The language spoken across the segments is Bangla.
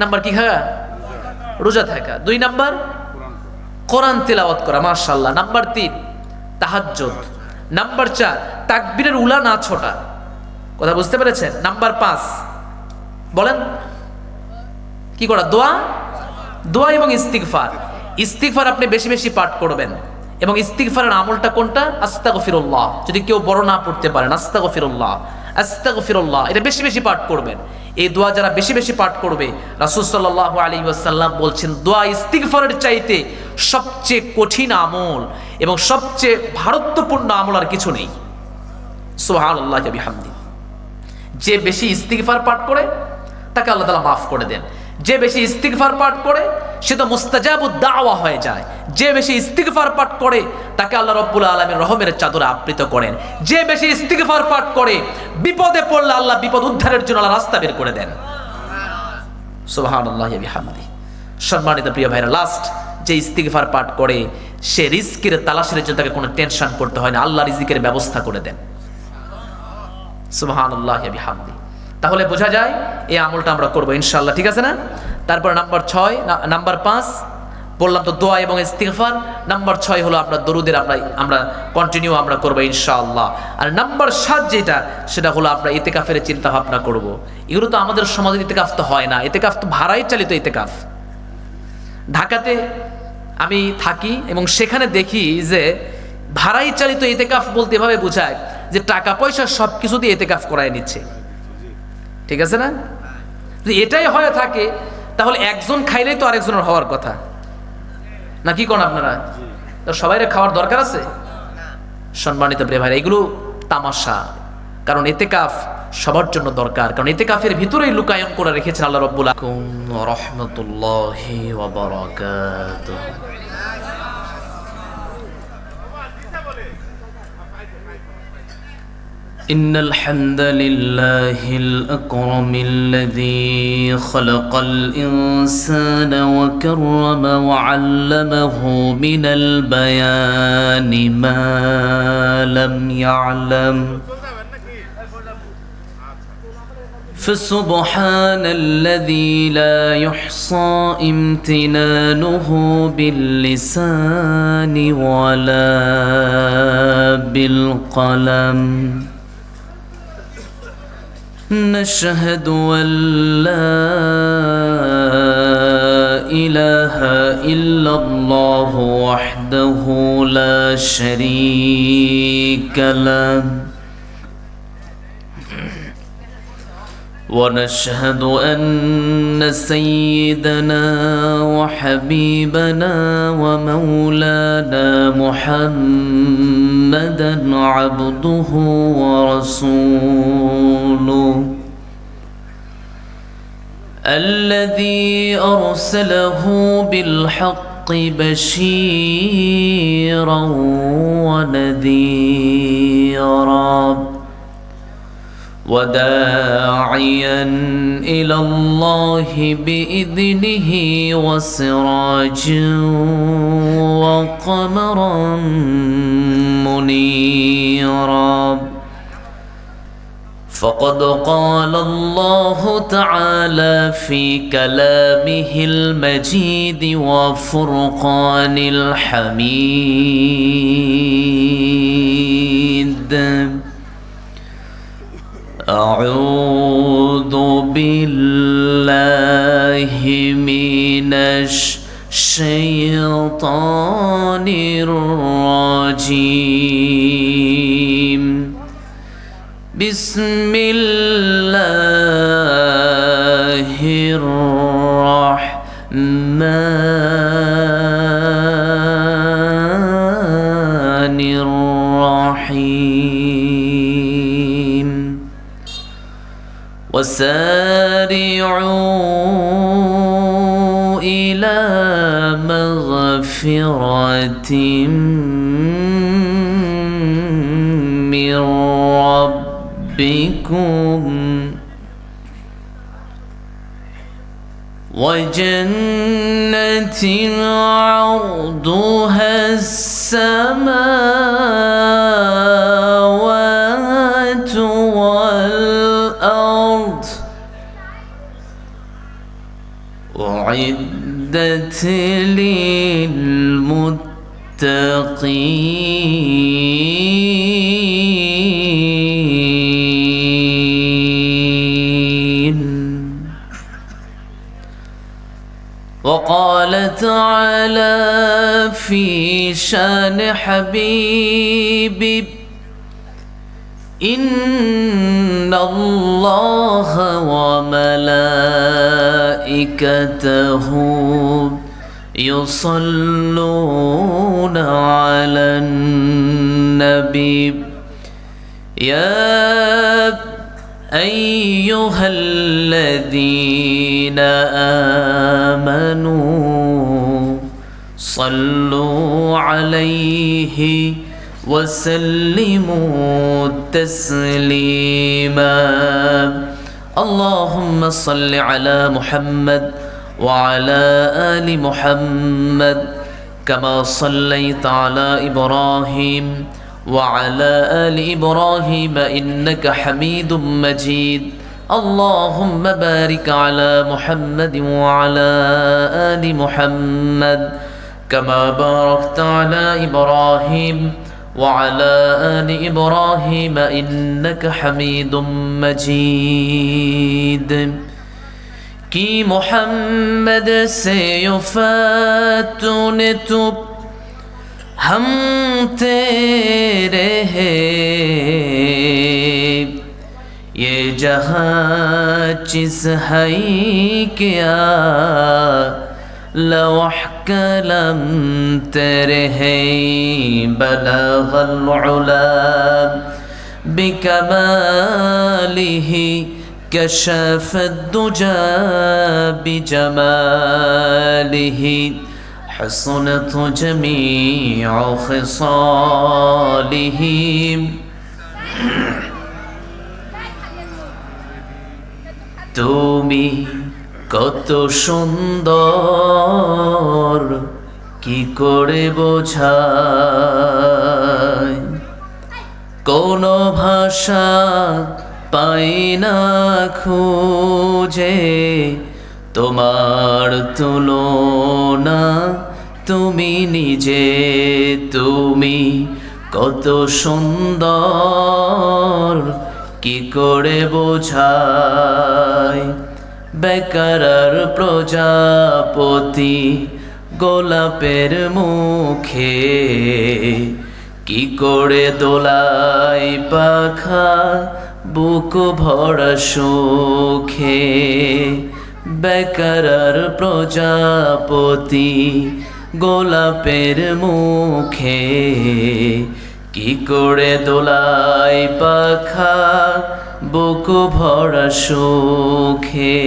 নাম্বার কি খাওয়া? রোজা থাকা। 2 নাম্বার কোরআন তিলাওয়াত করা, মাশাআল্লাহ। নাম্বার 3 তাহাজ্জুদ। নাম্বার 4 তাকবীরের উলা না ছোটা। কথা বুঝতে পেরেছেন? নাম্বার 5 বলেন কি করা? দোয়া এবং ইস্তিগফার। ইস্তিগফার আপনি বেশি বেশি পাঠ করবেন। এবং ইস্তিগফারের আমলটা কোনটা? আস্তাগফিরুল্লাহ। যদি কেউ বড় না পড়তে পারেন, আস্তাগফিরুল্লাহ আস্তাগফিরুল্লাহ, এটা বেশি বেশি পাঠ করবেন। এই দোয়া যারা বেশি বেশি পাঠ করবে, রাসূল সাল্লাল্লাহু আলাইহি ওয়াসাল্লাম বলছেন দোয়া ইস্তিগফারের চাইতে সবচেয়ে কঠিন আমল এবং সবচেয়ে ভারত্বপূর্ণ আমল আর কিছু নেই। সুবহানাল্লাহি ওয়া বিহামদিহি। যে বেশি ইস্তিগফার পাঠ করে তাকে আল্লাহ তাআলা মাফ করে দেন। যে বেশি ইস্তিগফার পাঠ করে সে তো মুস্তাজাবুদ দাওয়া হয়ে যায়। যে বেশি ইস্তিগফার পাঠ করে তাকে আল্লাহ রাব্বুল আলামিন রহমের চাদরে আবৃত করেন। যে বেশি ইস্তিগফার পাঠ করে বিপদে পড়লে আল্লাহ বিপদ উদ্ধারের জন্য আল্লাহ রাস্তা বের করে দেন। সুবহানাল্লাহি ওয়া বিহামদিহি। সম্মানিত প্রিয় ভাইরা, লাস্ট যে ইস্তিগফার পাঠ করে সে রিজকের তালাশের জন্য তাকে কোনো টেনশন করতে হয় না, আল্লাহ রিজিকের ব্যবস্থা করে দেন। সুবহানাল্লাহি ওয়া বিহামদিহি। তাহলে বোঝা যায় এই আমলটা আমরা করবো ইনশাআল্লাহ, ঠিক আছে না? তারপর নাম্বার 6, নাম্বার 5 বললাম তো দোয়া এবং ইস্তিগফার। নাম্বার 6 হলো আপনার দরুদের আমরা কন্টিনিউ আমরা করবো ইনশাআল্লাহ। আর নাম্বার 7 যেটা, সেটা হলো আমরা ইতিকাফের চিন্তা ভাবনা করব। এগুলো তো আমাদের সমাজে ইতিকাফ তো হয় না, ইতিকাফ তো ভাড়ায় চালিত ইতিকাফ। ঢাকাতে আমি থাকি এবং সেখানে দেখি যে ভাড়াই চালিত ইতিকাফ বলতে এভাবে বোঝায় যে টাকা পয়সা সব কিছু দিয়ে ইতিকাফ করায় নিচ্ছে, ঠিক আছে না? যদি এটাই হয়ে থাকে তাহলে একজন খাইলেই তো আরেকজনের হওয়ার কথা না, কি কোন আপনারা? তো সবাইরে খাওয়ার দরকার আছে? সম্মানিত প্রিয় ভাইরা, এগুলো তামাশা। কারণ ইতিকাফ সবার জন্য দরকার, কারণ ইতিকাফের ভিতরেই লুকায়ন করে রেখেছেন আল্লাহ রাব্বুল আলামিন। ওয়া রাহমাতুল্লাহি ওয়া বারাকাতুহু। إن الحمد لله الأكرم الذي خلق الإنسان وكرم وعلمه من البيان ما لم يعلم فسبحان الذي لا يحصى امتنانه باللسان ولا بالقلم نشهد أن لا إله إلا الله وحده لا شريك له ونشهد أن سيدنا وحبيبنا ومولانا محمدا عبده ورسوله الذي أرسله بالحق بشيرا ونذيرا وداعيا إلى الله بإذنه وسراجا وقمرا منيرا فقد قال الله تعالى في كلامه المجيد وفرقان الحميد أعوذ بالله من الشيطان الرجيم بسم الله الرحمن الرحيم وسارعوا إلى مغفرة من ربكم وجنة عرضها السماوات والأرض أعدت للمتقين. وقال تعالى في شان حبيبي إن الله وملائكته يصلون على النبي يا أيها الذين آمنوا صلوا عليه وسلموا تسليما. اللهم صل على محمد وعلى آل محمد كما صليت على إبراهيم وعلى آل إبراهيم إنك حميد مجيد. اللهم بارك على محمد وعلى آل محمد كما باركت على إبراهيم وعلى آل إبراهيم إنك حميد مجيد. कि मोहम्मद से युफ़ातुन तू हम तेरे हैं ये जहाँ चीज़ है क्या लौह कलम तेरे हैं बलगल उला बिकमालिही كشف الدجى بجماله حصنت جميع خصاله তুমি কত সুন্দর কি করে বোঝাই কোন ভাষা পাই না খুঁজে তোমার তুলনা তুমি নিজে তুমি কত সুন্দর কি করে বোঝাই বেকারার প্রজাপতি গোলাপের মুখে কি করে দোলাই পাখা বুক ভরা সুখে বেকারার প্রজাপতি গোলাপের মুখে কি করে দোলাই পাখা বুক ভরা সুখে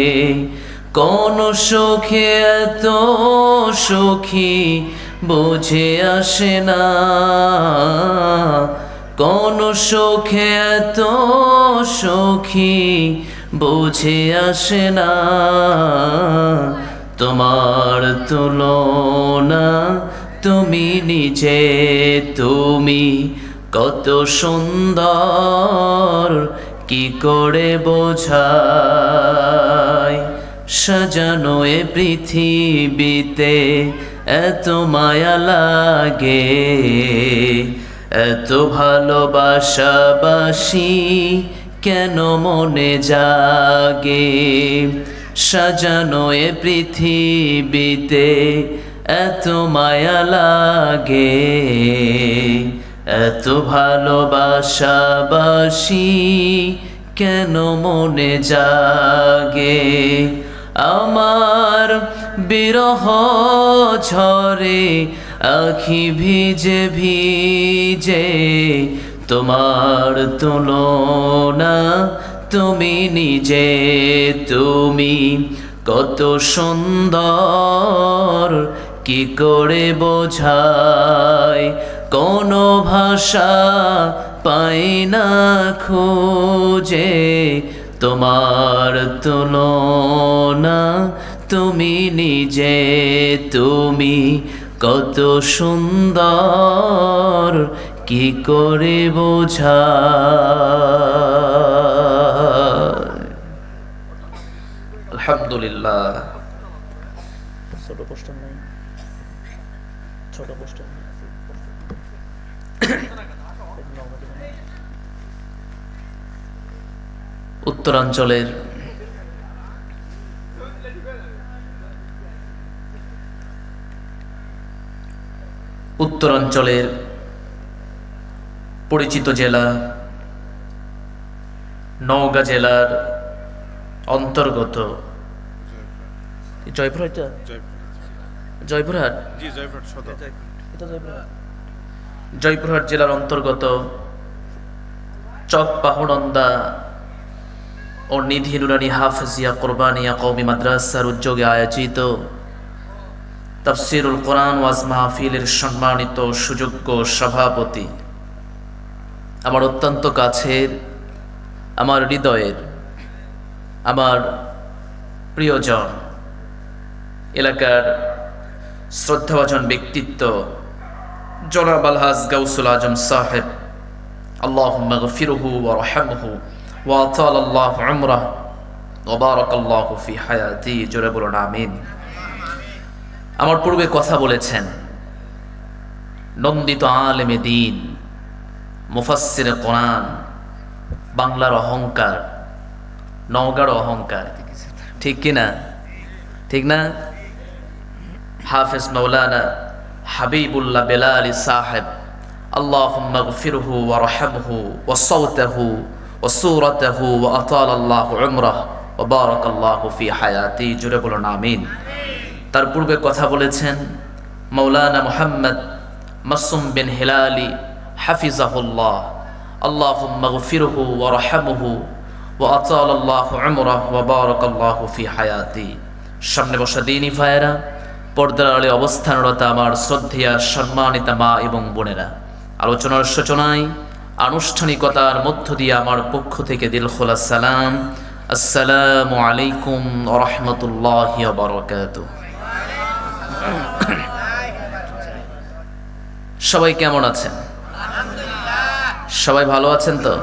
কোন সুখে এত সুখী বুঝে আসে না কোন সুখে এত সুখী বুঝে আসে না তোমার তুলনা তুমি নিজে তুমি কত সুন্দর কি করে বোঝাই সাজানো এ পৃথিবীতে এত মায়া লাগে এত ভালোবাসাবাসি কেন মনে জাগে সাজানো এ পৃথিবীতে এত মায়া লাগে এত ভালোবাসাবাসি কেন মনে জাগে আমার বিরহ ঝরে আখি ভিজে ভিজে তোমার তুলনা তুমি নিজে তুমি কত সুন্দর কি করে বোঝাই কোন ভাষা পাই না খুঁজে তোমার তুলনা তুমি নিজে তুমি কত সুন্দর কি করে বোঝাই। আলহামদুলিল্লাহ। ছোট পোস্টার নাই, ছোট পোস্টার উত্তরাঞ্চলের পরিচিত জেলা নওগাঁ জেলার অন্তর্গত জয়পুরহাট জয়পুরহাট জেলার অন্তর্গত চকপাহুড়ন্দা ও নিধি নুরানি হাফিজিয়া কোরবানিয়া কওমি মাদ্রাসার উদ্যোগে আয়োজিত তাফসীরুল কোরআন ওয়াজ মাহফিলের সম্মানিত সুযোগ্য সভাপতি, আমার অত্যন্ত কাছের, আমার হৃদয়ের, আমার প্রিয়জন, এলাকার শ্রদ্ধাভাজন ব্যক্তিত্ব জনাব আলহাজ গাউসুল আজম সাহেব, আল্লাহুম্মা গফিরহু ওয়া রহমহু ওয়া আতালাল্লাহু উমরাহ ওয়া বারাকাল্লাহু ফি হায়াতি, জোরে বলুন আমিন। আমার পূর্বে কথা বলেছেন নন্দিত আলেমে দ্বীন, মুফাসসিরে কোরআন, বাংলার অহংকার, নওগাঁর অহংকার, ঠিক কিনা? ঠিক না? হাফেজ মাওলানা হাবিবুল্লাহ বেলালি সাহেব, আল্লাহুম্মা গফিরহু ওয়া রহমহু ওয়া সাওতাহু ওয়া সূরাতাহু ওয়া আতালাল্লাহু উমরাহ ওয়া বারাকাল্লাহু ফি হায়াতি, জোরে বলুন আমিন। তার পূর্বে কথা বলেছেন মাওলানা মুহাম্মদ মাসুম বিন হিলালি হাফিজাহুল্লাহ, আল্লাহুম্মা গফিরহু ওয়া রহমহু ওয়া আতালাল্লাহু উমরাহ ওয়া বারাকাল্লাহু ফি হায়াতি। সামনে বসা দিনী ভাইয়েরা, পর্দার আড়ালে অবস্থানরত আমার শ্রদ্ধেয়া সম্মানিতা মা এবং বোনেরা, আলোচনার সূচনায় আনুষ্ঠানিকতার মধ্য দিয়ে আমার পক্ষ থেকে দিলখোলা সালাম, আসসালামু আলাইকুম ওয়া রাহমাতুল্লাহি ওয়া বারাকাতুহু। সবাই কেমন আছেন? সবাই ভালো আছেন তো?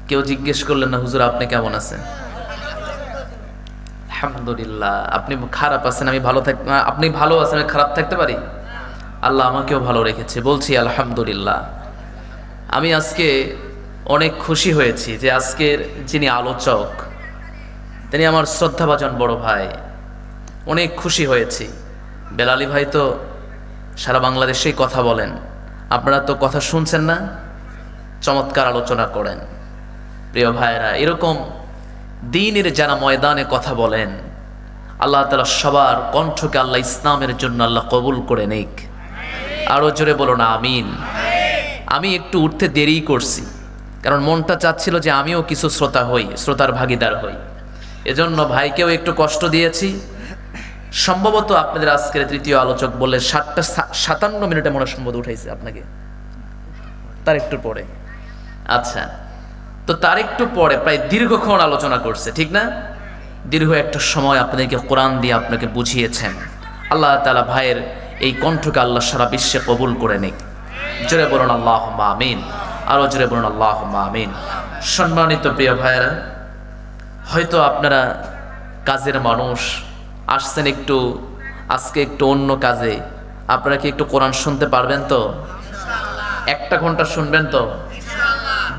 কেউ জিজ্ঞেস করলেন না হুজুর আপনি কেমন আছেন? আলহামদুলিল্লাহ। আপনি খারাপ আছেন, আমি ভালো থাক, আপনি ভালো আছেন আমি খারাপ থাকতে পারি? আল্লাহ আমাকেও ভালো রেখেছে, বলছি আলহামদুলিল্লাহ। আমি আজকে অনেক খুশি হয়েছি যে আজকের যিনি আলোচক তিনি আমার শ্রদ্ধাভাজন বড় ভাই, অনেক খুশি হয়েছি। বেলালি ভাই তো সারা বাংলাদেশেই কথা বলেন, আপনারা তো কথা শুনছেন না, চমৎকার আলোচনা করেন। প্রিয় ভাইরা, এরকম দ্বীনের যারা ময়দানে কথা বলেন, আল্লাহ তাআলা সবার কণ্ঠকে আল্লাহ ইসলামের জন্য আল্লাহ কবুল করে নিক। আরো জোরে বলো না আমিন। আমি একটু উঠতে দেরি করছি, কারণ মনটা চাচ্ছিল যে আমিও কিছু শ্রোতার ভাগিদার হই, এজন্য ভাইকেও একটু কষ্ট দিয়েছি। সম্ভবত আপনাদের আজকের তৃতীয় আলোচক বলে 7:57 মনে সম্ভবত উঠাইছে আপনাকে, তার একটু পরে। আচ্ছা, তো তার একটু পরে প্রায় দীর্ঘক্ষণ আলোচনা করছে, ঠিক না? দীর্ঘ একটা সময় আপনাদেরকে কোরআন দিয়ে আপনাকে বুঝিয়েছেন। আল্লাহ তাআলা ভাইয়ের এই কণ্ঠকে আল্লাহ সারা বিশ্বে কবুল করে নিক। জোরে বলুন আল্লাহুম্মা আমিন। আরো জোরে বলুন আল্লাহুম্মা আমিন। সম্মানিত প্রিয় ভাইয়েরা, হয়তো আপনারা কাজের মানুষ, আসছেন একটু আজকে একটু অন্য কাজে, আপনারা কি একটু কোরআন শুনতে পারবেন তো? 1 ঘন্টা শুনবেন তো?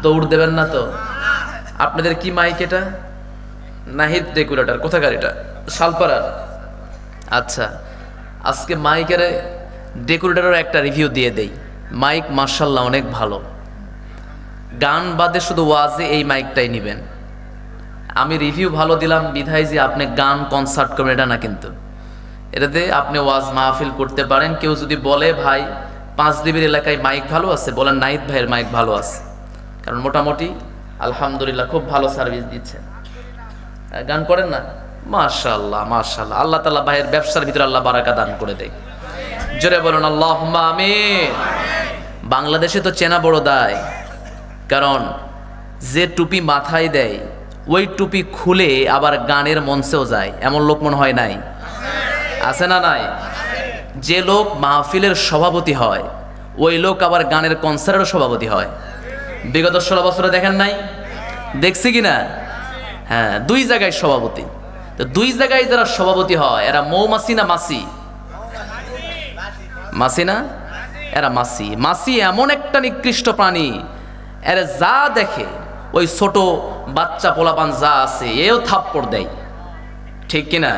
দৌড় দেবেন না তো? আপনাদের কি মাইক এটা? নাহিদ ডেকুরেটর, কোথাকার এটা? শালপাড়ার। আচ্ছা, আজকে মাইকের ডেকুরেটরের একটা রিভিউ দিয়ে দেই। মাইক মাশাআল্লাহ অনেক ভালো, গান বাদে শুধু ওয়াজে এই মাইকটাই নেবেন। আমি রিভিউ ভালো দিলাম বিধায় যে আপনি গান কনসার্ট করবেন এটা না, কিন্তু এটাতে আপনি ওয়াজ মাহফিল করতে পারেন। কেউ যদি বলে ভাই 5 ডিবির এলাকায় মাইক ভালো আছে, বলেন নাহিদ ভাইয়ের মাইক ভালো আছে, কারণ মোটামুটি আলহামদুলিল্লাহ খুব ভালো সার্ভিস দিচ্ছে। গান করেন না? মাশাআল্লাহ মাশাআল্লাহ। আল্লাহ তাআলা ভাইয়ের ব্যবসার ভিতরে আল্লাহ বারাকা দান করে দেয়। জোরে বলুন আল্লাহুম্মা আমিন। বাংলাদেশে তো চেনা বড় দায়, কারণ যে টুপি মাথায় দেয় ওই টুপি খুলে আবার গানের মঞ্চেও যায়, এমন লোক মনে হয় নাই? আছে না নাই? যে লোক মাহফিলের সভাপতি হয় ওই লোক আবার গানের কনসার্টের সভাপতি হয়। বিগত 16 বছরে দেখেন নাই? দেখছি কিনা? হ্যাঁ, 2 জায়গায় সভাপতি। তো দুই জায়গায় যারা সভাপতি হয় এরা মৌমাছি না মাছি? মাছি না? এরা মাছি। মাছি এমন একটা নিকৃষ্ট প্রাণী, এরা যা দেখে ওই ছোট বাচ্চা পোলাপান যা আছে এও থাপ্পড় দেয়। ঠিক কিনা?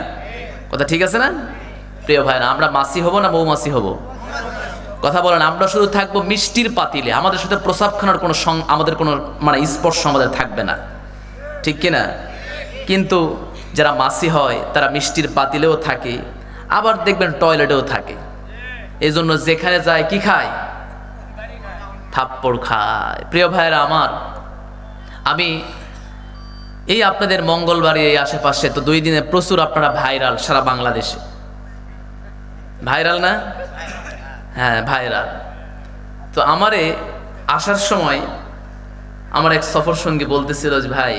কথা ঠিক আছে না? প্রিয় ভাইরা, আমরা মাছি হব না মৌমাছি হব? কথা বলেন। আমরা শুধু থাকবো মিষ্টির পাতিলে, আমাদের সাথে প্রসাবখানার কোনো আমাদের কোনো মানে স্পর্শ আমাদের থাকবে না। ঠিক কিনা? কিন্তু যারা মাছি হয় তারা মিষ্টির পাতিলেও থাকে, আবার দেখবেন টয়লেটেও থাকে। এই জন্য যেখানে যায় কি খায়? থাপ্পড় খায়। প্রিয় ভাইরা আমার, আমি এই আপনাদের মঙ্গলবারে এই আশেপাশে তো 2 দিনে প্রচুর আপনারা ভাইরাল সারা বাংলাদেশে। ভাইরাল না? হ্যাঁ ভাইরাল। তো আমারে আসার সময় আমার এক সফর সঙ্গী বলতেছিল যে ভাই,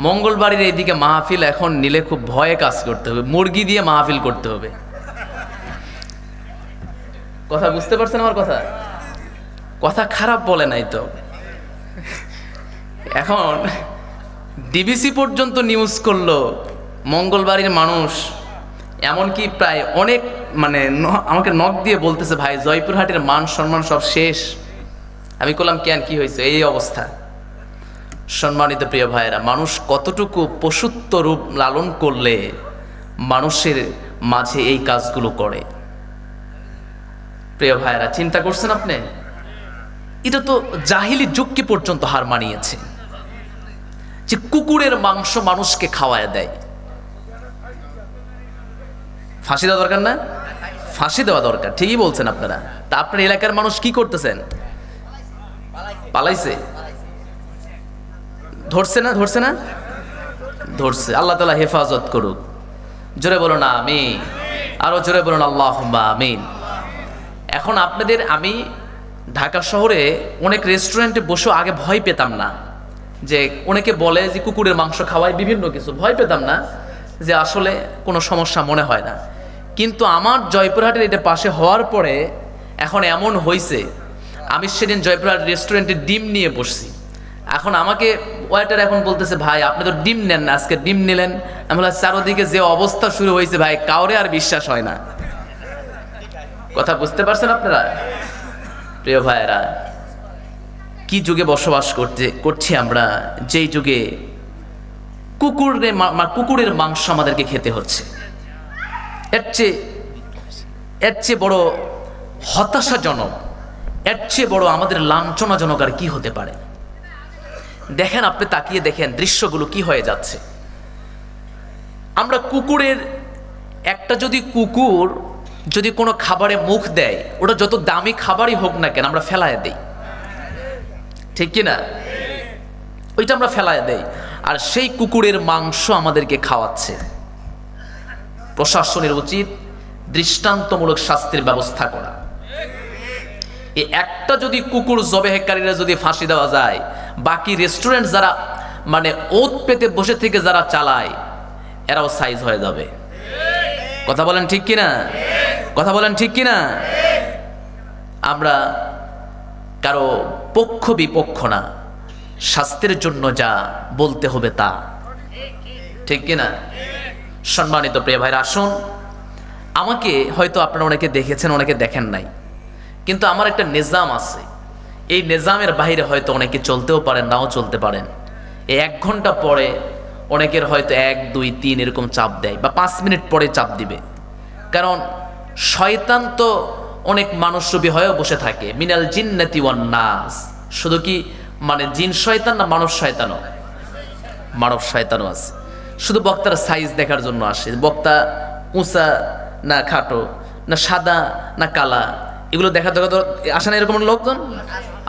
মঙ্গলবারের এইদিকে মাহফিল এখন নিলে খুব ভয়ে কাজ করতে হবে, মুরগি দিয়ে মাহফিল করতে হবে। কথা বুঝতে পারছেন আমার কথা? কথা খারাপ বলে নাই তো। এখন ডিবিসি পর্যন্ত নিউজ করলো মঙ্গলবারের মানুষ, এমনকি প্রায় অনেক মানে আমাকে নক দিয়ে বলতেছে ভাই জয়পুরহাটের মান সম্মান সব শেষ। আমি বললাম কেন, কি হয়েছে? এই অবস্থা। সম্মানিত প্রিয় ভাইয়েরা, মানুষ কতটুকু পশুত্ব রূপ লালন করলে মানুষের মাঝে এই কাজগুলো করে। প্রিয় ভাইয়েরা, চিন্তা করছেন আপনি? এটা তো জাহিলি যুগকে পর্যন্ত হার মানিয়েছে যে কুকুরের মাংস মানুষকে খাওয়ায় দেয়। ফাঁসি দেওয়া দরকার না? ফাঁসি দেওয়া দরকার, ঠিকই বলছেন আপনারা। তা আপনার এলাকার মানুষ কি করতেছেন? পালাইছে? ধরছে না? ধরছে না? ধরছে। আল্লাহ তাআলা হেফাজত করুক। জোরে বলুন আমিন। আরো জোরে বলুন আল্লাহুম্মা আমিন। এখন আপনাদের, আমি ঢাকা শহরে অনেক রেস্টুরেন্টে বসে আগে ভয় পেতাম না, যে অনেকে বলে যে কুকুরের মাংস খাওয়ায় বিভিন্ন কিছু, ভয় পেতাম না, যে আসলে কোনো সমস্যা মনে হয় না। কিন্তু আমার জয়পুরহাটের এটা পাশে হওয়ার পরে এখন এমন হয়েছে, আমি সেদিন জয়পুরহাট রেস্টুরেন্টে ডিম নিয়ে বসছি। এখন আমাকে ওয়েটার এখন বলতেছে ভাই আপনি তো ডিম নেন না, আজকে ডিম নিলেন। আমি বললাম চারোদিকে যে অবস্থা শুরু হয়েছে ভাই, কাউরে আর বিশ্বাস হয় না। কথা বুঝতে পারছেন আপনারা? প্রিয় ভাইয়েরা, কি যুগে বসবাস করছি আমরা, যেই যুগে কুকুরের মাংস আমাদেরকে খেতে হচ্ছে। এর চেয়ে বড় হতাশাজনক, এর চেয়ে বড় আমাদের লাঞ্ছনাজনক আর কি হতে পারে? দেখেন, আপনি তাকিয়ে দেখেন দৃশ্যগুলো কি হয়ে যাচ্ছে। আমরা কুকুরের একটা, যদি কুকুর যদি কোনো খাবারে মুখ দেয়, ওটা যত দামি খাবারই হোক না কেন আমরা ফেলায় দেই। ঠিক কিনা? ওইটা আমরা ফেলায় দেই, আর সেই কুকুরের মাংস আমাদেরকে খাওয়াচ্ছে। প্রশাসনের উচিত দৃষ্টান্তমূলক শাস্তির ব্যবস্থা করা। এই একটা যদি কুকুর জবেহকারীরা যদি ফাঁসি দেওয়া যায়, বাকি রেস্টুরেন্ট যারা মানে ওত পেতে বসে থেকে যারা চালায় এরাও সাইজ হয়ে যাবে। কথা বলেন ঠিক কিনা? কথা বলেন ঠিক কিনা? আমরা কারো পক্ষ বিপক্ষ না, স্বাস্থ্যের জন্য যা বলতে হবে তা। ঠিক কিনা? সম্মানিত প্রিয় ভাইরা, আসুন, আমাকে হয়তো আপনারা অনেকে দেখেছেন, অনেকে দেখেন নাই, কিন্তু আমার একটা নিজাম আছে। এই নিজামের বাইরে হয়তো অনেকে চলতেও পারেন, নাও চলতে পারেন। এই 1 ঘন্টা পরে অনেকের হয়তো 1, 2, 3 এরকম চাপ দেয়, বা 5 মিনিট পরে চাপ দিবে। কারণ শয়তান তো অনেক মানুষরূপী হয়েও বসে থাকে। মিনাল জিন্নাতি ওয়ান নাস। শুধু কি মানে জিন শয়তান না মানব শয়তানও? মানব শয়তানও আছে। শুধু বক্তার সাইজ দেখার জন্য আসে, বক্তা উঁচা না খাটো, না সাদা না কালা, এগুলো দেখা আসে না এরকম লোকজন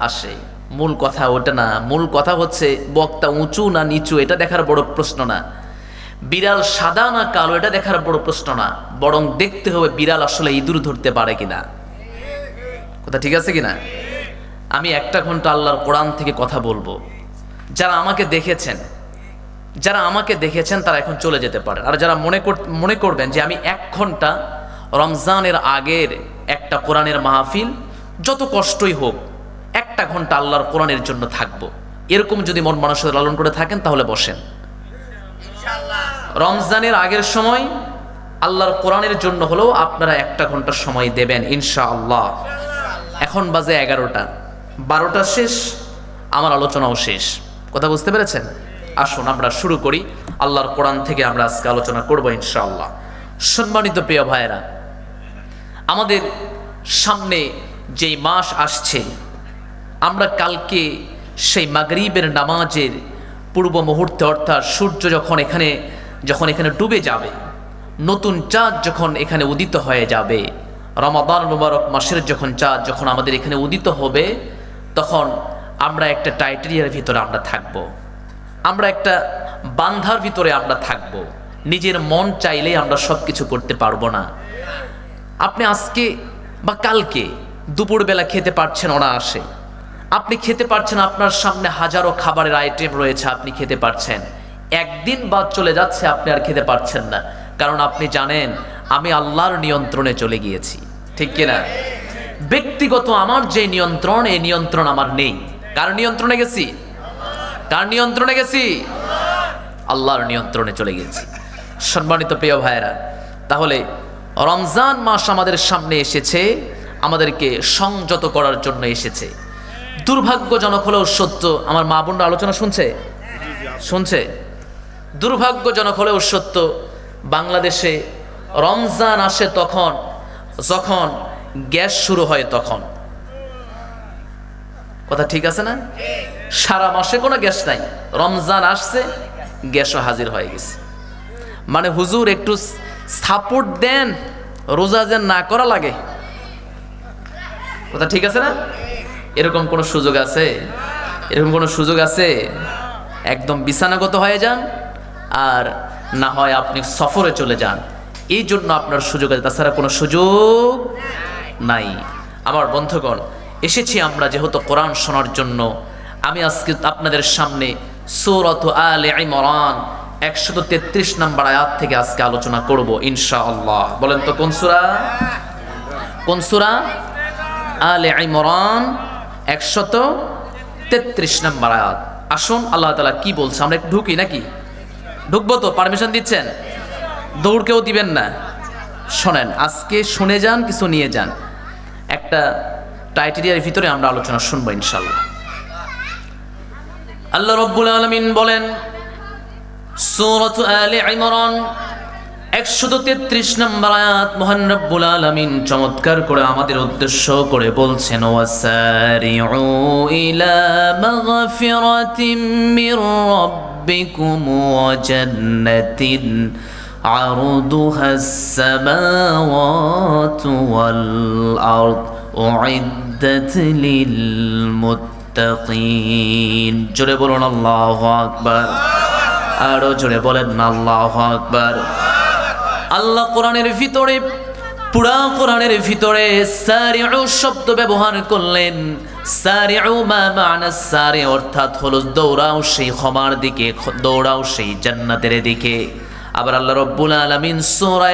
আসে। মূল কথা ওটা না, মূল কথা হচ্ছে বক্তা উঁচু না নিচু এটা দেখার বড় প্রশ্ন না, বিড়াল সাদা না কালো এটা দেখার বড় প্রশ্ন না, বরং দেখতে হবে বিড়াল আসলে ইঁদুর ধরতে পারে কিনা। কথা ঠিক আছে কিনা? আমি 1 ঘন্টা আল্লাহর কোরআন থেকে কথা বলবো। যারা আমাকে দেখেছেন তারা এখন চলে যেতে পারেন। আর যারা মনে করবেন যে আমি 1 ঘন্টা রমজানের আগের একটা কোরআনের মাহফিল, যত কষ্টই হোক 1 ঘন্টা আল্লাহর কোরআনের জন্য থাকবো, এরকম যদি মন মানসিকতা লালন করে থাকেন তাহলে বসেন। রমজানের আগের সময় আল্লাহর কোরআনের জন্য হলেও আপনারা 1 ঘন্টা সময় দেবেন ইনশাআল্লাহ। এখন বাজে 11টা, 12টা শেষ, আমার আলোচনাও শেষ। কথা বুঝতে পেরেছেন? আসুন আমরা শুরু করি। আল্লাহর কোরআন থেকে আমরা আজকে আলোচনা করব ইনশাআল্লাহ। সম্মানিত প্রিয় ভাইয়েরা, আমাদের সামনে যেই মাস আসছে, আমরা কালকে সেই মাগরিবের নামাজের পূর্ব মুহূর্তে অর্থাৎ সূর্য যখন এখানে ডুবে যাবে, নতুন চাঁদ যখন এখানে উদিত হয়ে যাবে, রমাদান মুবারক মাসের যখন চাঁদ যখন আমাদের এখানে উদিত হবে, তখন আমরা একটা টাইটেরিয়ার ভিতরে আমরা থাকব, আমরা একটা বান্ধার ভিতরে আমরা থাকব। নিজের মন চাইলেই আমরা সব কিছু করতে পারবো না। আপনি আজকে বা কালকে দুপুরবেলা খেতে পারছেন অনায়াসে, আপনি খেতে পারছেন, আপনার সামনে হাজারো খাবারের আইটেম রয়েছে, আপনি খেতে পারছেন। একদিন বাদ চলে যাচ্ছে, আপনি আর খেতে পারছেন না, কারণ আপনি জানেন আমি আল্লাহর নিয়ন্ত্রণে চলে গিয়েছি। ঠিক কিনা? ব্যক্তিগত আমার যে নিয়ন্ত্রণ, এই নিয়ন্ত্রণ আমার নেই। কার নিয়ন্ত্রণে গেছি? কার নিয়ন্ত্রণে গেছি? আল্লাহর নিয়ন্ত্রণে চলে গেছি। সম্মানিত প্রিয় ভাইয়েরা, তাহলে রমজান মাস আমাদের সামনে এসেছে, আমাদেরকে সংযত করার জন্য এসেছে। দুর্ভাগ্যজনক হলেও সত্য, আমার মা বোনরা আলোচনা শুনছে? দুর্ভাগ্যজনক হলেও সত্য, বাংলাদেশে রমজান আসে যখন গ্যাস শুরু হয় তখন। কথা ঠিক আছে না? সারা মাসে কোনো গ্যাস নাই, রমজান আসছে গ্যাসও হাজির হয়ে গেছে। মানে হুজুর একটু সাপোর্ট দেন, রোজা যেন না করা লাগে। কথা ঠিক আছে না? এরকম কোনো সুযোগ আছে? এরকম কোনো সুযোগ আছে? একদম বিছানাগত হয়ে যান, আর না হয় আপনি সফরে চলে যান, এই জন্য আপনার সুযোগ আছে, তাছাড়া কোনো সুযোগ নাই। আমার বন্ধুগণ, এসেছি আমরা যেহেতু কোরআন শোনার জন্য। আমি আজকে আপনাদের সামনে সূরাত আলে ইমরান 133 নম্বর আয়াত থেকে আজকে আলোচনা করব ইনশাআল্লাহ। বলেন তো কোন সূরা? কোন সূরা? আলে ইমরান 133 নম্বর আয়াত। আসুন আল্লাহ তাআলা কি বলছে, আমরা একটু ঢুকি নাকি? ঢুকবো তো? পারমিশন দিচ্ছেন? দৌড় কেউ দিবেন না। শোনেন, আজকে শুনে যান, কিছু নিয়ে যান। একটা টাইটেরিয়ার ভিতরে আমরা আলোচনা শুনবো ইনশাআল্লাহ। আল্লাহ রাব্বুল আলামিন বলেন, সূরাত আলে ইমরান 133 নম্বর আয়াত, মহান রব্বুল আলামিন চমৎকার করে আমাদের উদ্দেশ্য করে বলছেন, ওয়াসারিউ ইলা মাগফিরাতিম মির রাব্বিকুম ওয়া জান্নাতিন আরদুহাস সামাওয়াতু ওয়াল আরদ উইদ্দাত লিল মুত্তাকিন। জোরে বলুন আল্লাহু আকবার। আরো জোরে বলেন না আল্লাহু আকবার। আল্লাহ কোরআনের ভিতরে, পুরা কোরআনের ভিতরে সারিউ শব্দ ব্যবহার করলেন। সারিউ মা মা'না সারি, অর্থাৎ হলো দৌড়াও সেই ক্ষমার দিকে, দৌড়াও সেই জান্নাতের দিকে। আবার আল্লাহ রাব্বুল আলামিন সূরা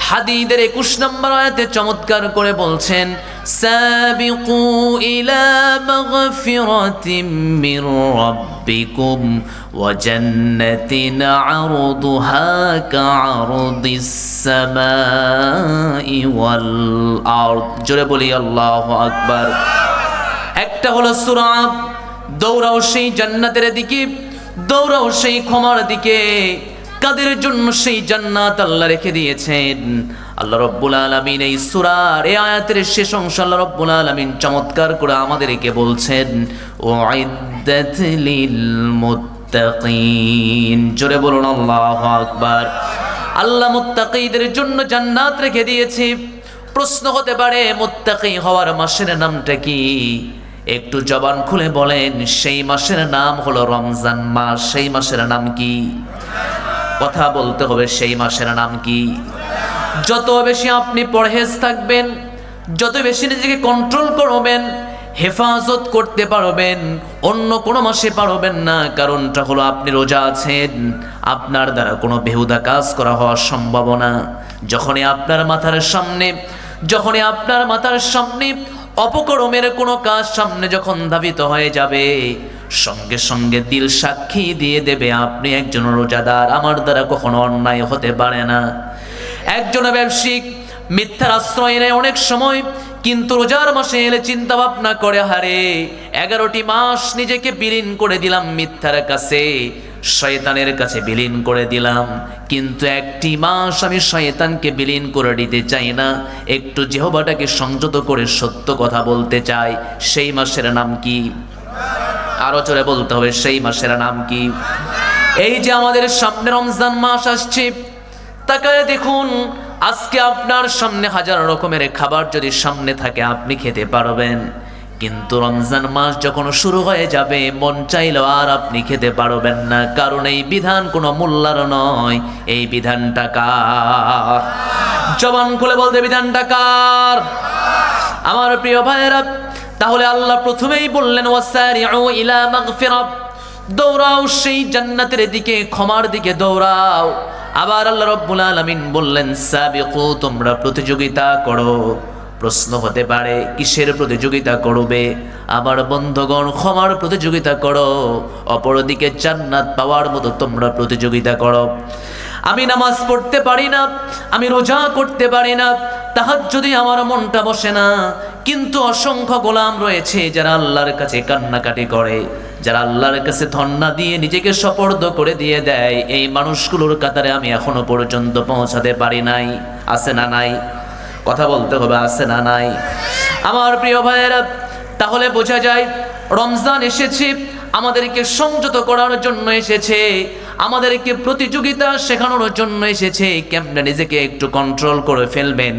হাদীদের 21 নম্বর আয়াতে চমৎকার করে বলছেন, সাবিকু ইলা মাগফিরাতিম মির রাব্বিকুম ওয়া জান্নাতিন আরদুহা কা'আরদিস সামাই ওয়াল আরদ। জোরে বলি আল্লাহু আকবার। একটা হলো সূরা দৌড়াও সেই জান্নাতের দিকে, দৌড়াও সেই ক্ষমার দিকে। কাদের জন্য সেই জান্নাত আল্লাহ রেখে দিয়েছেন? আল্লাহ রাব্বুল আলামিন এই সূরার এই আয়াতের শেষ অংশ আল্লাহ রাব্বুল আলামিন চমৎকার করে আমাদেরকে বলছেন, উইদ্দাত লিল মুত্তাকিন। জোরে বলুন আল্লাহু আকবার। আল্লাহ মুত্তাকিদের জন্য জান্নাত রেখে দিয়েছে। প্রশ্ন হতে পারে, মুত্তাকি হওয়ার মাসের নামটা কি? একটু জবান খুলে বলেন। সেই মাসের নাম হলো রমজান মাস। সেই মাসের নাম কি? কথা বলতে হবে, সেই মাসের নাম কি? যত বেশি আপনি পরহেজ থাকবেন, যত বেশি নিজেকে কন্ট্রোল করবেন, হেফাজত করতে পারবেন, অন্য কোনো মাসে পারবেন না। কারণটা হলো আপনি রোজা আছেন, আপনার দ্বারা কোনো বেহুদা কাজ করা হওয়ার সম্ভাবনা। যখনই আপনার মাথার সামনে অপকর্মের কোনো কাজ সামনে যখন ধাবিত হয়ে যাবে, সঙ্গে সঙ্গে দিল সাক্ষী দিয়ে দেবে আপনি একজন রোজাদার, আমার দ্বারা কখনো অন্যায় হতে পারে না। একজন ব্যবসায়িক মিথ্যার আশ্রয় নেয় অনেক সময়, কিন্তু রোজার মাসে এলে চিন্তা ভাবনা করে, হারে 11টি মাস নিজেকে বিলীন করে দিলাম মিথ্যার কাছে, শয়তানের কাছে বিলীন করে দিলাম, কিন্তু একটি মাস আমি শয়তানকে বিলীন করে দিতে চাই না, একটু জিহ্বাটাকে সংযত করে সত্য কথা বলতে চাই। সেই মাসের নাম কি? আরো জোরে বলতে হবে, সেই মাসের নাম কি? এই যে আমাদের সামনে রমজান মাস আসছে, তাকায় দেখুন, আজকে আপনার সামনে হাজার রকমের খাবার যদি সামনে থাকে আপনি খেতে পারবেন, কিন্তু রমজান মাস যখন শুরু হয়ে যাবে মন চাইলেও আর আপনি খেতে পারবেন না, কারণ এই বিধান কোনো মোল্লার নয়, এই বিধানটা কার? জবান খুলে বলতে বিধানটা কার? আমার প্রিয় ভাইয়েরা, তাহলে আল্লাহ প্রথমেই বললেন ওয়াসারিউ ইলা মাগফিরাহ, দৌড়াও সেই জান্নাতের দিকে, ক্ষমার দিকে দৌড়াও। আবার আল্লাহ রাব্বুল আলামিন বললেন সাবিকু, তোমরা প্রতিযোগিতা করো। প্রশ্ন হতে পারে কিসের প্রতিযোগিতা করবে? আমার বন্ধুগণ, ক্ষমার প্রতিযোগিতা করো, অপরদিকে জান্নাত পাওয়ার মতো তোমরা প্রতিযোগিতা করো। আমি নামাজ পড়তে পারি না, আমি রোজা করতে পারি না, তাহাজ্জুদে আমার মনটা বসে না, কিন্তু অসংখ্য গোলাম রয়েছে যারা আল্লাহর কাছে কান্নাকাটি করে, যারা আল্লাহর কাছে ধন্না দিয়ে নিজেকে সপর্দ করে দিয়ে দেয়, এই মানুষগুলোর কাতারে আমি এখনো পর্যন্ত পৌঁছাতে পারি নাই। আছে না নাই? কথা বলতে হবে, আছে না নাই? আমার প্রিয় ভাইয়েরা, তাহলে বোঝা যায় রমজান এসেছে আমাদেরকে সংযত করার জন্য এসেছে, আমাদেরকে প্রতিযোগিতা শেখানোর জন্য এসেছে, কেমনে নিজেকে একটু কন্ট্রোল করে ফেলবেন।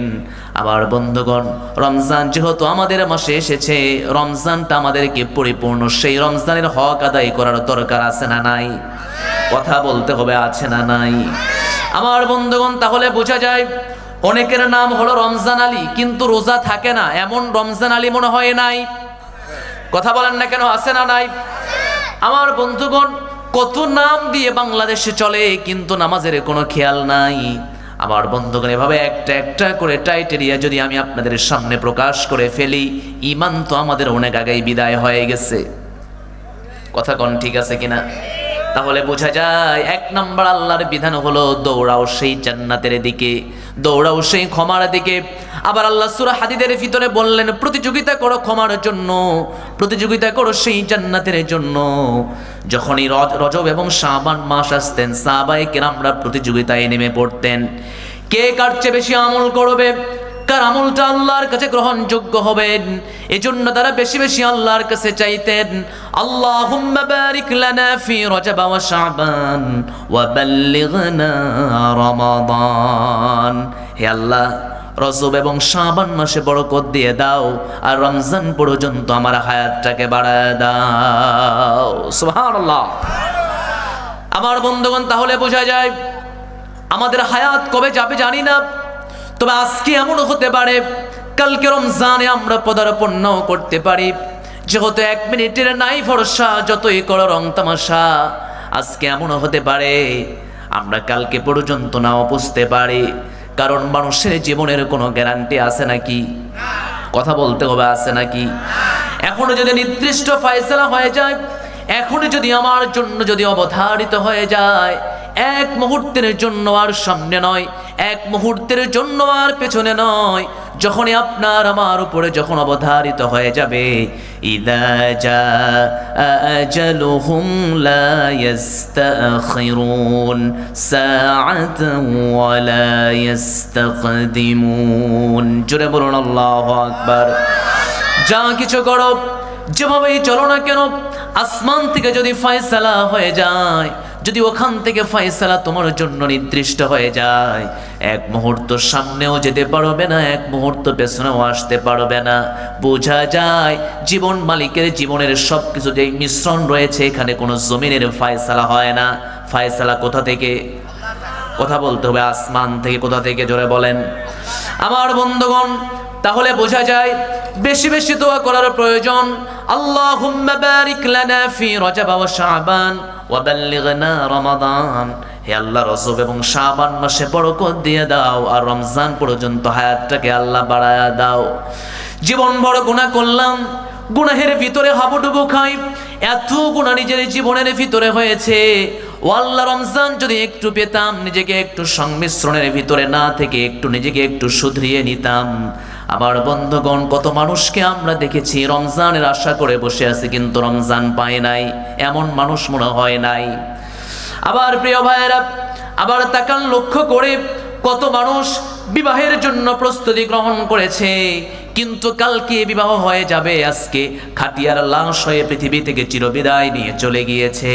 আবার বন্ধুগণ, রমজান যেহেতু আমাদের মাসে এসেছে, রমজানটা আমাদেরকে পরিপূর্ণ সেই রমজানের হক আদায় করার দরকার আছে না নাই? কথা বলতে হবে, আছে না নাই? আমার বন্ধুগণ, তাহলে বোঝা যায় অনেকের নাম হলো রমজান আলী, কিন্তু রোজা থাকে না, এমন রমজান আলী মনে হয় নাই। কথা বলেন না কেন, আছে না নাই? আমার বন্ধুগণ, কত নাম দিয়ে বাংলাদেশে চলে, কিন্তু নামাজের কোনো খেয়াল নাই। আমার বন্ধুগণ, এভাবে একটা একটা করে টাইটেরিয়া যদি আমি আপনাদের সামনে প্রকাশ করে ফেলি, ঈমান তো আমাদের অনেক আগেই বিদায় হয়ে গেছে। কথা কোন ঠিক আছে কিনা? তাহলে বোঝা যায় 1 নম্বর আল্লাহর বিধান হলো দৌড়াও সেই জান্নাতের দিকে, দৌড়াও সেই ক্ষমার দিকে। আবার আল্লাহ সূরা হাদীদের ভিতরে বললেন প্রতিযোগিতা করো ক্ষমার জন্য, প্রতিযোগিতা করো সেই জান্নাতের জন্য। যখনই রজব এবং শাবান মাস আসতেন, সাহাবায়ে কেরামরা প্রতিযোগিতায় নেমে পড়তেন, কে কার চেয়ে বেশি আমল করবে, কার আমলটা আল্লাহর কাছে গ্রহণযোগ্য হবে। এজন্য তারা বেশি বেশি আল্লাহর কাছে চাইতেন, আল্লাহুম্মা বারিক লানা ফি রজব ওয়া শাবান ওয়া বাল্লিগনা রমাদান। হে আল্লাহ, রজব এবং শাবান মাসে বরকত দিয়ে দাও, আর রমজান পর্যন্ত আমার হায়াতটাকে বাড়ায় দাও। সুবহানাল্লাহ। আমার বন্ধুগণ, তাহলে বোঝা যায় আমাদের হায়াত কবে যাবে জানি না, তবে আজকে এমন হতে পারে কালকে রমজানে আমরা পদার্পণ নাও করতে পারি। যেহেতু 1 মিনিটের নাই ভরসা, যতই করো রং তামাশা, আজকে এমন হতে পারে আমরা কালকে পর্যন্ত নাও বুঝতে পারি, কারণ মানুষের জীবনের কোনো গ্যারান্টি আছে নাকি? কথা বলতে হবে, আছে নাকি? এখনো যদি নির্দিষ্ট ফয়সালা হয়ে যায়, এখনই যদি আমার জন্য যদি অবধারিত হয়ে যায়, 1 মুহূর্তের জন্য আর সামনে নয়, 1 মুহূর্তের জন্য আর পেছনে নয়, যখনই আপনার আমার উপরে যখন অবধারিত হয়ে যাবে, ইযা জাআ আজালুহুম লা ইস্তাখিরুন সাআতান ওয়া লা ইস্তাকদিমুন। জোরে বলুন আল্লাহু আকবার। যা কিছু করো, যেভাবেই চলো না কেন, আসমান থেকে যদি ফয়সালা হয়ে যায়, যদি ওখান থেকে ফয়সালা তোমার জন্য নির্দিষ্ট হয়ে যায়, 1 মুহূর্ত সামনেও যেতে পারবে না, 1 মুহূর্ত পেছনেও আসতে পারবে না। বোঝা যায় জীবন মালিকের জীবনের সব কিছু যে মিশ্রণ রয়েছে, এখানে কোনো জমিনের ফয়সালা হয় না। ফয়সালা কোথা থেকে? কথা বলতে হবে, আসমান থেকে। কোথা থেকে? জোরে বলেন। আমার বন্ধুগণ, তাহলে বোঝা যায় বেশি বেশি দোয়া করার প্রয়োজন। আল্লাহুম্মা বারিক লানা ফি রজব ওয়া শাবান ওয়া বাল্লিগনা রমাদান। হে আল্লাহ, রজব এবং শাবান মাসে বরকত দিয়ে দাও, আর রমজান পর্যন্ত হায়াতটাকে আল্লাহ বাড়ায়া দাও। জীবন ভর গুনাহ করলাম, গুনাহের ভিতরে হাবুডুবু খাই, এত গুনাহ নিজের জীবনের ভিতরে হয়েছে। ও আল্লাহ, রমজান যদি একটু পেতাম, নিজেকে একটু সংমিশ্রণের ভিতরে না থেকে একটু নিজেকে একটু শুধরিয়ে নিতাম। আমার বন্ধুগণ, কত মানুষকে আমরা দেখেছি রমজানের আশা করে বসে আছে কিন্তু রমজান পায় নাই, এমন মানুষ মনে হয় নাই। আবার প্রিয় ভাইয়েরা, আবার তাকান লক্ষ্য করে, কত মানুষ বিবাহের জন্য প্রস্তুতি গ্রহণ করেছে কিন্তু কালকে বিবাহ হয়ে যাবে, আজকে খাটিয়ার লাশ হয়ে পৃথিবী থেকে চিরবিদায় নিয়ে চলে গিয়েছে।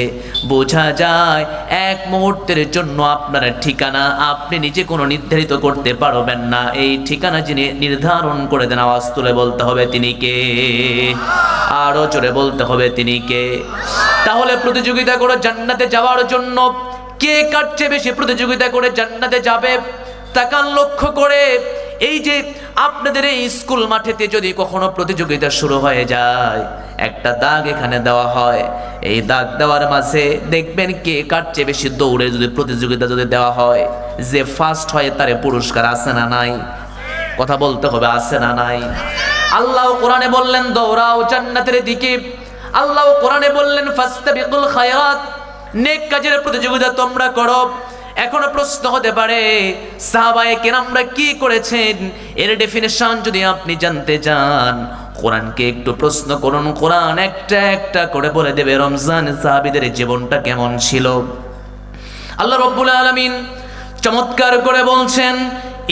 বোঝা যায় এক মুহূর্তের জন্য আপনার ঠিকানা আপনি নিজে কোনো নির্ধারিত করতে পারবেন না। এই ঠিকানা যিনি নির্ধারণ করে দেন, আওয়াজ তুলে বলতে হবে তিনি কে, আরো জোরে বলতে হবে তিনি কে। তাহলে প্রতিযোগিতা করে জান্নাতে যাওয়ার জন্য কে কার চেয়ে বেশি প্রতিযোগিতা করে জান্নাতে যাবে? তাকান লক্ষ্য করে, এই যে আপনাদের এই স্কুল মাঠেতে যদি কখনো প্রতিযোগিতা শুরু হয়ে যায়, একটা দাগ এখানে দেওয়া হয়, এই দাগ দেওয়ার মাঝে দেখবেন কে কার চেয়ে বেশি দৌড়ে যদি প্রতিযোগিতা যদি দেওয়া হয়, যে ফার্স্ট হয় তারে পুরস্কার আছে না নাই? কথা বলতে হবে, আছে না নাই? আল্লাহ কোরআনে বললেন দৌড়াও জান্নাতের দিকে। আল্লাহ কোরআনে বললেন ফাস্তাবিকুল খায়রাত, নেক কাজের প্রতিযোগিতা তোমরা করো। এখনো প্রশ্ন হতে পারে সাহাবায়ে কেরামরা কি করেছেন, এর ডেফিনেশন যদি আপনি জানতে চান কোরআনকে একটু প্রশ্ন করুন, কোরআন একটা একটা করে বলে দেবে রমজান সাহাবীদের জীবনটা কেমন ছিল। আল্লাহ রাব্বুল আলামিন চমৎকার করে বলছেন,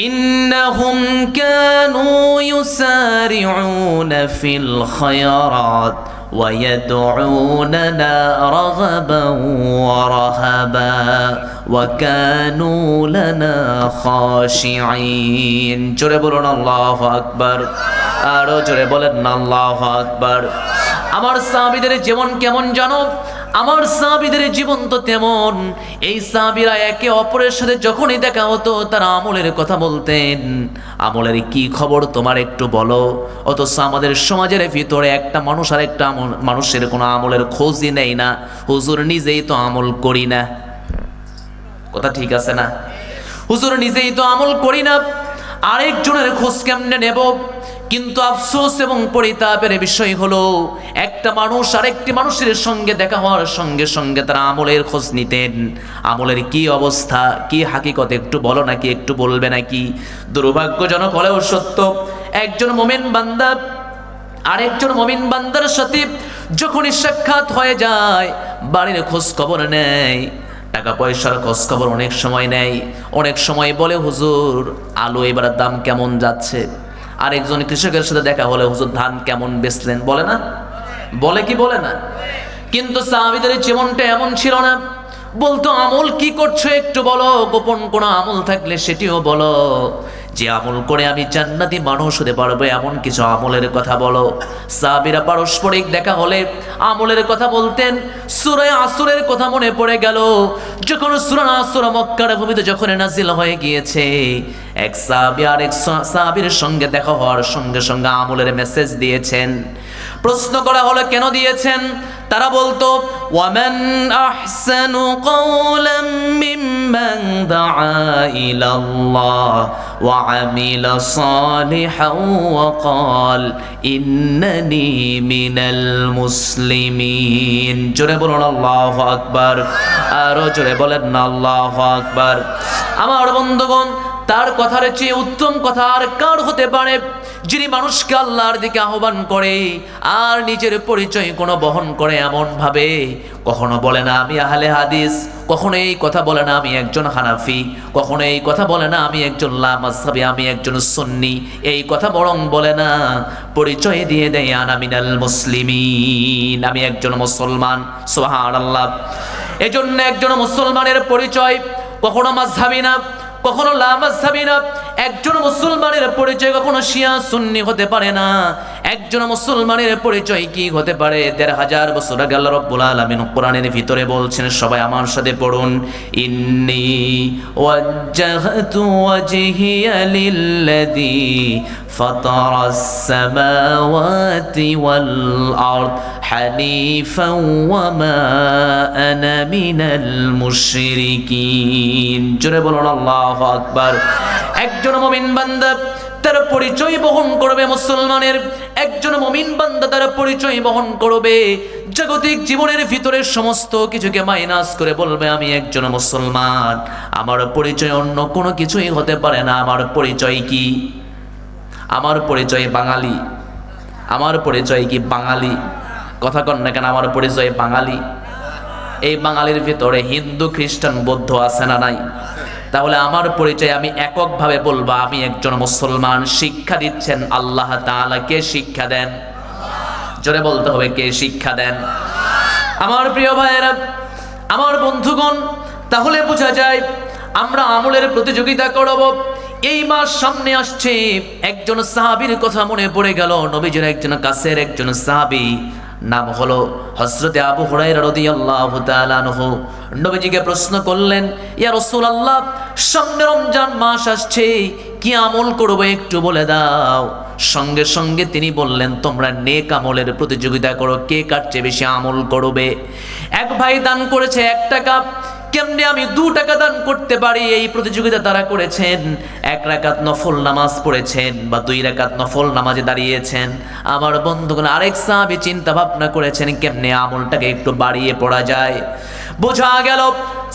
ইন্নাহুম কানু ইউসারিউনা ফিল খায়রাত ويدعوننا رغبا ورهبا وكانوا لنا خاشعين। জোরে বলুন আল্লাহু আকবার, আরো জোরে বলেন আল্লাহু আকবার। আমার সাহাবীদের জীবন কেমন জানো? আমার সাহাবীদের জীবন তো তেমন, এই সাহাবীরা একে অপরের সাথে যখনই দেখা হতো তারা আমলের কথা বলতেন। আমলের কি খবর তোমার একটু বলো। অথচ আমাদের সমাজের ভিতরে একটা মানুষ আর একটা মানুষের কোনো আমলের খোঁজই নেই না। হুজুর নিজেই তো আমল করি না, কথা ঠিক আছে না? হুজুর নিজেই তো আমল করি না, আরেকজনের খোঁজ কেমনে নেব? কিন্তু আফসোস এবং পরিতাপের বিষয় হলো, একটা মানুষ আরেকটি মানুষের সঙ্গে দেখা হওয়ার সঙ্গে সঙ্গে তারা আমলের খোঁজ নিতেন। আমলের কি অবস্থা, কি হাকিকত একটু বলো নাকি, একটু বলবে নাকি? দুর্ভাগ্যজনক হলেও সত্য, একজন মুমিন বান্দা আরেকজন মুমিন বান্দার সাথে যখনই সাক্ষাৎ হয়ে যায় বাড়ির খোঁজ খবর নেয়, টাকা পয়সার খোঁজ খবর অনেক সময় নেয়। অনেক সময় বলে হুজুর আলু এবার দাম কেমন যাচ্ছে। আরেকজন কৃষকের সাথে দেখা হলে হুজুর ধান কেমন বেচলেন, বলে না? বলে কি বলে না? কিন্তু সাহাবীদের জীবনটা এমন ছিল না। বলতো আমল কি করছো একটু বলো, গোপন কোনো আমল থাকলে সেটিও বলো, যে আমল করে আমি জান্নাতি মানুষ হতে পারবো এমন কিছু আমলের কথা বলো। সাহাবীরা পারস্পরিক দেখা হলে আমলের কথা বলতেন। সূরা আসরের কথা মনে পড়ে গেল, যখন সূরা আসর মক্কার ভূমিতে যখন নাজিল হয়ে গিয়েছে, এক সাহাবী আরেক সাহাবীর সঙ্গে দেখা হওয়ার সঙ্গে সঙ্গে আমলের মেসেজ দিয়েছেন। প্রশ্ন করা হলো কেন দিয়েছেন? তারা বলতো ওয়ামান আহসানু কওলাম মিম্মান দাআ ইলাল্লাহ ওয়া আমিলা সালিহান ওয়া ক্বাল ইন্নানি মিনাল মুসলিমিন। জোরে বলুন আল্লাহু আকবার, আরো জোরে বলেন আল্লাহু আকবার। আমার বন্ধুগণ, তার কথার চেয়ে উত্তম কথা আর কার হতে পারে, যিনি মানুষকে আল্লাহর দিকে আহ্বান করে আর নিজের পরিচয় কোনো বহন করে এমন ভাবে, কখনো বলে না আমি আহলে হাদিস, কখনো এই কথা বলে না আমি একজন হানাফি, কখনো এই কথা বলে না আমি একজন লামাযহাবী, আমি একজন সুন্নি, এই কথা বরং বলে না, পরিচয় দিয়ে দেয় আনা মিনাল মুসলিমিন, আমি একজন মুসলমান। সুবহানাল্লাহ। এজন্য একজন মুসলমানের পরিচয় কখনো মাযহাবী না, কখনো লামাযহাবী না। একজন মুসলমানের পরিচয় কখনো শিয়া সুন্নি হতে পারে না। একজন মুসলমানের পরিচয় কি হতে পারে? ১৫০০ বছর আগে আল্লাহ রাব্বুল আলামিন কোরআনের ভিতরে বলছেন, সবাই আমার সাথে পড়ুন, ইন্নী ওয়াজ্জাহতু ওয়াজহিয়া লিল্লাযী ফাতারাস সামাওয়াতি ওয়াল আরদ হানিফান ওয়া মা আনা মিনাল মুশরিকিন। জোরে বলুন আল্লাহু আকবার। একজন মুমিন বান্দা তার পরিচয় বহন করবে, মুসলমানের একজন মুমিন বান্দা তার পরিচয় বহন করবে, জাগতিক জীবনের ভিতরে সমস্ত কিছুকে মাইনাস করে বলবে আমি একজন মুসলমান, আমার পরিচয় অন্য কোনো কিছুই হতে পারে না। আমার পরিচয় কি? আমার পরিচয় বাঙালি। আমার পরিচয় কি বাঙালি? কথা কন না কেন? আমার পরিচয় বাঙালি। এই বাঙালির ভিতরে হিন্দু, খ্রিস্টান, বৌদ্ধ আছে না নাই? তাহলে আমার পরিচয় আমি এককভাবে বলবো আমি একজন মুসলমান। শিক্ষা দিচ্ছেন আল্লাহ তাআলা। কে শিক্ষা দেন? জোরে বলতে হবে, কে শিক্ষা দেন? আমার প্রিয় ভাইয়েরা, আমার বন্ধুগণ, তাহলে বোঝা যায় আমরা আমলের প্রতিযোগিতা করব। এই মাস সামনে আসছে, একজন সাহাবীর কথা মনে পড়ে গেল। নবীজির একজন কাছের একজন সাহাবী, নাম হলো হযরতে আবু হুরায়রা রাদিয়াল্লাহু তাআলা আনহু। নবীজিকে প্রশ্ন করলেন, ইয়া রাসূলুল্লাহ, সামনে রমজান মাস আসছে, কি আমল করব একটু বলে দাও। সঙ্গে সঙ্গে তিনি বললেন, তোমরা নেক আমলের প্রতিযোগিতা করো, কে কার চেয়ে বেশি আমল করবে। এক ভাই দান করেছে 1 টাকা, কেমনে আমি 2 টাকা দান করতে পারি, এই প্রতিযোগিতা তারা করেছেন। 1 রাকাত নফল নামাজ পড়েছেন বা 2 রাকাত নফল নামাজে দাঁড়িয়েছেন। আমার বন্ধুগণ, আরেক সাহাবী চিন্তা ভাবনা করেছেন কেমনে আমলটাকে একটু বাড়িয়ে পড়া যায়। বোঝা গেল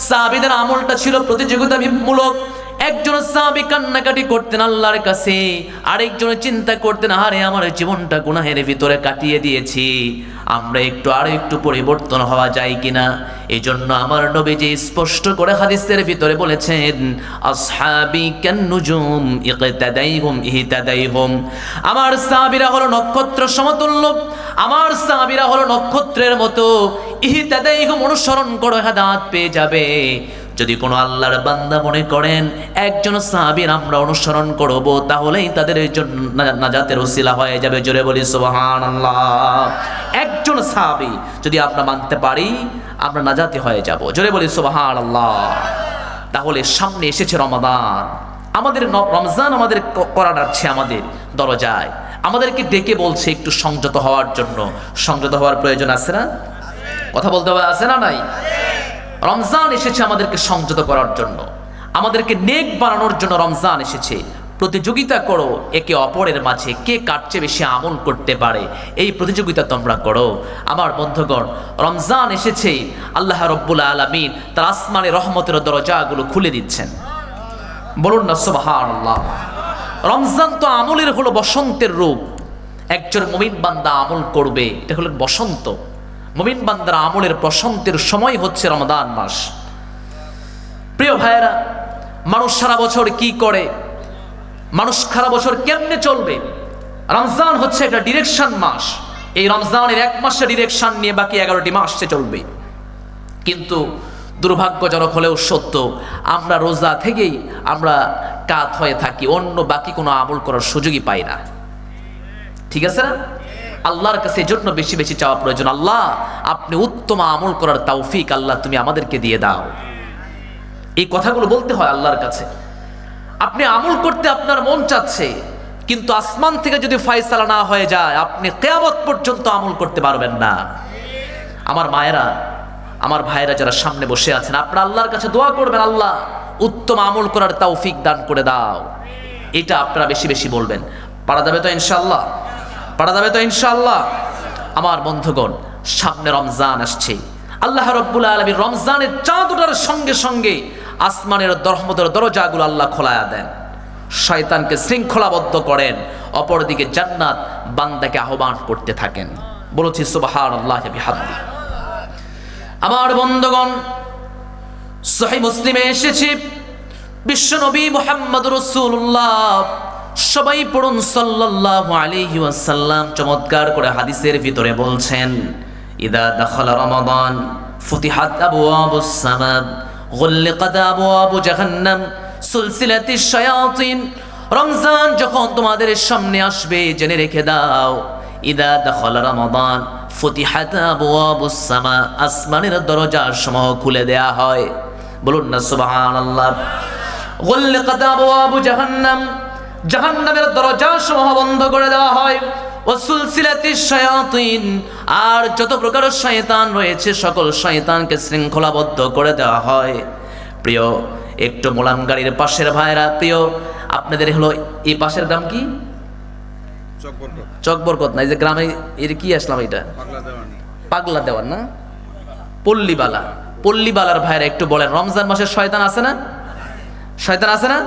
সাহাবীদের আমলটা ছিল প্রতিযোগিতামূলক। একজন সাহাবী কান্নাকাটি করতেন আল্লাহর কাছে, আরেকজন চিন্তা করতেন, আরে আমার জীবনটা গুনাহের ভিতরে কাটিয়ে দিয়েছি, আমরা আরো একটু পরিবর্তন হওয়া যায় কিনা। এই জন্য আমার নবীজি স্পষ্ট করে হাদিসের ভিতরে বলেছেন, আসহাবি কান নুজুম ইকতাদাইহুম ইহতাদাইহুম। আমার সাহাবীরা হলো নক্ষত্র সমতুল্য, আমার সাহাবীরা হলো নক্ষত্রের মতো। ইহতাদাইহুম, অনুসরণ করো, হেদায়েত পেয়ে যাবে। যদি কোনো আল্লাহর বান্দা মনে করেন একজন সাহাবীর আমরা অনুসরণ করব, তাহলেই তাদের জন্য নাজাতের ওসিলা হয়ে যাবে। জোরে বলি সুবহানাল্লাহ। একজন সাহাবী যদি আমরা মানতে পারি, আমরা নাজাতি হয়ে যাব। জোরে বলি সুবহানাল্লাহ। তাহলে সামনে এসেছে রমাদান, আমাদের রমজান আমাদের করা যাচ্ছে আমাদের দরজায়, আমাদেরকে ডেকে বলছে একটু সংযত হওয়ার জন্য। সংযত হওয়ার প্রয়োজন আছে না? কথা বলতে হবে, আছে না নাই? রমজান এসেছে আমাদেরকে সংযত করার জন্য, আমাদেরকে নেক বানানোর জন্য রমজান এসেছে। প্রতিযোগিতা করো একে অপরের মাঝে, কে কার চেয়ে বেশি আমল করতে পারে, এই প্রতিযোগিতা তোমরা করো। আমার বন্ধুগণ, রমজান এসেছে, আল্লাহ রাব্বুল আলামিন তার আসমানে রহমতের দরজাগুলো খুলে দিচ্ছেন। বলুন না সুবহানাল্লাহ। রমজান তো আমলের হলো বসন্তের রূপ। একজন মুমিন বান্দা আমল করবে, এটা হলো বসন্ত। মুমিন বান্দার আমলের বসন্তের সময় হচ্ছে রমাদান মাস। প্রিয় ভাইয়েরা, মানুষ সারা বছর কি করে, মানুষ সারা বছর কেমনে চলবে, রমজান হচ্ছে একটা ডিরেকশন মাস। এই রমজানের 1 মাসের ডিরেকশন নিয়ে বাকি 11টি মাস সে চলবে। কিন্তু দুর্ভাগ্যজনক হলেও সত্য, আমরা রোজা থেকেই আমরা কাত হয়ে থাকি, অন্য বাকি কোনো আমল করার সুযোগই পাই না। ঠিক আছে না? আল্লাহর কাছে এজন্য বেশি বেশি চাওয়া প্রয়োজন, আল্লাহ আপনি উত্তম আমল করার তৌফিক আল্লাহ তুমি আমাদেরকে দিয়ে দাও। এই কথাগুলো বলতে হয় আল্লাহর কাছে। আপনি আমল করতে আপনার মন চাচ্ছে, কিন্তু আসমান থেকে যদি ফয়সালা না হয়ে যায়, আপনি কিয়ামত পর্যন্ত আমল করতে পারবেন না। আমার মায়েরা, আমার ভাইয়েরা যারা সামনে বসে আছেন, আপনারা আল্লাহর কাছে দোয়া করবেন, আল্লাহ উত্তম আমল করার তৌফিক দান করে দাও। এটা আপনারা বেশি বেশি বলবেন। পারা যাবে তো ইনশাআল্লাহ? পারা যাবে তো ইনশাআল্লাহ? আমার বন্ধুগণ, সামনে রমজান আসছে। আল্লাহ রাব্বুল আলামিন রমজানের চাঁদ ওঠার সঙ্গে সঙ্গে আসমানের রহমতের দরজাগুলো আল্লাহ খোলায়া দেন, শয়তানকে শৃঙ্খলাবদ্ধ করেন, অপরদিকে জান্নাত বান্দাকে আহ্বান করতে থাকেন। বলেছি সুবহানাল্লাহি বিহামদি। আমার বন্ধুগণ, সহিহ মুসলিমে এসেছে, বিশ্বনবী মুহাম্মদুর রাসূলুল্লাহ, সবাই পড়ুন সাল্লাল্লাহু আলাইহি ওয়াসাল্লাম, চমৎকার করে হাদিসের ভিতরে বলছেন, ইদা দাখালা রমাদান ফুতিহাত আবওয়াবুস সামা গুল্লিকাত আবওয়াবু জাহান্নাম সুলসিলাতিশ শায়াতিন। রমজান যখন তোমাদের সামনে আসবে, জেনে রেখে দাও, ইদা দাখালা রমাদান ফুতিহাত আবওয়াবুস সামা, আসমানের দরজাসমূহ খুলে দেয়া হয়। বলুন না সুবহানাল্লাহ। গুল্লিকাত আবওয়াবু জাহান্নাম, জাহান্নামের দরজাসমূহ বন্ধ করে দেওয়া হয়। ওয়াসুলসিলাতিশ শায়াতিন, আর যত প্রকার শয়তান রয়েছে সকল শয়তানকে শৃঙ্খলাবদ্ধ করে দেওয়া হয়। প্রিয় একটু মোলাম গাড়ির পাশের ভাইরা, প্রিয় আপনার আপনাদের হলো এই পাশের গ্রাম কি? চকবরকত না, এই যে গ্রামে এর কি আসলাম, এটা পাগলা দেওয়ান না, পল্লীবালা। পল্লীবালার ভাইরা একটু বলেন, রমজান মাসে শয়তান আছে না? শয়তান আছে না?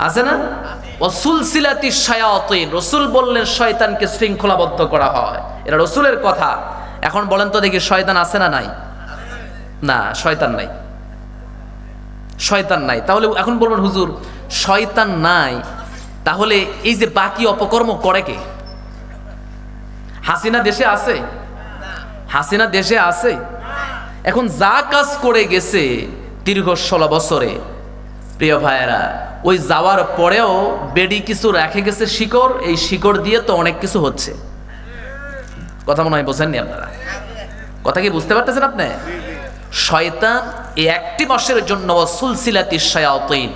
আছে না? ওয়াসুলসিলাতি শায়াতিন, রাসূল বললেন শয়তানকে শৃঙ্খলাবদ্ধ করা হয়, এটা রাসূলের কথা। এখন বলেন তো দেখি শয়তান আছে না নাই? না, শয়তান নাই, শয়তান নাই। তাহলে এখন বলবেন হুজুর শয়তান নাই, তাহলে এই যে বাকি অপকর্ম করে কে? হাসিনা দেশে আছে? হাসিনা দেশে আছে? এখন যা কাজ করে গেছে দীর্ঘ 16 বছরে, প্রিয় ভাইয়েরা, ওই যাওয়ার পরেও বেডি কিছু রেখে গেছে শিকড়, এই শিকড় দিয়ে তো অনেক কিছু হচ্ছে। কথা মনে হয় বোঝেননি আপনারা? কথা কি বুঝতে পারতেছেন আপনি? শয়তান এই একটি মাসের জন্য সুলসিলাতি শায়াতিন,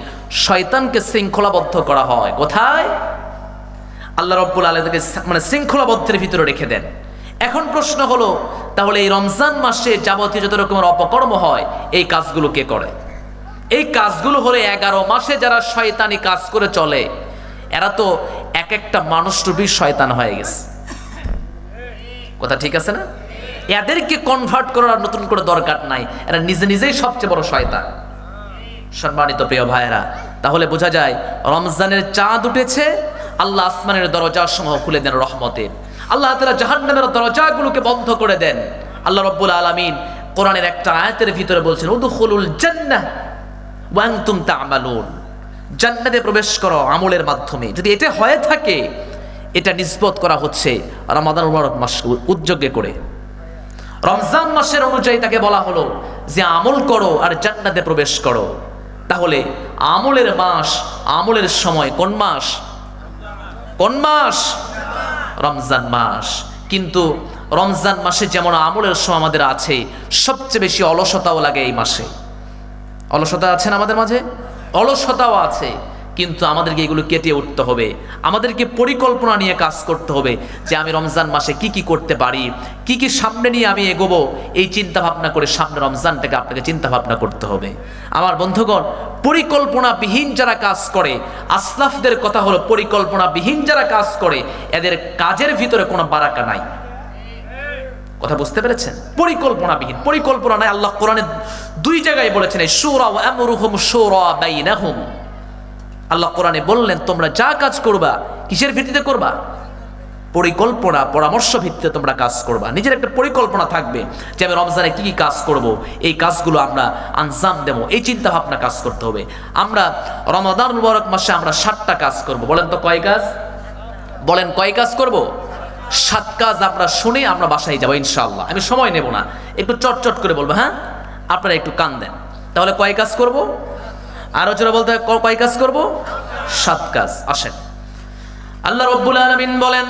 শয়তানকে শৃঙ্খলাবদ্ধ করা হয়। কোথায়? আল্লাহ রাব্বুল আলামিনকে মানে শৃঙ্খলাবদ্ধের ভিতরে রেখে দেন। এখন প্রশ্ন হলো, তাহলে এই রমজান মাসে যাবতীয় যত রকমের অপকর্ম হয় এই কাজগুলো কে করে? এই কাজগুলো হলে 11 মাসে যারা শয়তানি কাজ করে চলে, এরা তো এক একটা মানুষ রূপী শয়তান হয়ে গেছে। কথা ঠিক আছে না? এদেরকে কনভার্ট করার নতুন করে দরকার নাই, এরা নিজে নিজেই সবচেয়ে বড় শয়তান। সম্মানিত প্রিয় ভাইয়েরা, তাহলে বোঝা যায় রমজানের চাঁদ উঠেছে, আল্লাহ আসমানের দরজা সমূহ খুলে দেন রহমতের, আল্লাহ তাআলা জাহান্নামের দরজাগুলোকে বন্ধ করে দেন। আল্লাহ রাব্বুল আলামিন কোরআনের একটা আয়াতের ভিতরে বলছেন উদখুলুল জান্নাহ ওয়া আনতুম তা'মালুন, জান্নাতে প্রবেশ করো আমলের মাধ্যমে। যদি এটা হয়ে থাকে, এটা নিসবত করা হচ্ছে রমাদান মুবারক মাস উদ্যোগে করে। রমজান মাসের অনুযায়ী তাকে বলা হলো যে আমল করো আর জান্নাতে প্রবেশ করো। তাহলে আমলের মাস, আমলের সময় কোন মাস? কোন মাস? রমজান মাস। কিন্তু রমজান মাসে যেমন আমলের সময় আমাদের আছে, সবচেয়ে বেশি অলসতাও লাগে এই মাসে। অলসতা আছেন আমাদের মাঝে? অলসতাও আছে, কিন্তু আমাদেরকে এগুলো কেটে উঠতে হবে। আমাদেরকে পরিকল্পনা নিয়ে কাজ করতে হবে যে আমি রমজান মাসে কি কি করতে পারি, কি কি সামনে নিয়ে আমি এগোবো, এই চিন্তা ভাবনা করে সামনে রমজানটাকে আপনাকে চিন্তা ভাবনা করতে হবে। আমার বন্ধুগণ, পরিকল্পনাবিহীন যারা কাজ করে, আসলাফদের কথা হলো পরিকল্পনাবিহীন যারা কাজ করে এদের কাজের ভিতরে কোনো বারাকা নাই। কথা বুঝতে পেরেছেন? পরিকল্পনাবিহীন, পরিকল্পনা নাই। আল্লাহ কোরআনে 2 জায়গায় বলেছেন শুরা ওয়া আমরুহুম শুরা বাইনাহুম। আল্লাহ কোরআনে বললেন তোমরা যা কাজ করবা কিসের ভিত্তিতে করবা? পরিকল্পনা, পরামর্শ ভিত্তিতে তোমরা কাজ করবা। নিজের একটা পরিকল্পনা থাকবে যে আমি রমজানে কি কি কাজ করব, এই কাজগুলো আমরা আঞ্জাম দেব, এই চিন্তা ভাবনা কাজ করতে হবে। আমরা রমাদান মুবারক মাসে আমরা 7টা কাজ করব। বলেন তো কয় কাজ? বলেন কয় কাজ করব? 7 কাজ আমরা শুনে আমরা বাসায় যাবো ইনশাআল্লাহ। আমি সময় নেব না, একটু চটচট করে বলবো, হ্যাঁ? আপনারা একটু কান দেন। তাহলে কয় কাজ করব? আরো জোরে বলতে হবে, কয় কাজ করব? 7 কাজ। আসেন, আল্লাহ রাব্বুল আলামিন বলেন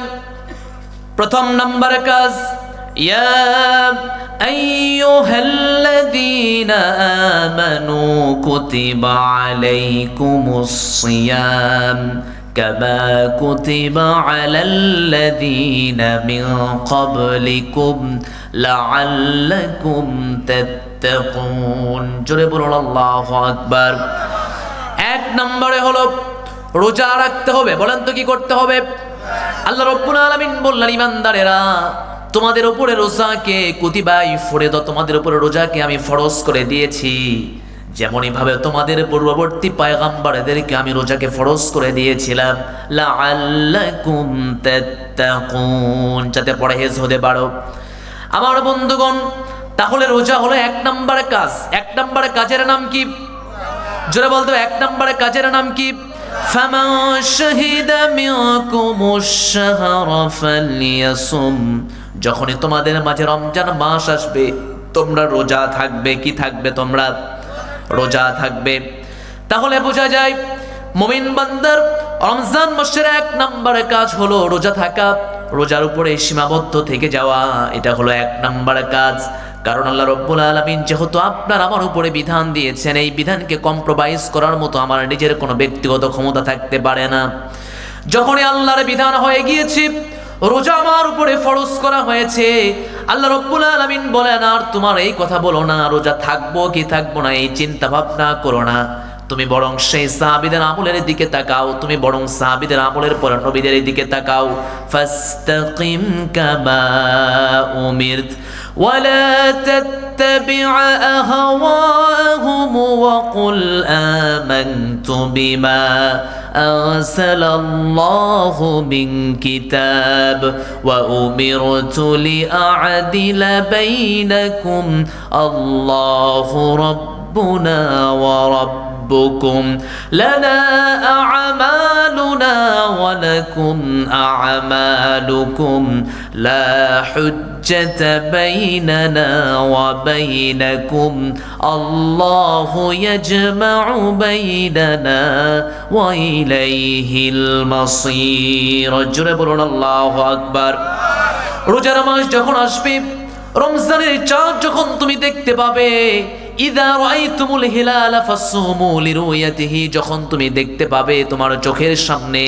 প্রথম নাম্বার কাজ, ইয়া আইয়ুহাল্লাযীনা আমানু কুতিবা আলাইকুমুস সিয়াম কামা কুতিবা আলাল্লাযীনা মিন ক্বাবলিকুম লাআল্লাকুম তাত্তাকুন। জোরে বলুন আল্লাহু আকবার। 1 নম্বরে হলো রোজা রাখতে হবে। বলেন তো কি করতে হবে? আল্লাহ রাব্বুল আলামিন বললেন ঈমানদারেরা তোমাদের উপরে রোজাকে কুতিবাই ফরদ, তোমাদের উপরে রোজাকে আমি ফরজ করে দিয়েছি, যেমনই ভাবে তোমাদের পূর্ববর্তী পয়গম্বরদেরকে আমি রোজাকে ফরজ করে দিয়েছিলাম লাআল্লাকুম তাত্তাকুন, যাতে পরহেজ হতে পারো। আমার বন্ধুগণ, তাহলে রোজা হলো 1 নম্বর কাজ। 1 নম্বর কাজের নাম কি? জোরে বলতে হবে, 1 নম্বর কাজের নাম কি? ফামান শাহিদা মিনকুমুশ শাহরা ফালইয়াসুম, যখনই তোমাদের মাঝে রমজান মাস আসবে তোমরা রোজা থাকবে। কি থাকবে? তোমরা রোজা থাকবে। তাহলে বোঝা যায় মুমিন বান্দার রমজান মাসের 1 নম্বর কাজ হলো রোজা থাকা, রোজার উপরে সীমাবদ্ধ থেকে যাওয়া। এটা হলো 1 নম্বর কাজ। কারণ আল্লাহ রাব্বুল আলামিন যেহেতু আপনার আমার উপরে বিধান দিয়েছেন, এই বিধানকে কম্প্রোমাইজ করার মতো আমার নিজের কোনো ব্যক্তিগত ক্ষমতা থাকতে পারে না। যখনই আল্লাহর বিধান হয়ে গিয়েছে, রোজা আমার উপরে ফরজ করা হয়েছে, আল্লাহ রাব্বুল আলামিন বলেন আর তোমার এই কথা বলো না রোজা থাকবো কি থাকবো না, এই চিন্তা ভাবনা করো না। তুমি বরং সেই সাহাবীদের আমলের দিকে তাকাও, তুমি বরং সাহাবীদের আমলের পর নবীদের দিকে তাকাও। ফাস্তাকিম কামা উমিরত ওয়ালা তাত্তাবি'আ আহওয়াহুম ওয়া কুল আমানতু বিমা আনসালাল্লাহু মিন কিতাব ওয়া উমিরতু লিআ'দিলা বাইনাকুম আল্লাহু রাব্বুনা ওয়া ربكم لنا أعمالنا ولكم أعمالكم لا حجة بيننا وبينكم الله يجمع بيننا وإليه المصير جربنا الله أكبر রোজার মাস যখন আসবে, রমজানের চাঁদ যখন তুমি দেখতে পাবে, ইযা রাআইতুমুল হিলালা ফাসুমু লিরুয়াতিহি, যখন তুমি দেখতে পাবে তোমার চোখের সামনে,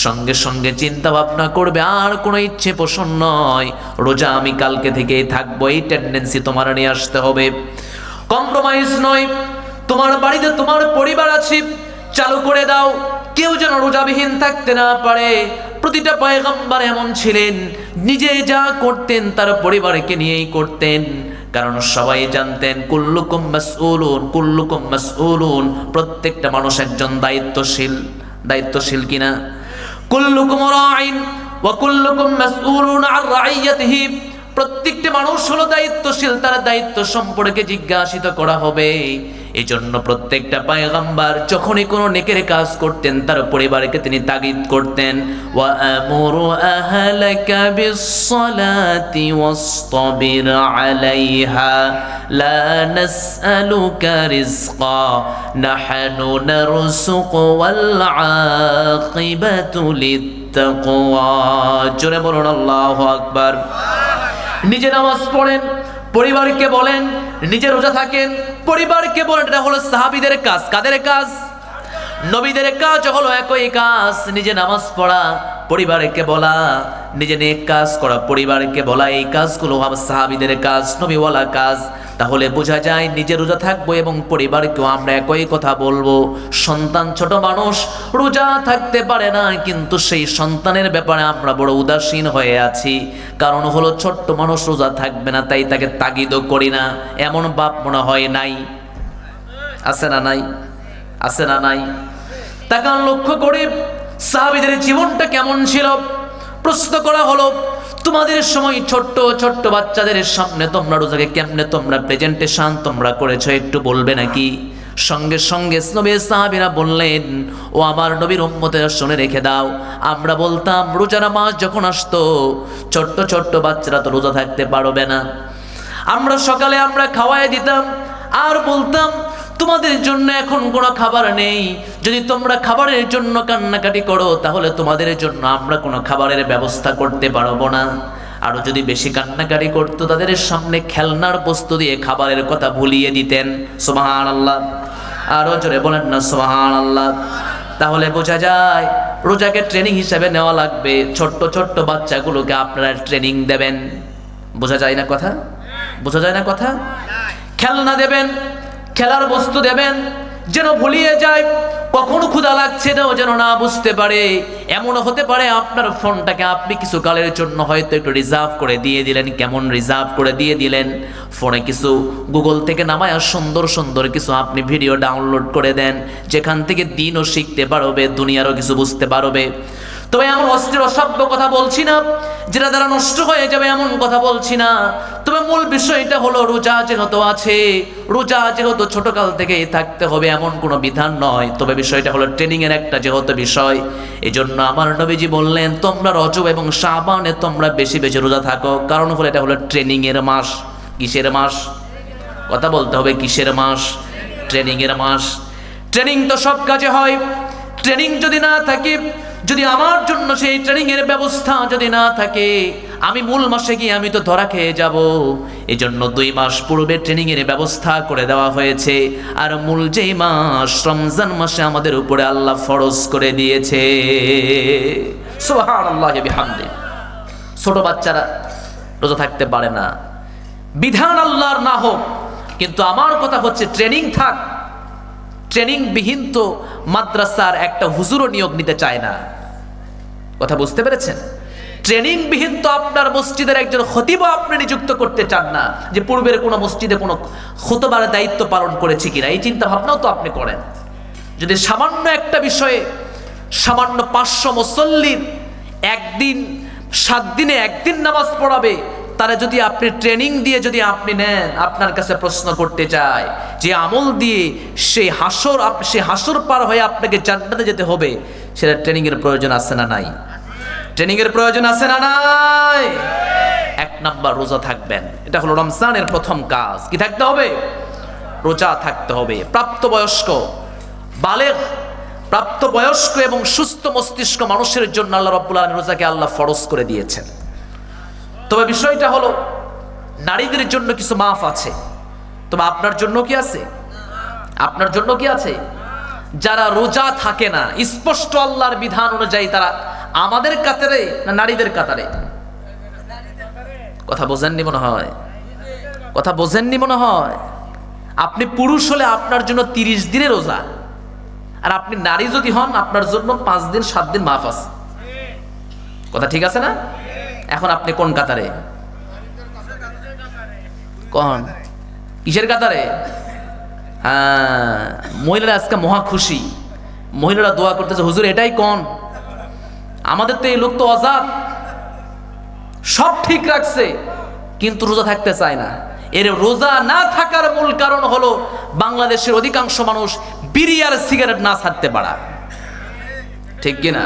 সঙ্গে সঙ্গে চিন্তা ভাবনা করবে আর কোনো ইচ্ছে পোষণ নয়, রোজা আমি কালকে থেকেই থাকবো। এই টেন্ডেন্সি তোমার নিয়ে আসতে হবে, কম্প্রোমাইজ নয়। তোমার বাড়িতে তোমার পরিবার আছে, চালু করে দাও, কেউ যেন রোজাবিহীন থাকতে না পারে। প্রতিটা পয়গম্বর এমন ছিলেন, নিজে যা করতেন তার পরিবারকে নিয়েই করতেন, কারণ সবাই জানতেন কুল্লুকুম মাসউলুন, কুল্লুকুম মাসউলুন, প্রত্যেকটা মানুষ একজন দায়িত্বশীল। দায়িত্বশীল কিনা? কুল্লুকুম রাঈন ওয়া কুল্লুকুম মাসউলুন আন রাইয়াতিহি, প্রত্যেকটা মানুষ হলো দায়িত্বশীল, তার দায়িত্ব সম্পর্কে জিজ্ঞাসিত করা হবে। এই জন্য প্রত্যেকটা পয়গম্বর যখনই কোনো নেকের কাজ করতেন তার পরিবারকে তিনি তাগিদ করতেন, ওয়া আমুরু আহলাকা বিস-সালাতি ওয়াসতাবির আলাইহা লা নাসআলুকা রিজকা নাহনু নারযুকু ওয়াল আকিবাতু লিত-তাকওয়া। জোরে বলুন আল্লাহু আকবার। নিজে নামাজ পড়েন, পরিবারকে বলেন, নিজে রোজা থাকেন, পরিবারকে বলেন। এটা হলো সাহাবীদের কাজ। কাদের কাজ? নবীদের কাজ হলো একই কাজ, নিজে নামাজ পড়া, পরিবারকে বলা, নিজে নেক কাজ করা, পরিবারকে বলা। এই কাজগুলো সাহাবীদের কাজ, নবীওয়ালা কাজ। তাহলে বোঝা যায় নিজে রোজা থাকবো এবং পরিবারকেও আমরা একই কথা বলবো। সন্তান ছোট মানুষ, রোজা থাকতে পারে না, কিন্তু সেই সন্তানের ব্যাপারে আমরা বড় উদাসীন হয়ে আছি। কারণ হলো ছোট্ট মানুষ রোজা থাকবে না, তাই তাকে তাগিদও করি না। এমন বাপ মনে হয় নাই? আছে না নাই? আছে না নাই? তাকান, লক্ষ্য করে সাহাবীদের জীবনটা কেমন ছিল। প্রশ্ন করা হলো, তোমাদের সময় ছোট্ট ছোট্ট বাচ্চাদের সামনে তোমরা রোজাকে কেমনে তোমরা প্রেজেন্টেশন তোমরা করেছো, একটু বলবে নাকি? সঙ্গে সঙ্গে নবী সাহাবীরা বললেন, ও আমার নবীর উম্মতেরা শুনে রেখে দাও, আমরা বলতাম রোজার মাস যখন আসতো ছোট্ট ছোট্ট বাচ্চারা তো রোজা থাকতে পারবে না, আমরা সকালে আমরা খাওয়াই দিতাম আর বলতাম তোমাদের জন্য এখন কোনো খাবার নেই, যদি তোমরা খাবারের জন্য কান্নাকাটি করো তাহলে তোমাদের জন্য আমরা কোনো খাবারের ব্যবস্থা করতে পারবো না। আরো যদি বেশি কান্নাকাটি করতো তাদের সামনে খেলনার বস্তু দিয়ে খাবারের কথা ভুলিয়ে দিতেন। সুবহানাল্লাহ। আরো জোরে বলেন না সুবহানাল্লাহ। তাহলে বোঝা যায় রোজাকে ট্রেনিং হিসেবে নেওয়া লাগবে। ছোট্ট ছোট্ট বাচ্চাগুলোকে আপনারা ট্রেনিং দেবেন। বোঝা যায় না কথা? বোঝা যায় না কথা? খেলনা দেবেন, খেলার বস্তু দেবেন, যেন ভুলিয়ে যায়। কখনো ক্ষুধা লাগছে না যেন না বুঝতে পারে। এমনও হতে পারে আপনার ফোনটাকে আপনি কিছু কালের জন্য হয়তো একটু রিজার্ভ করে দিয়ে দিলেন। কেমন রিজার্ভ করে দিয়ে দিলেন? ফোনে কিছু গুগল থেকে নামায় সুন্দর সুন্দর কিছু আপনি ভিডিও ডাউনলোড করে দেন, যেখান থেকে দিনও শিখতে পারবে, দুনিয়ারও কিছু বুঝতে পারবে। তবে এমন অস্থির অসভ্য কথা বলছি না যেটা দ্বারা নষ্ট হয়ে যাবে, এমন কথা বলছি না। তবে মূল বিষয়টা হলো রোজা যেহেতু আছে, রোজা যেহেতু ছোটকাল থেকেই থাকতে হবে এমন কোনো বিধান নয়। তবে বিষয়টা হলো ট্রেনিং এর একটা যেহেতু বিষয়, এই জন্য আমার নবীজি বললেন তোমরা রজব এবং শাবানে তোমরা বেশি বেশি রোজা থাকো। কারণ হলো এটা হলো ট্রেনিং এর মাস। কিসের মাস? কথা বলতে হবে, কিসের মাস? ট্রেনিং এর মাস। ট্রেনিং তো সব কাজে হয়। ট্রেনিং যদি না থাকে, যদি আমার জন্য সেই ট্রেনিং এর ব্যবস্থা যদি না থাকে, আমি মূল মাসে গিয়ে আমি তো ধরা খেয়ে যাব। এই জন্য 2 মাস পূর্বে ট্রেনিং এর ব্যবস্থা করে দেওয়া হয়েছে। আর মূল যেই মাস রমজান মাসে আমাদের উপরে আল্লাহ ফরজ করে দিয়েছে। সুবহানাল্লাহি বিহামদি। ছোট বাচ্চারা রোজা থাকতে পারে না, বিধান আল্লাহর না হোক, কিন্তু আমার কথা হচ্ছে ট্রেনিং থাক। ট্রেনিংবিহীন তো মাদ্রাসার একটা হুজুরও নিয়োগ নিতে চায় না। কথা বুঝতে পেরেছেন? ট্রেনিংবিহীন তো আপনার মসজিদের একজন খতিবও আপনি নিযুক্ত করতে চান না, যে পূর্বের কোনো মসজিদে কোনো খুতবার দায়িত্ব পালন করেছে কিনা, এই চিন্তা ভাবনাও তো আপনি করেন। যদি সামান্য একটা বিষয়ে সামান্য 500 মুসল্লির একদিন 7 দিনে একদিন নামাজ পড়াবে, তারা যদি আপনি ট্রেনিং দিয়ে যদি আপনি নেন, আপনার কাছে প্রশ্ন করতে চাই যে আমল দিয়ে সেই হাসর পার হয়ে আপনাকে জান্নাতে যেতে হবে, সেটা ট্রেনিং এর প্রয়োজন আছে না নাই? ট্রেনিং এর প্রয়োজন আছে না নাই? 1 নাম্বার রোজা থাকবেন। এটা হলো রমজানের প্রথম কাজ। কি থাকতে হবে? রোজা থাকতে হবে। প্রাপ্তবয়স্ক বালেগ, প্রাপ্তবয়স্ক এবং সুস্থ মস্তিষ্ক মানুষের জন্য আল্লাহ রাব্বুল আলামিন রোজাকে আল্লাহ ফরজ করে দিয়েছেন। তবে বিষয়টা হলো নারীদের জন্য কিছু মাফ আছে। তবে আপনার জন্য কি আছে? আপনার জন্য কি আছে? যারা রোজা থাকে না, স্পষ্ট আল্লাহর বিধান অনুযায়ী, তারা আমাদের কাতারে না নারীদের কাতারে? কথা বোঝেননি মনে হয়, কথা বোঝেননি মনে হয়। আপনি পুরুষ হলে আপনার জন্য 30 দিনের রোজা, আর আপনি নারী যদি হন আপনার জন্য 5 দিন 7 দিন মাফ আছে। কথা ঠিক আছে না? এখন আপনি কোন কাতারে? কোন কিসের কাতারে? হ্যাঁ, মহিলারা আজকে মহা খুশি। মহিলারা দোয়া করতেছে, হুজুর এটাই কোন, আমাদের তো এই লোক তো আজাদ, সব ঠিক রাখছে কিন্তু রোজা থাকতে চায় না। এর রোজা না থাকার মূল কারণ হলো বাংলাদেশের অধিকাংশ মানুষ বিড়ি আর সিগারেট না ছাড়তে পারা। ঠিক কিনা?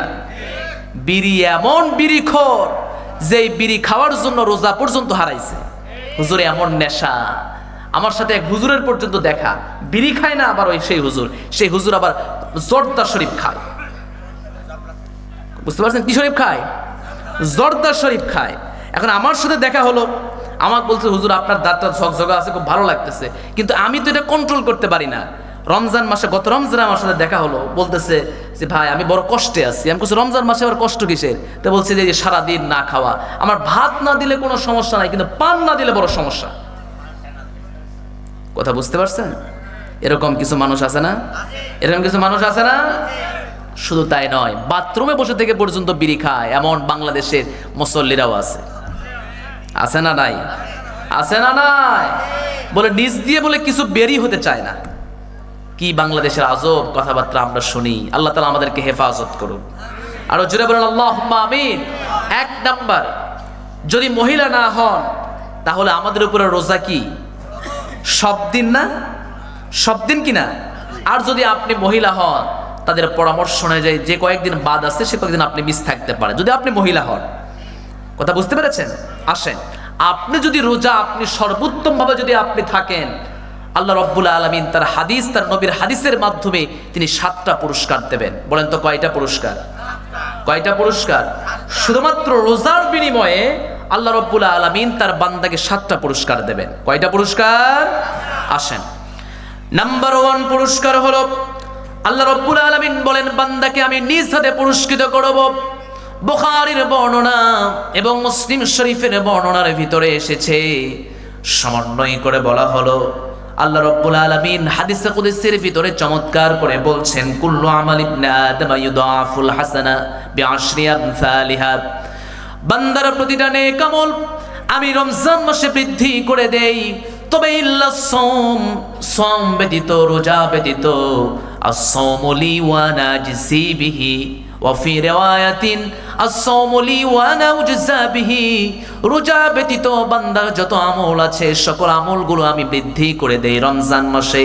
বিড়ি এমন বিড়িখোর যে বিড়ি খাওয়ার জন্য রোজা পর্যন্ত হারাইছে। হুজুর এমন নেশা, আমার সাথে এক হুজুরের পর্যন্ত দেখা, বিড়ি খায় না, আবার ওই সেই হুজুর আবার জর্দা শরীফ খায়। বুঝতে পারছেন কি শরীফ খায়? জর্দা শরীফ খায়। এখন আমার সাথে দেখা হলো, আমাকে বলছে হুজুর আপনার দাঁতটা ঝকঝকা আছে, খুব ভালো লাগতেছে, কিন্তু আমি তো এটা কন্ট্রোল করতে পারি না। রমজান মাসে, গত রমজানে আমার সাথে দেখা হলো, বলতেছে যে ভাই আমি বড় কষ্টে আছি। আমি বলছি রমজান মাসে আবার কষ্ট কিসের? তো বলছে যে সারাদিন না খাওয়া, আমার ভাত না দিলে কোনো সমস্যা নাই, কিন্তু পান না দিলে বড় সমস্যা। কথা বুঝতে পারছেন? এরকম কিছু মানুষ আছে না? এরকম কিছু মানুষ আছে না? শুধু তাই নয়, বাথরুমে বসে থেকে পর্যন্ত বিড়ি খায় এমন বাংলাদেশের মুসল্লিরাও আছে। আছে না নাই? আছে না নাই? বলে নিজ দিয়ে বলে কিছু বেরি হতে চায় না। কি বাংলাদেশের আজব কথাবার্তা আমরা শুনি। আল্লাহ তাআলা আমাদেরকে হেফাজত করুন। আরো জোরে বলেন আল্লাহুম্মা আমিন। 1 নাম্বার, যদি মহিলা না হন তাহলে আমাদের উপরে রোজা কি সব দিন না? সব দিন কি না? আর যদি আপনি মহিলা হন, তাদের পরামর্শ অনুযায়ী যে কয়েকদিন বাদ আছে সে কয়েকদিন আপনি মিস থাকতে পারেন, যদি আপনি মহিলা হন। কথা বুঝতে পেরেছেন? আসেন, আপনি যদি রোজা আপনি সর্বোত্তম ভাবে যদি আপনি থাকেন, আল্লাহ রাব্বুল আলামিন তার হাদিস, তার নবীর হাদিসের মাধ্যমে তিনি 7টা পুরস্কার দেবেন। বলেন তো কয়টা পুরস্কার? কয়টা পুরস্কার? শুধুমাত্র রোজার বিনিময়ে আল্লাহ রাব্বুল আলামিন তার বান্দাকে 7টা পুরস্কার দেবেন। কয়টা পুরস্কার? আসেন, নাম্বার 1 পুরস্কার হলো আল্লাহ রাব্বুল আলামিন বলেন বান্দাকে আমি নিজ হাতে পুরস্কৃত করব। বুখারীর বর্ণনা এবং মুসলিম শরীফের বর্ণনার ভিতরে এসেছে, সমন্বয় করে বলা হলো আল্লাহ রাব্বুল আলামিন হাদিসে কুদসির ভিতরে চমৎকার করে বলছেন, কুল্লু আমাল ইবনে আদম ইউদাফুল হাসানা বিআশরি আমসালিহা। বান্দার প্রতিটা নেক আমল আমি রমজান মাসে বৃদ্ধি করে দেই, তবে ইল্লা সাওম, সাওম ব্যতীত, রোজা ব্যতীত। আস-সাওমু লি ওয়া নাজসি বিহি ওয়া ফি রিওয়ায়াতিন আস-সাওমু লি ওয়া নাউজা বিহি। রোজা ব্যতীত বান্দার যত আমল আছে সকল আমলগুলো আমি বৃদ্ধি করে দেই রমজান মাসে।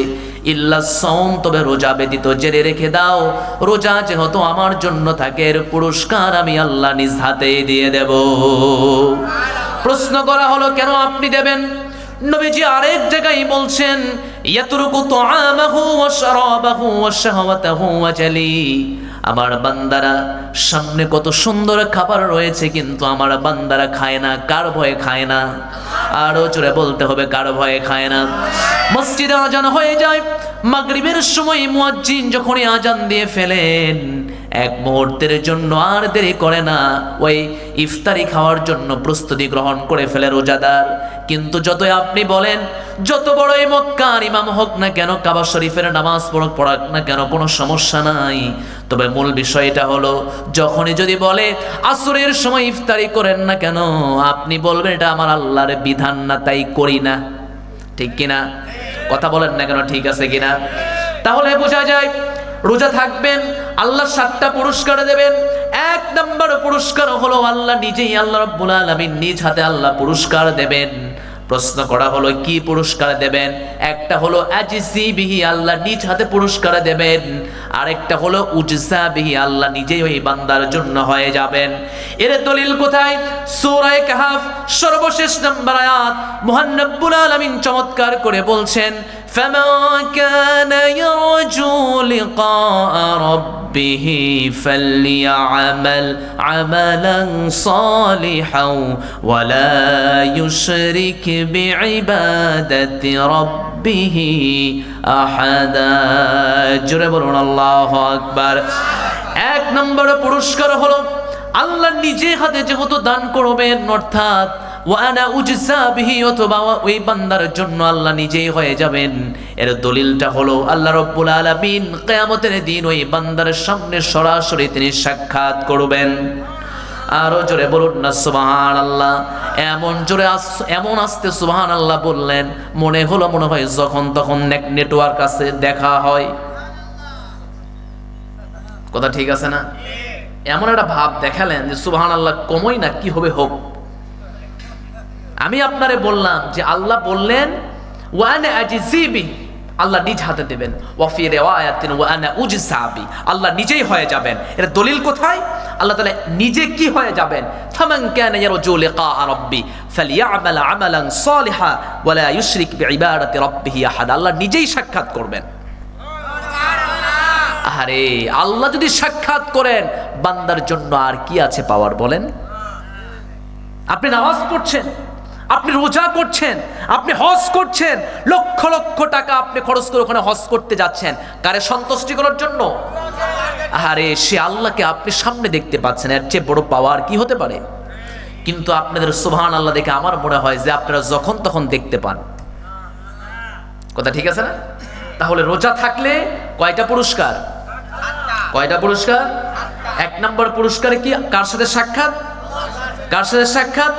ইল্লা সাওম, তবে রোজা ব্যতীত। জেনে রেখে দাও, রোজা যেহেতু আমার জন্য থাকে, এর পুরস্কার আমি আল্লাহ নিজ হাতে দিয়ে দেব। প্রশ্ন করা হলো কেন আপনি দেবেন? নবীজি আরেক জায়গায় বলছেন, ইয়াতরুকু তুআমাহু ওয়া শারাবাহু ওয়া শাহওয়াতাহু ওয়া জালি। আমার বান্দারা সামনে কত সুন্দর খাবার রয়েছে, কিন্তু আমার বান্দারা খায় না। কার ভয়ে খায় না? আরো জোরে বলতে হবে, কার ভয়ে খায় না? মসজিদে আজান হয়ে যায়, মাগরিবের সময় মুয়াজ্জিন যখনই আজান দিয়ে ফেলেন, এক মুহূর্তের জন্য আর দেরি করে না, ওই ইফতারি খাওয়ার জন্য প্রস্তুতি গ্রহণ করে ফেলে রোজাদার। কিন্তু যতই আপনি বলেন, যত বড়ই মক্কার ইমাম হোক না কেন, কাবা শরীফের নামাজ পড়াক না কেন, কোনো সমস্যা নাই। তবে মূল বিষয়টা হলো, যখনই যদি বলে আসরের সময় ইফতারি করেন না কেন, আপনি বলবেন এটা আমার আল্লাহর বিধান না, তাই করি না। ঠিক কিনা? কথা বলেন না কেন, ঠিক আছে কিনা? তাহলে বোঝা যায় রোজা থাকবেন, আল্লাহ 7টা পুরস্কার দেবেন। 1 নম্বর পুরস্কার হলো আল্লাহ নিজেই, আল্লাহ রাব্বুল আলামিন নিজ হাতে আল্লাহ পুরস্কার দেবেন। প্রশ্ন করা হলো কি পুরস্কার দেবেন? একটা হলো আজিসি বিহি, আল্লাহ নিজ হাতে পুরস্কার দেবেন। আরেকটা হলো উজসা বিহি, আল্লাহ নিজেই ওই বান্দার জন্য হয়ে যাবেন। এর দলিল কোথায়? সূরা কাহফ সর্বশেষ নম্বর আয়াত মহান রব্বুল আলামিন চমৎকার করে বলছেন, ফামান কানা ইয়ারজু লিকা রাব্বিহি ফালইয়ামাল আমালান সালিহান ওয়ালা ইউশরিক বিইবাদাতি রাব্বিহি আহাদা। জোরে বলুন আল্লাহু আকবার। 1 নম্বর পুরস্কার হলো আল্লাহ নিজে হাতে যেহেতু দান করবেন, অর্থাৎ ওয়ানা উজসা বিহি, অথবা ওই বান্দার জন্য আল্লাহ নিজেই হয়ে যাবেন। এর দলিলটা হলো আল্লাহ রাব্বুল আলামিন কিয়ামতের দিন ওই বান্দার সামনে সরাসরি তিনি সাক্ষাৎ করবেন। আরো জোরে বলুন না সুবহানাল্লাহ। এমন আস্তে সুবহানাল্লাহ বললেন, মনে হয় যখন তখন নেটওয়ার্ক আছে, দেখা হয়। কথা ঠিক আছে না? এমন একটা ভাব দেখালেন যে সুবহানাল্লাহ কমই না, কি হবে হোক। আমি আপনারে বললাম যে আল্লাহ বললেন ওয়ানা আজিসিবি, আল্লাহ নিজ হাতে দেবেন। ওয়াফি রিওয়ায়াতিন ওয়ানা উজসাবি, আল্লাহ নিজেই হয়ে যাবেন। এর দলিল কোথায়? আল্লাহ তাআলা নিজে কি হয়ে যাবেন? ফামান কানা ইয়ারজু লিকা রাব্বি ফালইয়ামাল আমালান সালিহা ওয়ালা ইউশরিক বিইবাদাতি রাব্বিহি আহাদা, আল্লাহ নিজেই সাক্ষাৎ করবেন। আরে আল্লাহ যদি সাক্ষাৎ করেন, বান্দার জন্য আর কি আছে পাওয়ার বলেন? আপনি নামাজ পড়ছেন, আপনি রোজা করছেন, আপনি হজ করছেন, লক্ষ লক্ষ টাকা আপনি খরচ করে ওখানে হজ করতে যাচ্ছেন, কারে সন্তুষ্টি করার জন্য? আরে সে আল্লাহকে আপনি সামনে দেখতে পাচ্ছেন, এর চেয়ে বড় পাওয়ার কি হতে পারে? কিন্তু আপনাদের সুবহানাল্লাহ দেখে আমার মনে হয় যে আপনারা যখন তখন দেখতে পান। কথা ঠিক আছে না? তাহলে রোজা থাকলে কয়টা পুরস্কার? কয়টা পুরস্কার? 1 নম্বর পুরস্কারে কি? কার সাথে সাক্ষাৎ? কার সাথে সাক্ষাৎ?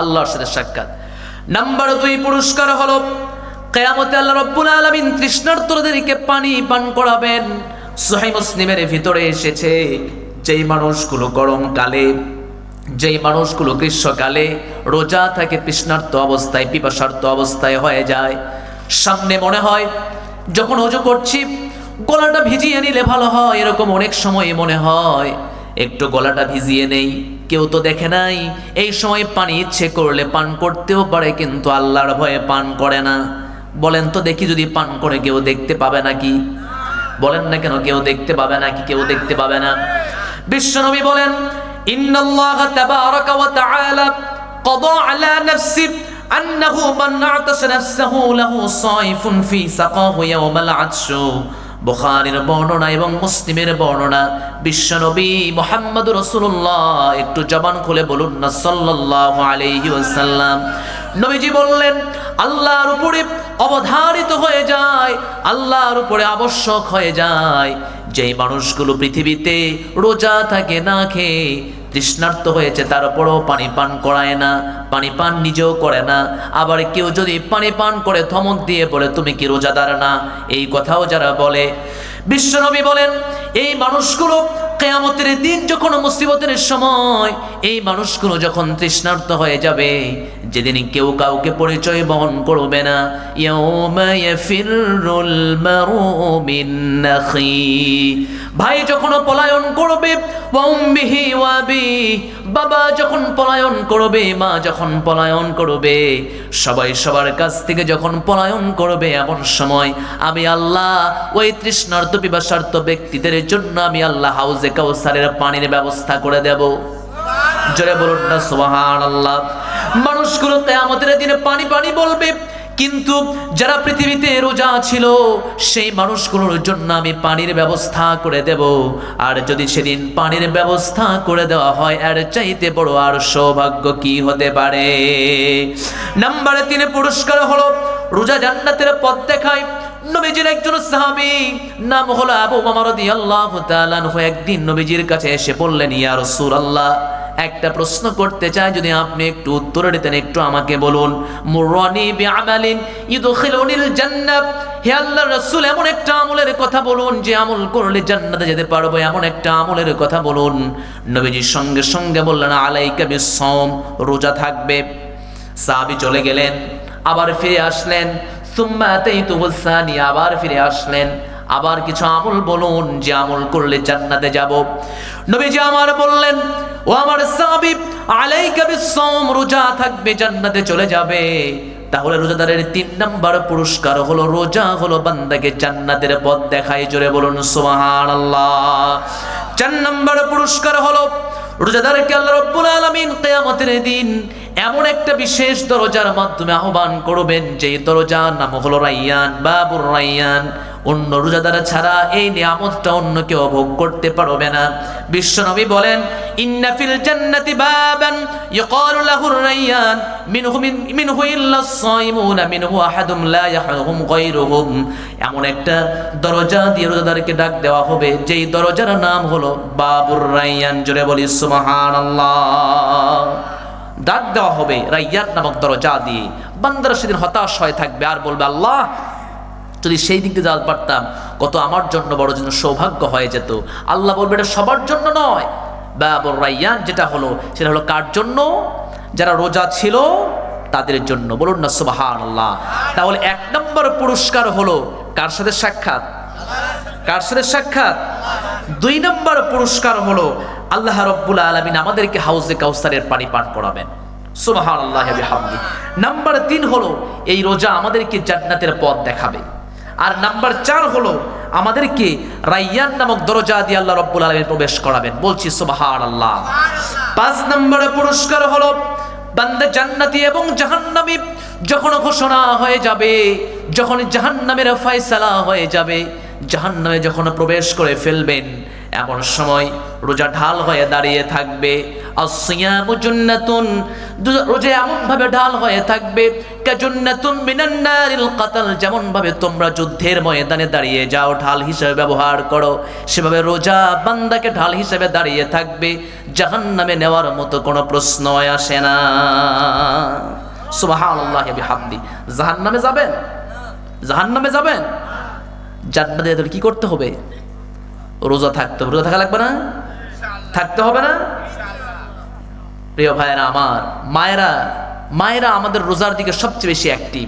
আল্লাহর সাথে সাক্ষাৎ। নাম্বার 2 পুরস্কার হলো কিয়ামতে আল্লাহ রাব্বুল আলামিন তৃষ্ণার্তদেরকে পানি পান করাবেন। সহিহ মুসলিমের ভিতরে এসেছে, যেই মানুষগুলো গরমকালে, যেই মানুষগুলো গ্রীষ্মকালে রোজা থাকে, তৃষ্ণার্ত অবস্থায়, পিপাসার্ত অবস্থায় হয়ে যায়, সামনে মনে হয় যখন ওযু করছি গলাটা ভিজিয়ে নিলে ভালো হয়, এরকম অনেক সময় মনে হয় একটু গলাটা ভিজিয়ে নেই, কেউ তো দেখে নাই। এই সময় পানি ইচ্ছে করলে পান করতেও পারে, কিন্তু আল্লাহর ভয়ে পান করে না। বলেন তো দেখি, যদি পান করে কেউ দেখতে পাবে নাকি? বলেন না কেন, কেউ দেখতে পাবে নাকি? কেউ দেখতে পাবে না। বিশ্বনবী বলেন, ইন্নাল্লাহা তাবারাকা ওয়া তাআলা ক্বাদা আলা নাফসি আন্নাহু মান আ'তাসা নাফসাহু লাহু সাইফুন ফি সাকাহু ইয়াওমাল আতশু। বুখারীর বর্ণনা এবং মুসলিমের বর্ণনা। বিশ্বনবী মুহাম্মদুর রাসূলুল্লাহ, একটু জবান খুলে বলুন না সাল্লাল্লাহু আলাইহি ওয়াসাল্লাম। নবীজি বললেন, আল্লাহর উপরে অবধারিত হয়ে যায়, আল্লাহর উপরে আবশ্যক হয়ে যায় যেই মানুষগুলো পৃথিবীতে রোজা থাকে, না খেয়ে তৃষ্ণার্ত হয়েছে, তারপরও পানি পান করায় না, পানি পান নিজেও করে না। আবার কেউ যদি পানি পান করে ধমক দিয়ে বলে তুমি কি রোজাদার না, এই কথাও যারা বলে, বিশ্বনবী বলেন এই মানুষগুলো কিয়ামতের দিন যখন মুসিবতের সময়, এই মানুষগুলো যখন তৃষ্ণার্ত হয়ে যাবে, যেদিন কেউ কাউকে পরিচয় বহন করবে না, ইয়াউমা ইয়াফিরুল মারউ মিন আখি, ভাই যখন পলায়ন করবে, ওয়া উম্মিহি ওয়া আবি, বাবা যখন পলায়ন করবে, মা যখন পলায়ন করবে, সবাই সবার কাছ থেকে যখন পলায়ন করবে, এমন সময় আমি আল্লাহ ওই তৃষ্ণার্ত পিপাসার্ত ব্যক্তিদের জন্য আমি আল্লাহ হাউজে কাউসারের পানির ব্যবস্থা করে দেব। জোরে বলুন না সুবহানাল্লাহ। মানুষগুলো কিয়ামতের দিনে পানি পানি বলবে, কিন্তু যারা পৃথিবীতে রোজা ছিল সেই মানুষগুলোর জন্য আমি পানির ব্যবস্থা করে দেব। আর যদি সেদিন পানির ব্যবস্থা করে দেওয়া হয়, এর চাইতে বড় আর সৌভাগ্য কি হতে পারে? নাম্বার 3 পুরস্কার হলো রোজা জান্নাতের পথ দেখায়। নবীজির একজন সাহাবী নাম হলো আবু উমামা রাদিয়াল্লাহু তাআলা আনহু একদিন নবীজির কাছে এসে বললেন, ইয়া রাসূলুল্লাহ, একটা প্রশ্ন করতে চাই, যদি আপনি একটু উত্তর দিতেন, একটু আমাকে বলুন। মুরানি বিআমালিন ইদখিলুনিল জান্নাহ, হে আল্লাহর রাসূল, এমন একটা আমলের কথা বলুন যে আমল করলে জান্নাতে যেতে পারবো, এমন একটা আমলের কথা বলুন। নবীজি সঙ্গে সঙ্গে বললেন, আলাইকা বিসসাওম, রোজা থাকবে। সাহাবী চলে গেলেন, আবার ফিরে আসলেন। সুম্মা আতাইতুহু সানি, আবার ফিরে আসলেন, আবার কিছু আমল বলুন যে আমল করলে জান্নাতে যাব। নবীজি আমার বললেন, ও আমার সাহাবী, আলাইকা বিসসাওম, রোজা থাকবে, জান্নাতে চলে যাবে। তাহলে রোজাদারের 3 নাম্বার পুরস্কার হলো রোজা হলো বান্দাকে জান্নাতের পথ দেখায়। জোরে বলুন সুবহানাল্লাহ। 4 নাম্বার পুরস্কার হলো রোজাদারকে আল্লাহ রাব্বুল আলামিন কিয়ামতের দিন এমন একটা বিশেষ দরজার মাধ্যমে আহ্বান করবেন, যেই দরজার নাম হলো রাইয়ান, বাবুর রাইয়ান। অন্য রোজাদার ছাড়া এই নিয়ামতটা অন্য কেউ ভোগ করতে পারবে না। বিশ্বনবী বলেন, ইন্না ফিল জান্নাতি বাবান ইয়কালু লাহুর রাইয়ান মিনহু ইল্লাস সাইমুনা মিনহু আহাদুম লা ইয়াহরুম গায়রুহুম। এমন একটা দরজা দিয়ে রোজাদারকে ডাক দেওয়া হবে, যেই দরজার নাম হলো বাবুর রাইয়ান। জোরে বলি সুবহানাল্লাহ। ডাক দেওয়া হবে রাইয়ান নামক দরজা দিয়ে। বান্দারা সেদিন হতাশ হয়ে থাকবে আর বলবে, আল্লাহ, যদি সেই দিক দিয়ে যেতে পারতাম, কত আমার জন্য বড় জন্য সৌভাগ্য হয়ে যেত। আল্লাহ বলবে, এটা সবার জন্য নয়। বাবুর রাইয়ান যেটা হলো, সেটা হলো কার জন্য? যারা রোজা ছিল তাদের জন্য। বলুন না সুবহানাল্লাহ। তাহলে 1 নম্বর পুরস্কার হলো কার সাথে সাক্ষাৎ? কার সাথে সাক্ষাৎ? 2 নম্বর পুরস্কার হলো আল্লাহ রাব্বুল আলামিন আমাদেরকে হাউজে কাউসারের পানি পান করাবেন। সুবহানাল্লাহি ওয়া বিহামদি। নাম্বার 3 হলো এই রোজা আমাদেরকে জান্নাতের পথ দেখাবে। আর নাম্বার 4 হলো আমাদেরকে রাইয়ান নামক দরজা দিয়ে আল্লাহ রাব্বুল আলামিন প্রবেশ করাবেন। বলছি সুবহানাল্লাহ। 5 নম্বরে পুরস্কার হলো বান্দা জান্নাতি এবং জাহান্নামী যখন ঘোষণা হয়ে যাবে, যখন জাহান্নামের ফয়সালা হয়ে যাবে, জাহান্নামে যখন প্রবেশ করে ফেলবেন, এমন সময় রোজা ঢাল হয়ে দাঁড়িয়ে থাকবে। আসসিয়ামু জান্নাতুন, রোজা এমন ভাবে ঢাল হয়ে থাকবে, কাজুন্নাতুম মিনান নারিল কাতাল, যেমন ভাবে তোমরা যুদ্ধের ময়দানে দাঁড়িয়ে যাও, ঢাল হিসেবে ব্যবহার করো, সেভাবে রোজা বান্দাকে ঢাল হিসেবে দাঁড়িয়ে থাকবে। জাহান্নামে নেওয়ার মতো কোনো প্রশ্ন আসে না। সুবহানাল্লাহি ওয়া বিহামদি। জাহান্নামে যাবেন? জাহান্নামে যাবেন? জান্নাতে যেতে কি করতে হবে? রোজা থাকতে হবে। রোজা থাকা লাগবে না? থাকতে হবে না? প্রিয় ভাইয়েরা আমার, মায়েরা আমাদের রোজার দিকে সবচেয়ে বেশি অ্যাক্টিভ।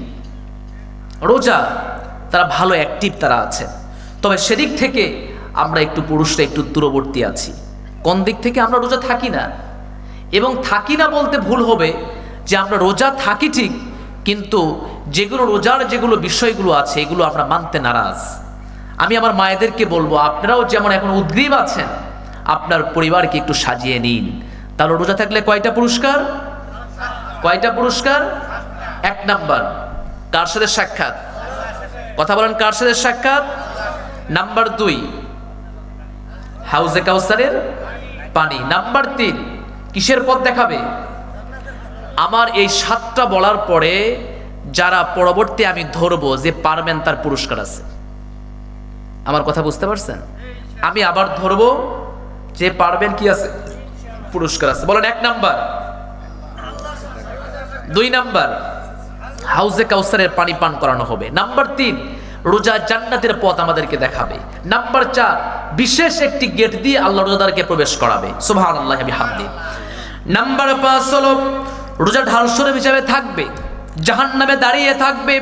রোজা তারা ভালো অ্যাক্টিভ তারা আছে। তবে সেদিক থেকে আমরা একটু পুরুষরা একটু দূরবর্তী আছি। কোন দিক থেকে? আমরা রোজা থাকি না। এবং থাকি না বলতে ভুল হবে, যে আমরা রোজা থাকি ঠিক, কিন্তু যেগুলো রোজার যেগুলো বিষয়গুলো আছে এগুলো আমরা মানতে নারাজ। আমি আমার মায়েদেরকে বলবো, আপনারাও যেমন এখন উদ্গ্রীব আছেন, আপনার পরিবারকে একটু সাজিয়ে নিন। তাহলে রোজা থাকলে কয়টা পুরস্কার? কয়টা পুরস্কার? 1 নাম্বার, কার সাথে সাক্ষাৎ? কথা বলেন, কার সাথে সাক্ষাৎ? নাম্বার 2, হাউজে কাউসারের পানি। নাম্বার 3, কিসের পথ দেখাবে? আমার এই 7টা বলার পরে যারা পরবর্তী আমি ধরবো যে পারবেন, তার পুরস্কার আছে। আমার কথা বুঝতে পারছেন? আমি আবার ধরবো যে পারবেন, কি আছে? পুরস্কার আছে। বলেন 1 নাম্বার। 2 নাম্বার, হাউজে কাউসারের পানি পান করানো হবে। নাম্বার 3, রোজা জান্নাতের পথ আমাদেরকে দেখাবে। নাম্বার 4, বিশেষ একটি গেট দিয়ে আল্লাহ রোজাদারকে প্রবেশ করাবে। সুবহানাল্লাহি ওয়া বিহামদি। নাম্বার 5 হলো রোজা ঢাল শরীফ হিসাবে থাকবে, জাহান্নামে দাঁড়িয়ে থাকবে।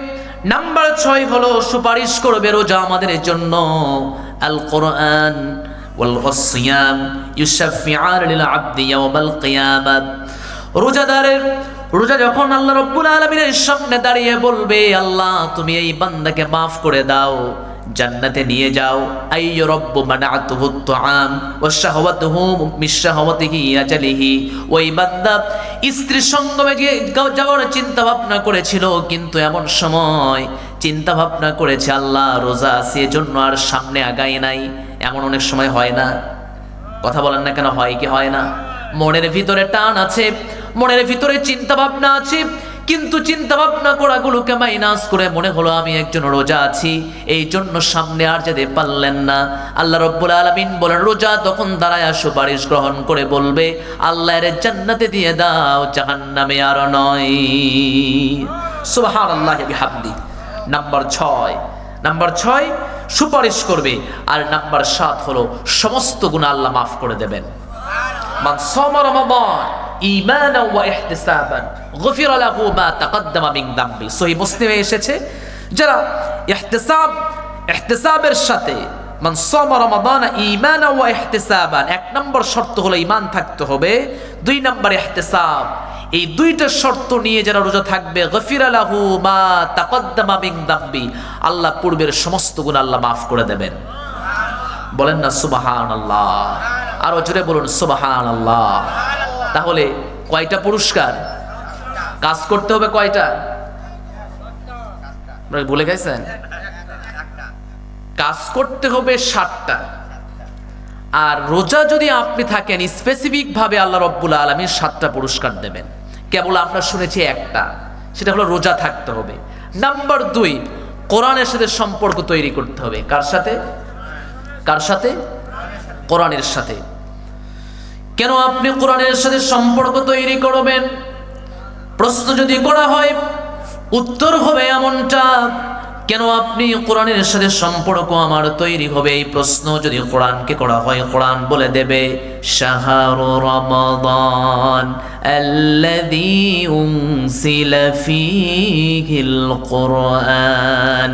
নাম্বার 6 হলো সুপারিশ করবে রোজা আমাদের জন্য। আল কোরআন ওয়াল সিয়াম ইউশাফিআন লিল আবদি ইয়াওমাল কিয়ামাহ। রোজা যখন আল্লাহ রাব্বুল আলামিনের সামনে দাঁড়িয়ে বলবে, আল্লাহ তুমি এই বান্দাকে মাফ করে দাও, জান্নাতে নিয়ে যাও। আইয়ু রব্বু মানাতুহু তুআম ওয়া শাহওয়াতুহু মিশাহওয়াতিহি আজালিহি। ওই বান্দা স্ত্রীর সঙ্গমে যাওয়ার চিন্তা ভাবনা করেছিল, কিন্তু এমন সময় চিন্তা ভাবনা করেছে আল্লাহ রোজা আছে এজন্য আর সামনে আগায় নাই। এমন অনেক সময় হয় না? কথা বলেন না কেন, হয় কি হয় না? মনের ভিতরে টান আছে, মনের ভিতরে চিন্তা ভাবনা আছে, কিন্তু চিন্তা ভাবনা করাগুলোকে মাইনাস করে মনে হলো আমি একজন রোজা আছি, এই জন্য সামনে আর যেতে পারলেন না। আল্লাহ রাব্বুল আলামিন বলেন রোজা তখন দাঁড়ায় সুপারিশ গ্রহণ করে বলবে আল্লাহ এর জান্নাতে দিয়ে দাও, জাহান্নামে আর নয়। সুবহানাল্লাহি বিহামদি। নাম্বার 6 সুপারিশ করবে। আর নাম্বার 7 হলো সমস্ত গুনাহ আল্লাহ মাফ করে দেবেন। মান সামা রমাদান ঈমানান ওয়া ইহতিসাবান গুফিরা লাহু মা তাকদ্দামা মিন যামবি। সহিহ মুসলিমে এসেছে যারা ইহতিসাবের সাথে মান সামা রমাদান ঈমানান ওয়া ইহতিসাবান, 1 নম্বর শর্ত হলো ঈমান থাকতে হবে, 2 নম্বর ইহতিসাব। এই দুইটা শর্ত নিয়ে যারা রোজা থাকবে গফিরা লাহু মা তাকদ্দামা মিন যামবি, আল্লাহ পূর্বের সমস্ত গুনাহ আল্লাহ মাফ করে দেবেন। বলেন না সুবহানাল্লাহ, আরো জোরে বলুন সুবহানাল্লাহ। তাহলে কয়টা পুরস্কার? কাজ করতে হবে কয়টা? ভুলে গেছেন? কাজ করতে হবে 7টা। আর রোজা যদি আপনি থাকেন স্পেসিফিক ভাবে আল্লাহ রাব্বুল আলামিন 7টা পুরস্কার দেবেন। কেবল আমরা শুনেছি একটা, সেটা হলো রোজা থাকতে হবে। নাম্বার 2, কোরআনের সাথে সম্পর্ক তৈরি করতে হবে। কার সাথে? কার সাথে? কোরআনের সাথে। কেন আপনি কোরআনের সাথে সম্পর্ক তৈরি করবেন? প্রশ্ন যদি করা হয় উত্তর হবে এমনটা, কেন আপনি কোরআনের সাথে সম্পর্ক আমার তৈরি হবে, এই প্রশ্ন যদি কোরআনকে করা হয় কোরআন বলে দেবে শাহরু রমাদান আল্লাযী উনজিলা ফীহিল কুরআন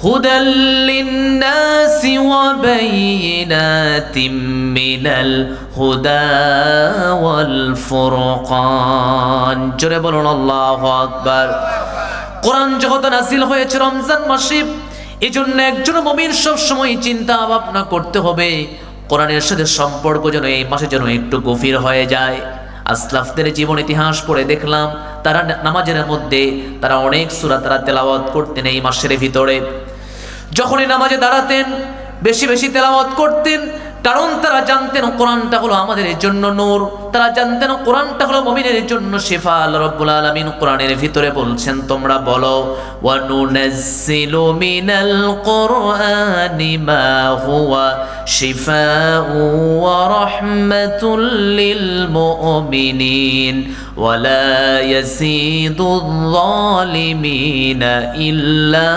হুদাল লিন্নাসি ওয়া বাইয়িনাতিম মিনাল হুদা ওয়াল ফুরকান। জোরে বলুন আল্লাহু আকবার। কোরআন যখন নাযিল হয়েছে রমজান মাসে, এজন্য একজন মুমিন সব সময় চিন্তা ভাবনা করতে হবে কোরআনের সাথে সম্পর্ক যেন এই মাসে যেন একটু গভীর হয়ে যায়। আসলাফদের জীবন ইতিহাস পড়ে দেখলাম তারা নামাজের মধ্যে তারা অনেক সূরা তারা তেলাওয়াত করতেন এই মাসের ভিতরে। যখনই নামাজে দাঁড়াতেন বেশি বেশি তেলাওয়াত করতেন, কারণ তারা জানতেন কোরআনটা হলো আমাদের জন্য নূর, তারা জানতেন কোরআনটা হলো মুমিনের জন্য শিফা। আল্লাহ রাব্বুল আলামিন কোরআনের ভিতরে বলছেন তোমরা বলো ওয়া নুনাজ্জিলু মিনাল কুরআনি মা হুয়া শিফাউ ওয়া রাহমাতুল লিল মুমিনিন ওয়া লা ইয়াজিদুয যালিমিনা ইল্লা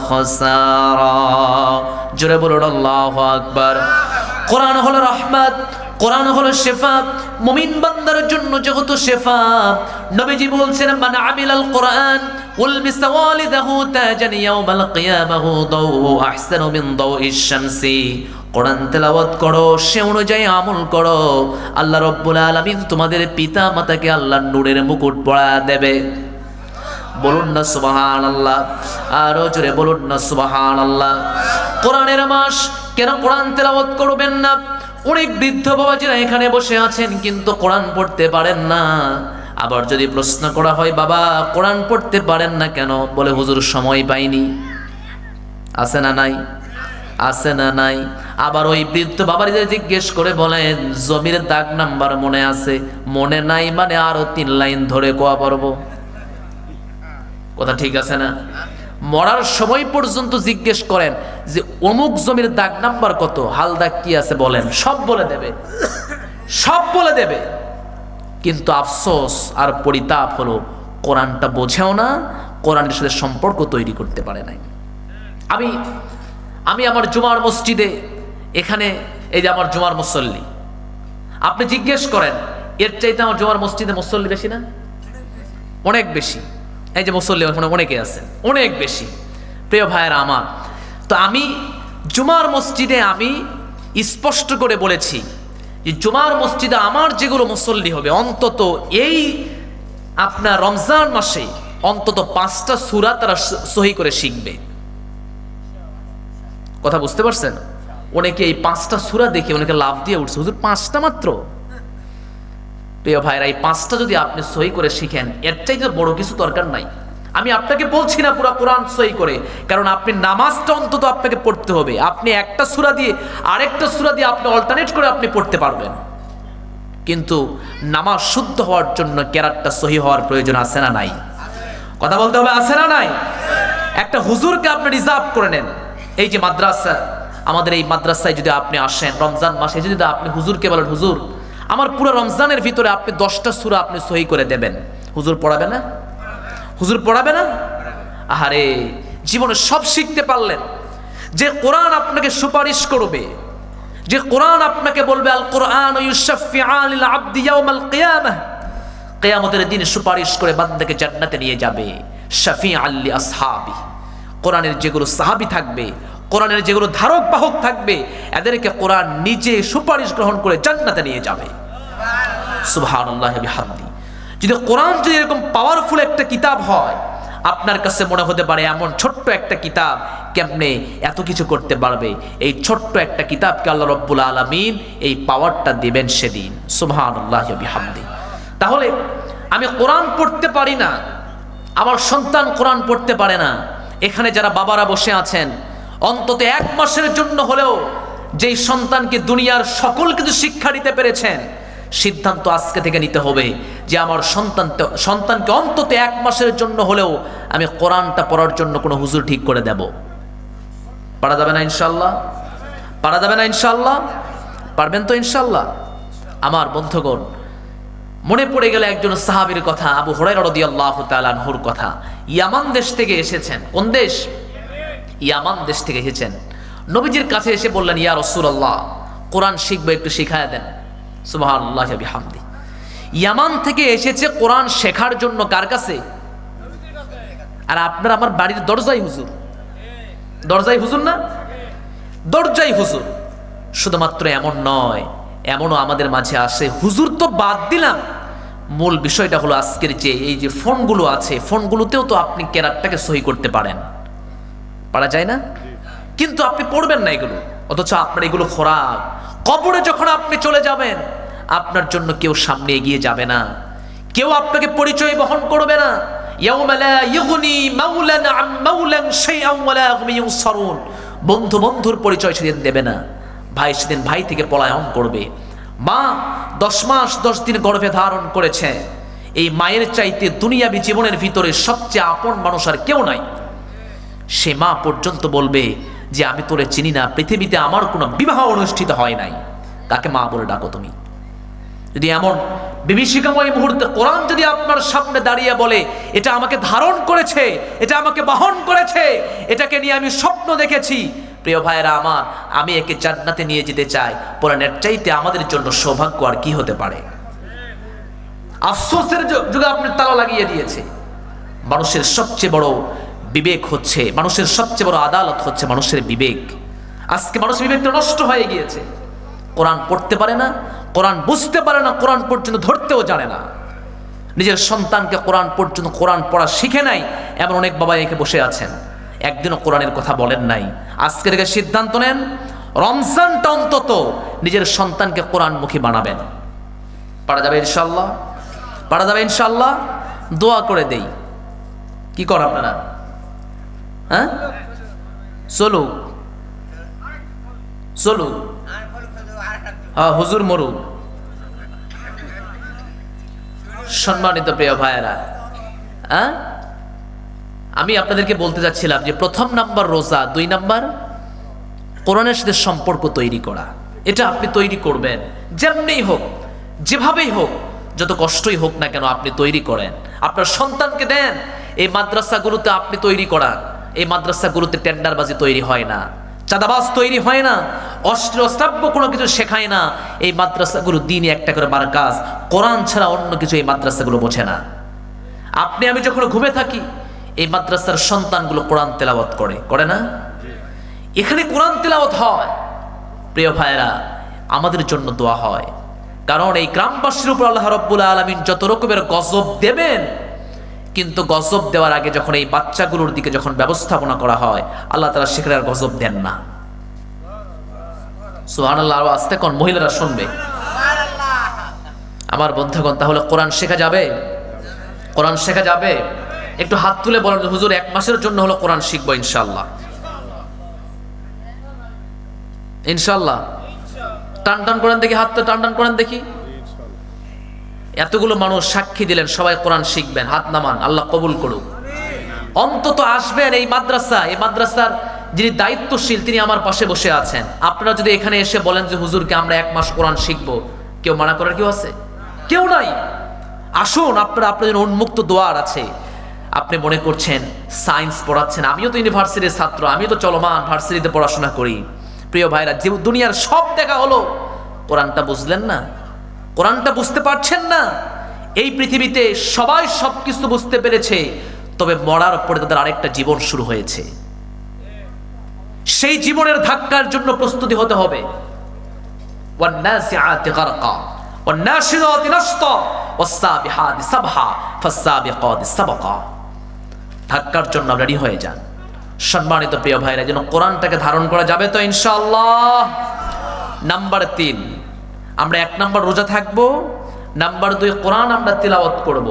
খাসারা। জোরে বলুন আল্লাহু আকবার। কোরআন হলো রহমত, কোরআন হলো শিফা, মুমিন বান্দার জন্য যেহেতু শিফা। নবীজি বলছেন মান আমিলাল কোরআন ওয়াল মিসওয়ালিদাহু তাজান ইয়াউমাল কিয়ামাহু দাওহু আহসানু মিন দাওইশ শামসি। কোরআন তেলাওয়াত করো, সে অনুযায়ী আমল করো, আল্লাহ রাব্বুল আলামিন তোমাদের পিতা মাতাকে আল্লাহর নূরের মুকুট পরা দেবে। বলুন না সুবহানাল্লাহ, আরো জোরে বলুন না সুবহানাল্লাহ। কোরআনের মাস, কেন কোরআন তেলাওয়াত করবেন না? অনেক বৃদ্ধ বাবাজিরা এখানে বসে আছেন কিন্তু কোরআন পড়তে পারেন না। আবার যদি প্রশ্ন করা হয় বাবা কোরআন পড়তে পারেন না কেন, বলে হুজুর সময় পাইনি। আছে না নাই? আছে না নাই? আবার ওই বৃদ্ধ বাবাজিরা জিজ্ঞেস করে বলেন জমির দাগ নাম্বার মনে আছে? মনে নাই মানে আরো 3 লাইন ধরে কোয়া পারবো। কথা ঠিক আছে না? মরার সময় পর্যন্ত জিজ্ঞেস করেন যে অমুক জমির দাগ নাম্বার কত, হাল দাগ কি আছে বলেন, সব বলে দেবে, সব বলে দেবে। কিন্তু আফসোস আর পরিতাপ হলো কোরআনটা বোঝেও না, কোরআনের সাথে সম্পর্ক তৈরি করতে পারে নাই। আমি আমার জুমার মসজিদে, এখানে এই যে আমার জুমার মুসল্লি, আপনি জিজ্ঞেস করেন এর চাইতে আমার জুমার মসজিদে মুসল্লি বেশি না? অনেক বেশি। এই যে মুসল্লি ওখানে অনেকে আছেন, অনেক বেশি। প্রিয় ভাইয়েরা আমার, তো আমি জুমার মসজিদে আমি স্পষ্ট করে বলেছি যে জুমার মসজিদে আমার যেগুলো মুসল্লি হবে অন্তত এই আপনার রমজান মাসে অন্তত 5টা সূরা তারা সহি করে শিখবে। কথা বুঝতে পারছেন? অনেকে এই 5টা সূরা দেখে অনেকে লাভ দিয়ে উঠছে, হুজুর 5টা মাত্র। প্রিয় ভাইরা, এই 5টা যদি আপনি সহি করে শিখেন, এর চাইতে বড় কিছু দরকার নাই। আমি আপনাকে বলছি না পুরো কোরআন সহি করে, কারণ আপনি নামাজটা অন্তত আপনাকে পড়তে হবে। আপনি একটা সূরা দিয়ে আরেকটা সূরা দিয়ে আপনি অল্টারনেট করে আপনি পড়তে পারবেন, কিন্তু নামাজ শুদ্ধ হওয়ার জন্য কেরাতটা সহি হওয়ার প্রয়োজন আছে না নাই? কথা বলতে হবে, আছে না নাই? একটা হুজুরকে আপনি রিজার্ভ করে নেন। এই যে মাদ্রাসা, আমাদের এই মাদ্রাসায় যদি আপনি আসেন রমজান মাসে, যদি আপনি হুজুরকে বলেন, হুজুর আমার পুরো রমজানের ভিতরে আপনি 10টা সূরা আপনি সহি করে দেবেন, হুজুর পড়াবে না? হুজুর পড়াবে না? আহারে, জীবনে সব শিখতে পারলেন। যে কোরআন আপনাকে সুপারিশ করবে, যে কোরআন আপনাকে বলবে আল কোরআন ইউশাফিআন লিল আবদি ইয়াউমাল কিয়ামাহ, কিয়ামতের দিন সুপারিশ করে বান্দাকে জান্নাতে নিয়ে যাবে। শাফিআন লি আসহাবি, কোরআনের যেগুলো সাহাবী থাকবে, কোরআনের যেগুলো ধারক বাহক থাকবে, এদেরকে কোরআন নিজে সুপারিশ গ্রহণ করে জান্নাতে নিয়ে যাবে। সুবহানাল্লাহি বিহামদি। যদি কোরআন যদি এরকম পাওয়ারফুল একটা কিতাব হয়, আপনার কাছে মনে হতে পারে এমন ছোট্ট একটা কিতাব কেমনে এত কিছু করতে পারবে। এই ছোট্ট একটা কিতাবকে আল্লাহ রাব্বুল আলামিন এই পাওয়ারটা দিবেন সেদিন। সুবহানাল্লাহি বিহামদি। তাহলে আমি কোরআন পড়তে পারি না, আমার সন্তান কোরআন পড়তে পারে না, এখানে যারা বাবারা বসে আছেন, অন্তত 1 মাসের জন্য হলেও যেই সন্তানকে দুনিয়ার সকল কিছু শিক্ষা দিতে পেরেছেন, সিদ্ধান্ত আজকে থেকে নিতে হবে যে আমার সন্তানকে অন্তত 1 মাসের জন্য হলেও আমি কোরআনটা পড়ার জন্য কোনো হুজুর ঠিক করে দেব। পারা যাবে না ইনশাআল্লাহ? পারা যাবে না ইনশাআল্লাহ? পারবেন তো ইনশাআল্লাহ? আমার বন্ধুগণ, মনে পড়ে গেল একজন সাহাবীর কথা, আবু হুরায়রা রাদিয়াল্লাহু তাআলা আনহুর কথা। ইয়ামান দেশ থেকে এসেছেন। কোন দেশ? ইয়ামান দেশ থেকে এসেছেন। নবীজির কাছে এসে বললেন, ইয়া রাসূলুল্লাহ, কোরআন শিখবো, একটু শিখায়া দেন। সুবহানাল্লাহি বিহামদি। ইয়ামান থেকে এসেছে কোরআন শেখার জন্য কার কাছে? আর আপনার আমার বাড়ির দরজাই হুজুর। দরজাই হুজুর না? দরজাই হুজুর। শুধুমাত্র এমন নয়, এমনও আমাদের মাঝে আসে, হুজুর তো বাদ দিলাম, মূল বিষয়টা হলো আজকের যে এই যে ফোনগুলো আছে, ফোনগুলোতেও তো আপনি কেরাতটাকে সহি করতে পারেন। পারা যায় না? কিন্তু আপনি পড়বেন না এগুলো, অথচ আপনার এগুলো খোরাক। কবরে যখন আপনি চলে যাবেন, আপনার জন্য কেউ সামনে এগিয়ে যাবে না, কেউ আপনাকে পরিচয় বহন করবে না। ইয়াউমা লা ইউগনি মাওলান আম মাওলান শাইআন ওয়া লা হুম ইউনসারুন। বন্ধু বন্ধুর পরিচয় সেদিন দেবে না, ভাই সেদিন ভাই থেকে পলায়ন করবে। মা 10 মাস 10 দিন গর্ভে ধারণ করেছে, এই মায়ের চাইতে দুনিয়াবি জীবনের ভিতরে সবচেয়ে আপন মানুষ আর কেউ নাই। সে মা পর্যন্ত বলবে যে আমি তোরে চিনি না, পৃথিবীতে আমার কোনো বিবাহ অনুষ্ঠিত হয় নাই, কাকে মা বলে ডাকো তুমি? যদি এমন বিভীষিকাময় মুহূর্তে কোরআন যদি আপনার সামনে দাঁড়িয়ে বলে, এটা আমাকে ধারণ করেছে, এটা আমাকে বহন করেছে, এটাকে নিয়ে আমি স্বপ্ন দেখেছি, প্রিয় ভাইয়েরা আমার, আমি একে জান্নাতে নিয়ে যেতে চাই, কোরআনের চাইতে আমাদের জন্য সৌভাগ্য আর কি হতে পারে? আফসোসের যুগে আপনি তালা লাগিয়ে দিয়েছে। মানুষের সবচেয়ে বড় বিবেক হচ্ছে, মানুষের সবচেয়ে বড় আদালত হচ্ছে মানুষের বিবেক। আজকে মানুষের বিবেকটা নষ্ট হয়ে গিয়েছে। কোরআন পড়তে পারে না, কোরআন বুঝতে পারে না, কোরআন পর্যন্ত ধরতেও জানে না। নিজের সন্তানকে কোরআন পর্যন্ত কোরআন পড়া শিখে নাই এমন অনেক বাবা একে বসে আছেন, একদিনও কোরআনের কথা বলেন নাই। আজকে থেকে সিদ্ধান্ত নেন, রমজানটা অন্তত নিজের সন্তানকে কোরআনমুখী বানাবেন। পারা যাবে ইনশাআল্লাহ? পারা যাবে ইনশাআল্লাহ? দোয়া করে দেই। কি কর আপনারা? হ্যাঁ, চলুক চলুক। হ্যাঁ, হুজুর মরুক। সম্মানিত প্রিয় ভাইয়েরা, হ্যাঁ, আমি আপনাদেরকে বলতে যাচ্ছিলাম যে 1 নাম্বার রোজা, 2 নাম্বার কোরআনের সাথে সম্পর্ক তৈরি করা। এটা আপনি তৈরি করবেন, যেমনিই হোক, যেভাবেই হোক, যত কষ্টই হোক না কেন আপনি তৈরি করেন। আপনার সন্তানকে দেন, এই মাদ্রাসাগুলোতে আপনি তৈরি করান। এই মাদ্রাসাগুলোতে টেন্ডারবাজি তৈরি হয় না, চাঁদাবাজ তৈরি হয় না, অশ্লীল কোনো কিছু শেখায় না। এই মাদ্রাসাগুলো দিনই একটা করে মার্কাজ, কোরআন ছাড়া অন্য কিছু এই মাদ্রাসাগুলো বোঝে না। আপনি আমি যখন ঘুমে থাকি, এই মাদ্রাসার সন্তানগুলো কোরআন তেলাওয়াত করে না? এখানে কোরআন তেলাওয়াত হয়। প্রিয় ভাইয়েরা, আমাদের জন্য দোয়া হয়, কারণ এই গ্রামবাসীর উপর আল্লাহ রাব্বুল আলামিন যত রকমের গজব দেবেন, কিন্তু গজব দেওয়ার আগে যখন এই বাচ্চাগুলোর দিকে যখন ব্যবস্থাপনা করা হয়, আল্লাহ তাআলা সেখানে আর গজব দেন না। সুবহানাল্লাহ, আরো আস্তে কোন, মহিলারা শুনবে। আমার বন্ধুগণ, তাহলে কোরআন শেখা যাবে? কোরআন শেখা যাবে? একটু হাত তুলে বলেন, হুজুর 1 মাসের জন্য হলো কোরআন শিখবো ইনশাআল্লাহ। ইনশাআল্লাহ টান টান করেন দেখি, হাতটা টান টান করেন দেখি। এতগুলো মানুষ সাক্ষী দিলেন সবাই কোরআন শিখবেন, হাত নামান, আল্লাহ কবুল করুক। অন্তত আসবেন এই মাদ্রাসা, এই মাদ্রাসার যিনি দায়িত্বশীল তিনি আমার পাশে বসে আছেন। আপনারা যদি এখানে এসে বলেন যে হুজুরকে আমরা 1 মাস কোরআন শিখবো, কেউ মানা করার কেউ আছে? কেউ নাই। আসুন, আপনারা, আপনাদের উন্মুক্ত দোয়ার আছে। আপনি মনে করছেন সায়েন্স পড়াচ্ছেন, আমিও তো ইউনিভার্সিটির ছাত্র, আমিও তো চলমান ভার্সিটিতে পড়াশোনা করি। প্রিয় ভাইরা, যে দুনিয়ার সব দেখা হলো, কোরআনটা বুঝলেন না? কোরআনটা বুঝতে পারছেন না? এই পৃথিবীতে সবাই সবকিছু বুঝতে পেরেছে, তবে মরার পরে তাদের আরেকটা জীবন শুরু হয়েছে। সেই জীবনের ধাক্কার জন্য প্রস্তুতি হতে হবে। ওয়ান্নাসিআতি গারকা ওয়ান্নাশিরাতি নাশতা ওয়াসসাবিহাতি সাবহা ফাসসাবিকাতি সাবকা। ধাক্কার জন্য রেডি হয়ে যান। সম্মানিত প্রিয় ভাইরা, যেন কোরআনটাকে ধারণ করা যাবে তো ইনশাআল্লাহ। নাম্বার 3, আমরা 1 নাম্বার রোজা থাকবো, নাম্বার 2 কোরআন আমরা তিলাওয়াত করব।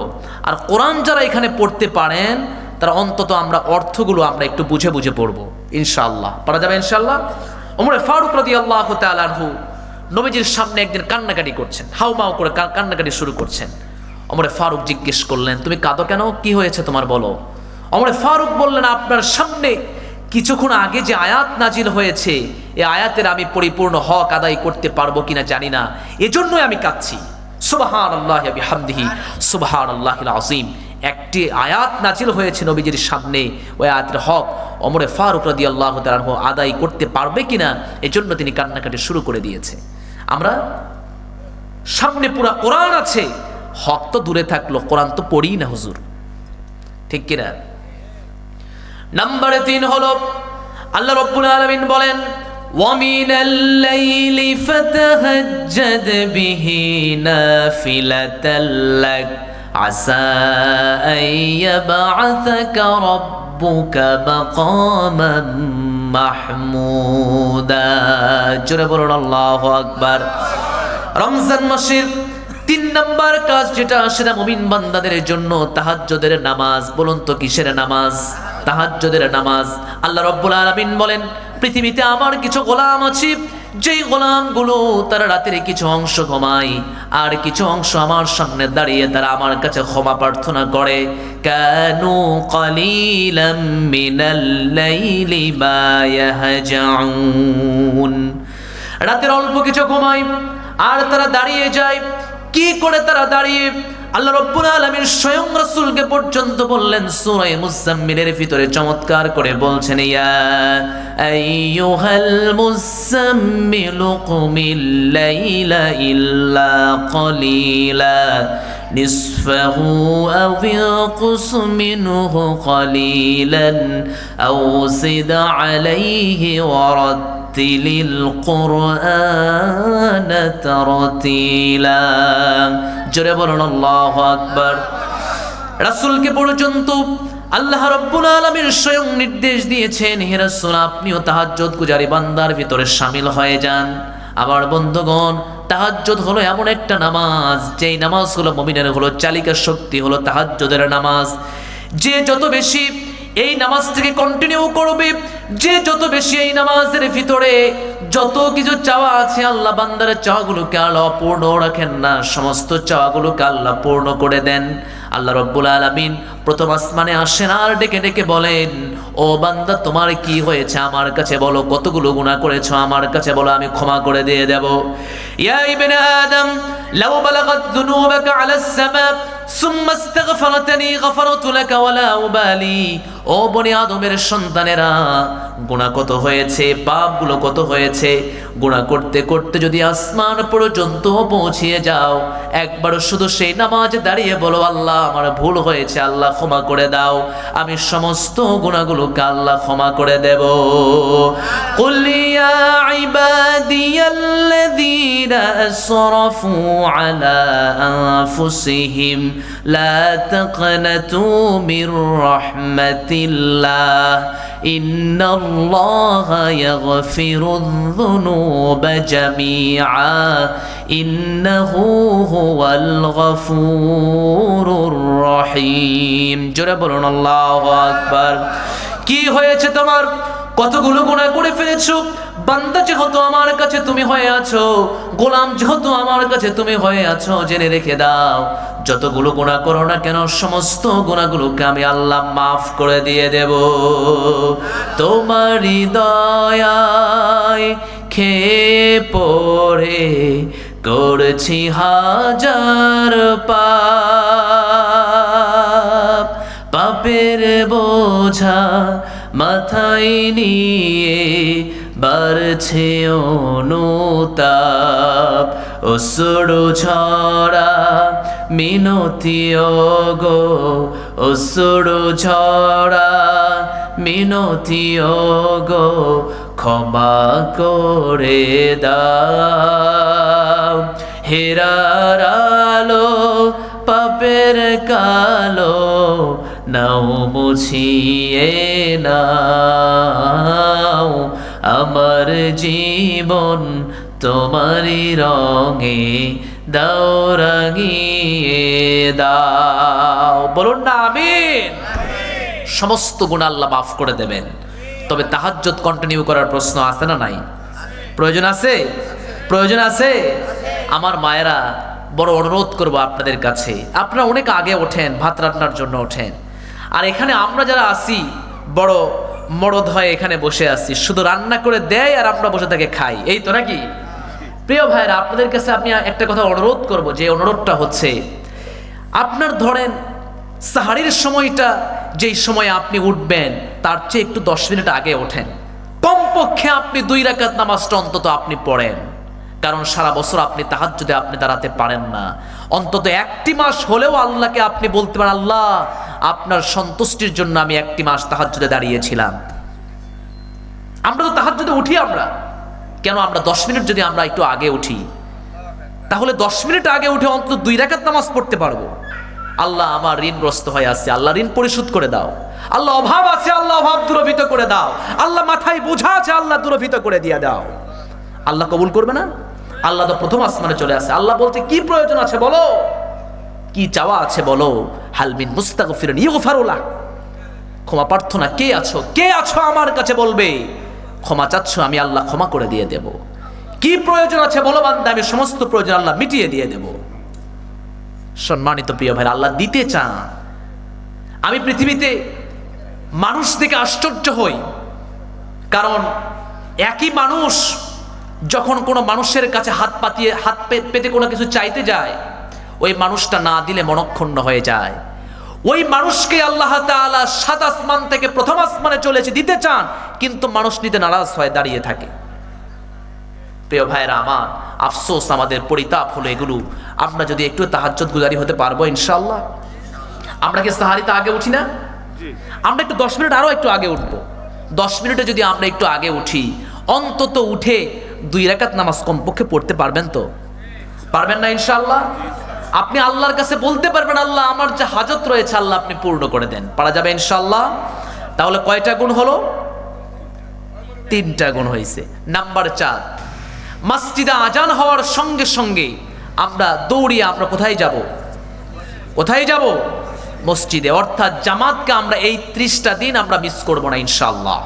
আর কোরআন যারা এখানে পড়তে পারেন তারা অন্তত আমরা অর্থগুলো আমরা একটু বুঝে বুঝে পড়বো ইনশাআল্লাহ। পারা যাবে ইনশাআল্লাহ। ওমর ফারুক রাদিয়াল্লাহু তাআলা আনহু নবীজির সামনে একদিন কান্নাকাটি করছেন, হাউমাউ করে কান্নাকাটি শুরু করছেন। ওমর ফারুক জিজ্ঞেস করলেন, তুমি কাঁদো কেন, কি হয়েছে তোমার, বলো। ওমর ফারুক বললেন, আপনার সামনে কিছুক্ষণ আগে যে আয়াত নাজিল হয়েছে, এই আয়াতের আমি পরিপূর্ণ হক আদায় করতে পারবো কিনা জানি না, এজন্যই আমি কাঁদছি। সুবহানাল্লাহি ওয়া বিহামদিহি সুবহানাল্লাহিল আযীম। একটি আয়াত নাজিল হয়েছে নবীজির সামনে, ওই আয়াতের হক ওমর ফারুক রাদিয়াল্লাহু তাআলা আনহু আদায় করতে পারবে কিনা, এজন্য তিনি কান্নাকাটি শুরু করে দিয়েছে। আমরা সামনে পুরা কোরআন আছে, হক তো দূরে থাকলো, কোরআন তো পড়ি না হুজুর, ঠিক কিনা? নাম্বার 3 হলো আল্লাহ রাব্বুল আলামিন বলেন, ওয়ামিনাল লাইলি ফাতাহাজ্জাদ বিহি নাফিলাতাল লাক আসা আইয়াবআসাকা রাব্বুকা মাকামান মাহমুদা। জোরে বলুন আল্লাহু আকবার। রমজান মাসের 3 নাম্বার কাজ যেটা, সেটা মুমিন বান্দাদের জন্য তাহাজ্জুদের নামাজ। বলুন তো কিসের নামাজ? তাহাজ্জুদের নামাজ। আল্লাহ রাব্বুল আলামিন বলেন, পৃথিবীতে আমার কিছু গোলাম আছে, যেই গোলামগুলো তারা রাতের কিছু অংশ ঘুমায়, আর কিছু অংশ আমার সামনে দাঁড়িয়ে তারা আমার কাছে ক্ষমা প্রার্থনা করে। কানু কালিলাম মিনাল লাইলি মা ইয়াহজাউন। রাতের অল্প কিছু ঘুমায় আর তারা দাঁড়িয়ে যায়। কি করে তারা দাঁড়িয়ে? আল্লাহ রাব্বুল আলামিন স্বয়ং রাসূলকে পর্যন্ত বললেন, সূরা মুজাম্মিলের ভিতরে চমৎকার করে বলছেন, ইয়া আইয়ুহাল মুজাম্মিলু কুমিল লাইলা ইল্লা কলিলা নিসফাহু আও ইনকুস মিনহু কলিলান আও জিদ আলাইহি ওয়ারাত্তিলিল কুরআনা তারতিলা। জোরে বলুন আল্লাহু আকবার। রাসূলকে পর্যন্ত আল্লাহ রাব্বুল আলামিন স্বয়ং নির্দেশ দিয়েছেন, হে রাসূল আপনিও তাহাজ্জুদ গুজারি বান্দার ভিতরে শামিল হয়ে যান। আমার বন্ধুগণ, তাহাজ্জুদ হলো এমন একটা নামাজ, যেই নামাজ হলো মুমিনের হলো চালিকা শক্তি, হলো তাহাজ্জুদের নামাজ। যে যত বেশি এই নামাজটাকে কন্টিনিউ করবে, যে যত বেশি এই নামাজের ভিতরে যত কিছু চাওয়া আছে, আল্লাহ বান্দার চাওয়াগুলোকে আল্লাহ অপূর্ণ রাখেন না, সমস্ত চাওয়াগুলোকে আল্লাহ পূর্ণ করে দেন। আল্লাহ রাব্বুল আলামিন প্রথম আসমানে আসেন আর ডেকে ডেকে বলেন, ও বান্দা তোমার কি হয়েছে আমার কাছে বলো, কতগুলো গুনাহ করেছো আমার কাছে বলো, আমি ক্ষমা করে দিয়ে দেব। ইয়া ইবনে আদম লাউ বালাগাত যুনুবাকা আলাস সামা সুম্মা ইস্তাগফারতানি গফারতু লাকা ওয়ালা উবালি। ও বনি আদমের সন্তানেরা, গুনাহ কত হয়েছে, পাপগুলো কত হয়েছে, গুনাহ করতে করতে যদি আসমান পর্যন্ত পৌঁছিয়ে যাও, একবার শুধু সেই নামাজে দাঁড়িয়ে বলো, আল্লাহ আমার ভুল হয়েছে, আল্লাহ ক্ষমা করে দাও, আমি সমস্ত গুনাহগুলোকে আল্লাহ ক্ষমা করে দেব। কুল ইয়া ইবাদিয়াল্লাযীনা আসরাফু আলা আনফুসিহিম লা তাকনাতু মির রাহমাত খাশিয়াতিল্লাহ ইন্নাল্লাহা ইয়াগফিরুয-যুনুবা জামিআ ইন্নাহু হুয়াল গফুরুর রহিম। জোরে বলুন আল্লাহু আকবার। কি হয়েছে তোমার? কতগুলো গুনাহ করে ফেলেছো। বান্দা যেহেতু আমার কাছে তুমি হয়ে আছো, গোলাম যেহেতু আমার কাছে তুমি হয়ে আছো, জেনে রেখে দাও যতগুলো গুনাহ করো না কেন সমস্ত গুনাহগুলোকে আমি আল্লাহ মাফ করে দিয়ে দেব। তোমারই দয়ায় খেয়ে পড়ে করছি হাজার পাপ, পাপের বোঝা মাথায় নিয়ে বাড়ছে অনুতাপ, অশ্রু ঝরা মিনতি ওগো, অশ্রু ঝরা মিনতি ওগো, ক্ষমা করে দাও। হেরার আলো পাপের কালো নাও মুছিয়ে নাও, আমার জীবন তোমারই রঙে দাও রাঙিয়ে দাও। বলুন না আমিন। সমস্ত গুনাহ আল্লাহ মাফ করে দেবেন। তবে তাহাজ্জুদ কন্টিনিউ করার প্রশ্ন আছে না নাই? প্রয়োজন আছে? প্রয়োজন আছে? আমার মায়েরা, বড় অনুরোধ করবো আপনাদের কাছে, আপনারা অনেক আগে ওঠেন, ভাত রান্নার জন্য ওঠেন, আর এখানে আমরা যারা আসি বড় মরদ হয়ে এখানে বসে আছি, শুধু রান্না করে দেয় আর আমরা বসে থেকে খাই, এই তো নাকি? প্রিয় ভাইরা, আপনাদের কাছে আমি একটা কথা অনুরোধ করব, যে অনুরোধটা হচ্ছে, আপনার ধরেন সাহারির সময়টা যেই সময় আপনি উঠবেন তার চেয়ে একটু 10 মিনিট আগে ওঠেন। কমপক্ষে আপনি 2 রাকাত নামাজটা অন্তত আপনি পড়েন, কারণ সারা বছর আপনি তাহাজ্জুদে আপনি দাঁড়াতে পারেন না। অন্তত 1টি মাস হলেও আল্লাহকে আপনি বলতে পারেন, আল্লাহ আপনার সন্তুষ্টির জন্য আমি 1টি মাস তাহাজ্জুদে দাঁড়িয়েছিলাম। আমরা তো তাহাজ্জুদে উঠি, আমরা কেন আমরা 10 মিনিট যদি আমরা একটু আগে উঠি, তাহলে 10 মিনিট আগে উঠে অন্তত 2 রাকাত নামাজ পড়তে পারবো। আল্লাহ আমার ঋণগ্রস্ত হয়ে আছে, আল্লাহ ঋণ পরিশোধ করে দাও। আল্লাহ অভাব আছে, আল্লাহ অভাব দূরীভূত করে দাও। আল্লাহ মাথায় বোঝা আছে, আল্লাহ দূরীভূত করে দিয়ে দাও। আল্লাহ কবুল করবে না? আল্লাহ তো প্রথম আসমানে চলে আসে। আল্লাহ বলতে কি প্রয়োজন আছে বলো, কি চাওয়া আছে বলো। হাল মিন মুস্তাগফিরিন ইগফারু লাহ, ক্ষমা প্রার্থনা কে আছো, কে আছো আমার কাছে বলবে ক্ষমা চাচ্ছ, আমি আল্লাহ ক্ষমা করে দিয়ে দেব। কি প্রয়োজন আছে বলো বান্দা, আমি সমস্ত প্রয়োজন আল্লাহ মিটিয়ে দিয়ে দেব। সম্মানিত প্রিয় ভাই, আল্লাহ দিতে চান। আমি পৃথিবীতে মানুষ থেকে আশ্চর্য হই, কারণ একই মানুষ যখন কোনো মানুষের কাছে হাত পেতে কোনো কিছু চাইতে যায়, ওই মানুষটা না দিলে মনক্ষুণ্ণ হয়ে যায়। ওই মানুষকে আল্লাহ তাআলা 7 আসমান থেকে প্রথম আসমানে চলেছে দিতে চান, কিন্তু মানুষ নিতে নারাজ হয়ে দাঁড়িয়ে থাকে। প্রিয় ভাইরা আমার, আফসোস, আমাদের পরিতাপ হলো এগুলো। আমরা যদি একটু তাহাজ্জুদ গুজারি হতে পারবো ইনশাআল্লাহ। আমরা কি সাহারিতে আগে উঠি না? আমরা একটু 10 মিনিট আরো একটু আগে উঠবো। 10 মিনিটে যদি আমরা একটু আগে উঠি, অন্তত উঠে 2 রাকাত নামাজ কমপক্ষে পড়তে পারবেন তো? পারবেন না ইনশাআল্লাহ? আপনি আল্লাহর কাছে বলতে পারবেন, আল্লাহ আমার যে হাজত রয়েছে আল্লাহ আপনি পূর্ণ করে দেন। পারা যাবে ইনশাআল্লাহ? তাহলে কয়টা গুণ হলো? 3টা গুণ হয়েছে। নাম্বার 4, মসজিদে আজান হওয়ার সঙ্গে সঙ্গে আমরা দৌড়িয়ে আমরা কোথায় যাব? কোথায় যাব? মসজিদে। অর্থাৎ জামাতকে আমরা এই 30টা দিন আমরা মিস করব না ইনশাআল্লাহ।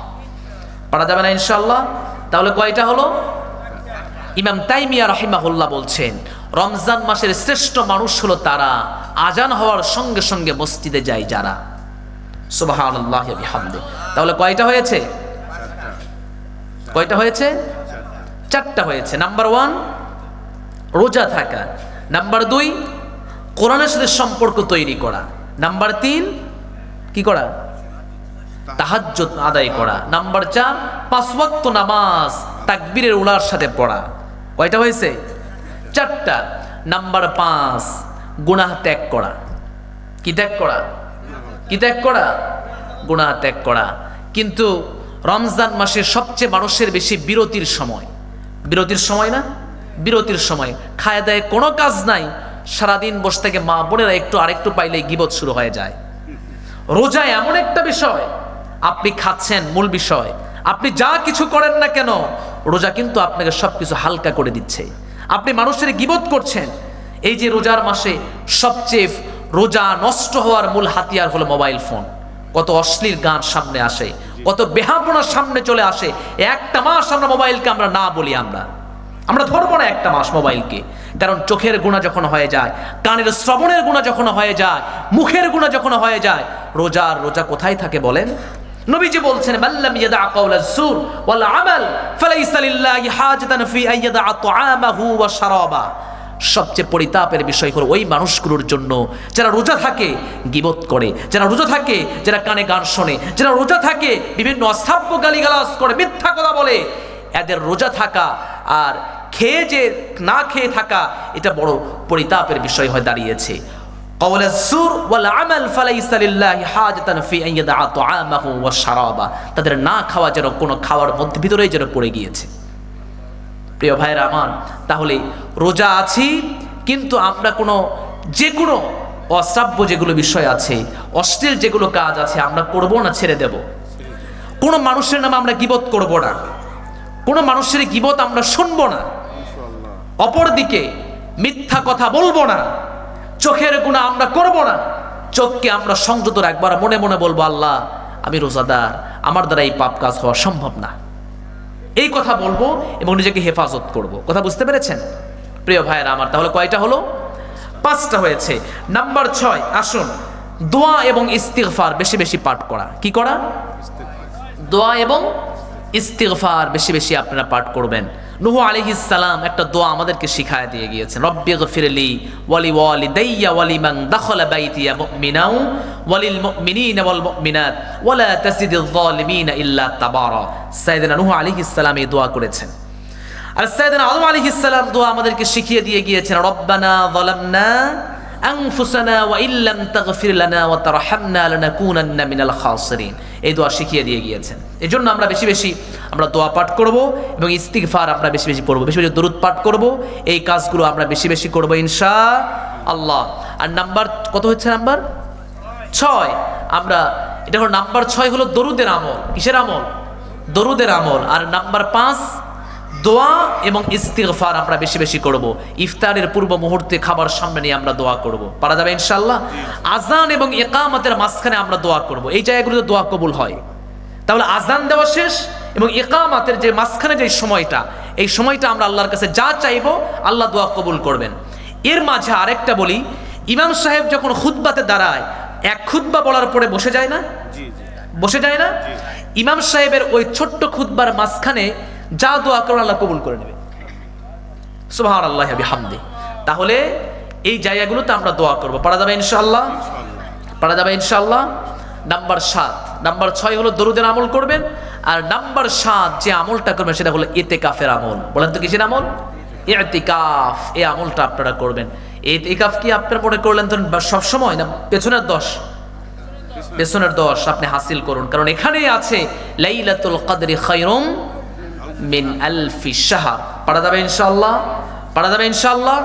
পারা যাবে না ইনশাআল্লাহ? তাহলে কয়টা হলো? ইমাম তাইমিয়া রাহিমাহুল্লাহ বলছেন, রমজান মাসের শ্রেষ্ঠ মানুষ হলো তারা আজান হওয়ার সঙ্গে সঙ্গে মসজিদে যায় যারা। সুবহানাল্লাহি ওয়া বিহামদিহি। তাহলে কয়টা হয়েছে? কয়টা হয়েছে? 4টা হয়েছে। নাম্বার 1 রোজা থাকা, নাম্বার 2 কোরআনের সাথে সম্পর্ক তৈরি করা, নাম্বার 3 কি করা? তাহাজ্জুদ আদায় করা, নাম্বার 4 5 ওয়াক্ত নামাজ তাকবীরের উলার সাথে পড়া। কয়টা হয়েছে? 4টা। নাম্বার 5 গুনাহ ত্যাগ করা। কি ত্যাগ করা? কি ত্যাগ করা? গুনাহ ত্যাগ করা। কিন্তু রমজান মাসে সবচেয়ে মানুষের বেশি বিরতির সময়। বিরতির সময় না? বিরতির সময় খায় দায় কোনো কাজ নাই, সারাদিন বসে থেকে মা বোনেরা একটু আরেকটু পাইলে গিবত শুরু হয়ে যায়। রোজা এমন একটা বিষয়, আপনি খাচ্ছেন মূল বিষয়, আপনি যা কিছু করেন না কেন রোজা কিন্তু আপনাকে সবকিছু হালকা করে দিচ্ছে। আপনি মানুষের গীবত করছেন, এই যে রোজার মাসে সবচেয়ে রোজা নষ্ট হওয়ার মূল হাতিয়ার হলো মোবাইল ফোন। কত অশ্লীল গান সামনে আসে, কত বেহাপনার সামনে চলে আসে। একটা মাস আমরা মোবাইলকে আমরা না বলি, আমরা ধরবো না একটা মাস মোবাইলকে, কারণ চোখের গুণা যখন হয়ে যায়, কানের শ্রবণের গুণা যখন হয়ে যায়, মুখের গুণা যখন হয়ে যায়, রোজা কোথায় থাকে বলেন? নবীজি বলছেন, মাল্লাম ইয়াদা কাওলাজ জুর ওয়াল আমাল ফালাইসা লিল্লাহি হাজাতান ফি আইয়াদা তুআমাহু ওয়া শারাবা। সবচেয়ে পরিতাপের বিষয় হলো ওই মানুষগুলোর জন্য যারা রোজা থাকে গীবত করে, যারা রোজা থাকে, যারা কানে গান শোনে, যারা রোজা থাকে বিভিন্ন অশ্রাব্য গালিগালাজ করে, মিথ্যা কথা বলে। এদের রোজা থাকা আর খেয়ে যে না খেয়ে থাকা, এটা বড় পরিতাপের বিষয় হয়ে দাঁড়িয়েছে। কাওলাজ জুর ওয়াল আমাল ফালাইসা লিল্লাহি হাজাতান ফি আইয়াদা তুআমাহু ওয়া শারাবা। তাদের না খাওয়া যেন কোনো খাওয়ার মধ্যে ভিতরেই যেন পড়ে গিয়েছে। প্রিয় ভাইরা আমার, তাহলে রোজা আছি কিন্তু আমরা যে কোনো অশ্রাব্য যেগুলো বিষয় আছে, অশ্লীল যেগুলো কাজ আছে আমরা করব না, ছেড়ে দেব। কোনো মানুষের নামে আমরা গীবত করব না, কোনো মানুষের গীবত আমরা শুনবো না, অপরদিকে মিথ্যা কথা বলবো না, চোখের গুনাহ আমরা করব না। চোখকে আমরা সংযত রাখবো, মনে মনে বলবো, আল্লাহ আমি রোজাদার, আমার দ্বারা এই পাপ কাজ হওয়া সম্ভব না, এই কথা বলবো এবং নিজেকে হেফাজত করব। কথা বুঝতে পেরেছেন প্রিয় ভাইয়েরা আমার? তাহলে কয়টা হলো? 5টা হয়েছে। নাম্বার 6, আসুন দোয়া এবং ইস্তিগফার বেশি বেশি পাঠ করা। কি করা? দোয়া এবং ইস্তিগফার বেশি বেশি আপনারা পাঠ করবেন। নূহ আলাইহিস সালাম একটা দোয়া আমাদেরকে শিখায় দিয়ে গিয়েছেন, রব্বিগফিরলি ওয়ালি ওয়ালিদাইয়া ওয়ালিমান দাখালা বাইতিয়া মুমিনাও ওয়ালিল মুমিনিনা ওয়াল মুমিনাত ওয়ালা তাজিদিয যালিমিনা ইল্লা তাবারা। সাইয়েদনা নূহ আলাইহিস সালাম এই দোয়া করেছেন। আর সাইয়েদনা আদম আলাইহিস সালাম দোয়া আমাদেরকে শিখিয়ে দিয়ে গিয়েছেন, রব্বানা যালামনা আনফুসানা ওয়া ইল্লাম তাগফির লানা ওয়া তারহামনা লানাকুনান্না মিনাল খাসিরিন। এই দোয়া শিখিয়ে দিয়ে গিয়েছেন। এজন্য আমরা বেশি বেশি আমরা দোয়া পাঠ করব এবং ইস্তিগফার আমরা বেশি বেশি পড়ব, বেশি বেশি দরুদ পাঠ করব। এই কাজগুলো আমরা বেশি বেশি করব ইনশাআল্লাহ। আর নাম্বার কত হচ্ছে? নাম্বার 6। আমরা এটা হলো নাম্বার 6 হলো দরুদের আমল। কিসের আমল? দরুদের আমল। আর নাম্বার 5 দোয়া এবং ইস্তিগফার আমরা বেশি বেশি করব। ইফতারের পূর্ব মুহূর্তে খাবার সামনে নিয়ে আমরা দোয়া করব, পারা যাবে ইনশাআল্লাহ। আজান এবং ইকামতের মাঝখানে আমরা দোয়া করব, এই জায়গাগুলোতে দোয়া কবুল হয়। তাহলে আজান দেওয়া শেষ এবং ইকামতের যে মাঝখানে যে সময়টা, এই সময়টা আমরা আল্লাহর কাছে যা চাইবো আল্লাহ দোয়া কবুল করবেন। এর মাঝে আরেকটা বলি, ইমাম সাহেব যখন খুতবাতে দাঁড়ায়, এক খুতবা বলার পরে বসে যায় না? বসে যায় না? ইমাম সাহেবের ওই ছোট্ট খুতবার মাঝখানে যা দোয়া করেন আল্লাহ কবুল করে নেবে, সুবহানাল্লাহি ওয়া বিহামদি। তাহলে এই জায়গাগুলোতে আমরা দোয়া করব, পারা যাবে ইনশাআল্লাহ, পারা যাবে ইনশাআল্লাহ। নাম্বার 7, নাম্বার 6 হলো দরুদের আমল করবেন। আর নাম্বার 7 যে আমলটা করবেন সেটা হলো ইতিকাফের আমল। বলেন তো কিসের আমল? ইতিকাফ। এই আমলটা আপনারা করবেন। ইতিকাফ কি আপনারা মনে করলেন তো সব সময় না? পেছনের 10, পেছনের 10 আপনি হাসিল করুন, কারণ এখানেই আছে লাইলাতুল কদরি খায়রুম মিন আলফি শাহর। পারা যাবে ইনশাআল্লাহ, পারা যাবে ইনশাআল্লাহ।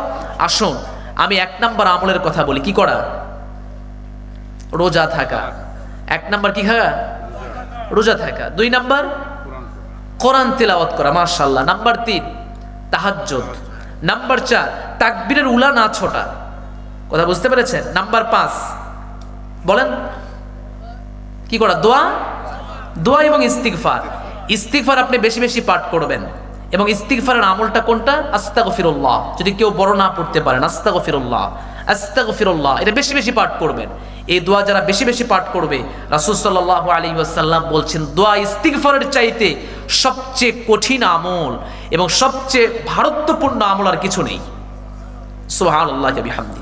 আসুন আমি 1 নাম্বার আমলের কথা বলি। কি করা? রোজা থাকা। 1 নাম্বার কি থাকা? রোজা থাকা। 2 নাম্বার কোরআন তিলাওয়াত করা, মাশাআল্লাহ। নাম্বার 3 তাহাজ্জুদ। নাম্বার 4 তাকবীরের উলা না ছোটা। কথা বুঝতে পেরেছেন? নাম্বার 5 বলেন কি করা? দোয়া, দোয়া এবং ইস্তিগফার। ইস্তিগফার আপনি বেশি বেশি পাঠ করবেন। এবং ইস্তিগফারের আমলটা কোনটা? আস্তাগফিরুল্লাহ। যদি কেউ বড় না পড়তে পারেন, আস্তাগফিরুল্লাহ, আস্তাগফিরুল্লাহ, এটা বেশি বেশি পাঠ করবেন। এই দোয়া যারা বেশি বেশি পাঠ করবে, রাসূল সাল্লাল্লাহু আলাইহি ওয়াসাল্লাম বলছেন, দোয়া ইস্তিগফারের চাইতে সবচেয়ে কঠিন আমল এবং সবচেয়ে ভারত্বপূর্ণ আমল আর কিছু নেই। সুবহানাল্লাহি ওয়া বিহামদি।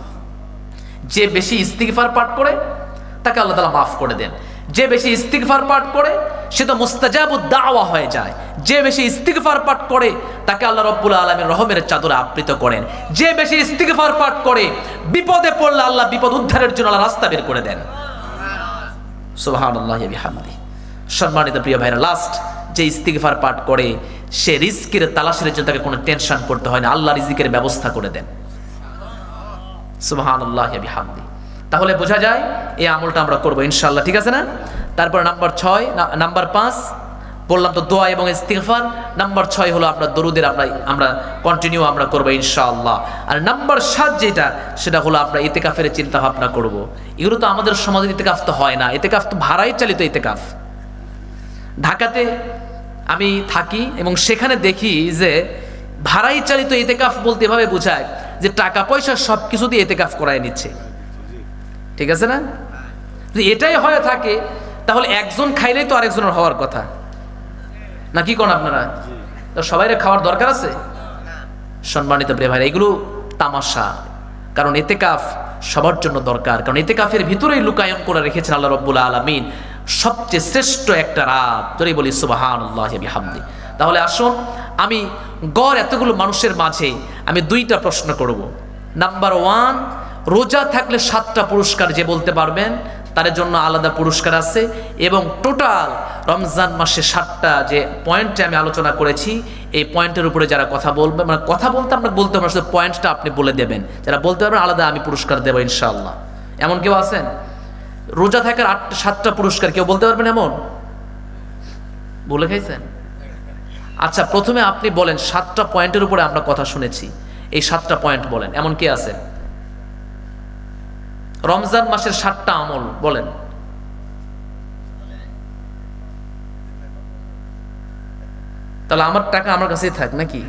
যে বেশি ইস্তিগফার পাঠ করে তাকে আল্লাহ তাআলা মাফ করে দেন। যে বেশি ইস্তিগফার পাঠ করে সে তো মুস্তাজাবুদ দাওয়া হয়ে যায়। যে বেশি ইস্তিগফার পাঠ করে তাকে আল্লাহ রাব্বুল আলামিন রহমের চাদরে আবৃত করেন। যে বেশি ইস্তিগফার পাঠ করে বিপদে পড়লে আল্লাহ বিপদ উদ্ধারের জন্য আল্লাহ রাস্তা বের করে দেন। সুবহানাল্লাহি ওয়া বিহামদি। সম্মানিত প্রিয় ভাইরা, লাস্ট যে ইস্তিগফার পাঠ করে সে রিজকের তালাশের জন্য তাকে কোনো টেনশন করতে হয় না, আল্লাহ রিজিকের ব্যবস্থা করে দেন। সুবহানাল্লাহি ওয়া বিহামদি। তাহলে বোঝা যায় এই আমলটা আমরা করবো ইনশাআল্লাহ, ঠিক আছে না? তারপর নাম্বার 6, নাম্বার 5 বললাম তো দোয়া এবং ইস্তিগফার। নাম্বার 6 হলো আপনার দরুদের আমরা কন্টিনিউ আমরা করবো ইনশাআল্লাহ। আর নাম্বার 7 যেটা, সেটা হলো আমরা ইতিকাফের চিন্তা ভাবনা করব। এগুলো তো আমাদের সমাজের ইতিকাফ তো হয় না, ইতিকাফ তো ভাড়াই চালিত ইতিকাফ। ঢাকাতে আমি থাকি এবং সেখানে দেখি যে ভাড়াই চালিত ইতিকাফ বলতে এভাবে বোঝায় যে টাকা পয়সা সব কিছু দিয়ে ইতিকাফ করায় নিচ্ছে, ঠিক আছে না? যদি এটাই হয়ে থাকে তাহলে একজন খাইলেই তো আরেকজনের হওয়ার কথা, না কি কোন আপনারা? তো সবাইরে খাওয়ার দরকার আছে? সম্মানিত প্রিয় ভাইরা, এগুলো তামাশা। কারণ ইতিকাফ সবার জন্য দরকার, কারণ ইতিকাফের ভিতরেই লুকায়ন করে রেখেছেন আল্লাহ রাব্বুল আলামিন সবচেয়ে শ্রেষ্ঠ একটা রাত। যদি বলি সুবহানাল্লাহি ওয়া বিহামদি। তাহলে আসুন, আমি গড় এতগুলো মানুষের মাঝে আমি 2টা প্রশ্ন করব। নাম্বার 1, রোজা থাকলে 7টা পুরস্কার যে বলতে পারবেন তার জন্য আলাদা পুরস্কার আছে, এবং টোটাল রমজান মাসে 7টা যে পয়েন্টে আমি আলোচনা করেছি এই পয়েন্টের উপরে যারা কথা বলবে, মানে কথা বলতে আমরা বলতে পারবো, শুধু পয়েন্টটা আপনি বলে দেবেন, যারা বলতে পারবেন আলাদা আমি পুরস্কার দেবো ইনশাআল্লাহ। এমন কেউ আছেন? রোজা থাকার 7টা পুরস্কার কেউ বলতে পারবেন এমন? বলে খাইছেন? আচ্ছা, প্রথমে আপনি বলেন 7টা পয়েন্টের উপরে আমরা কথা শুনেছি, এই 7টা পয়েন্ট বলেন। এমন কে আছে? রমজান মাসের 7টা আমল বলেন। তাহলে আমার টাকা আমার কাছেই থাক নাকি?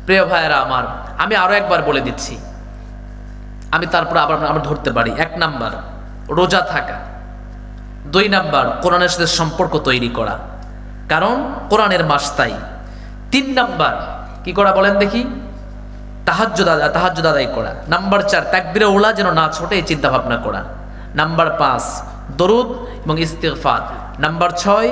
প্রিয় ভাইয়েরা আমার, আমি আরো একবার বলে দিচ্ছি, আমি তারপর আবার আমরা ধরতে পারি। 1 নাম্বার রোজা থাকা, 2 নাম্বার কোরআনের সাথে সম্পর্ক তৈরি করা, কারণ কোরআনের মাস তাই। 3 নাম্বার কি করা বলেন দেখি? তাহাজ্জুদ আদায় করা। নাম্বার 4 তাকবীরে উলা যেন না ছোটে এই চিন্তা ভাবনা করা। নাম্বার 5 দরুদ এবং ইস্তিগফার। নাম্বার 6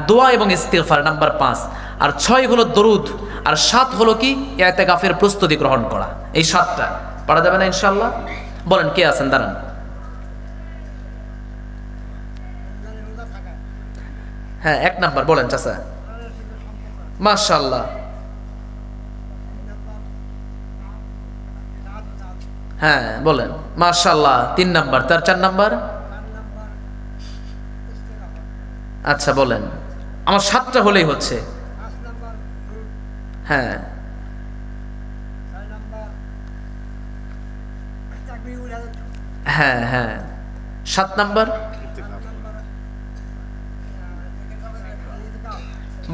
দোয়া এবং ইস্তিগফার নাম্বার 5। আর 6 হলো দরুদ, আর 7 হলো কি? ইতিকাফের প্রস্তুতি গ্রহণ করা। এই 7টা পারা যাবে না ইনশাআল্লাহ? বলেন কে আছেন? দাঁড়ান। হ্যাঁ, 1 নাম্বার বলেন চাচা। মাশাআল্লাহ। হ্যাঁ বলেন মাশাআল্লাহ। 3 নাম্বার। তার 4 নাম্বার? আচ্ছা বলেন। আমার 7টা হলেই হচ্ছে। হ্যাঁ হ্যাঁ হ্যাঁ 7 নাম্বার।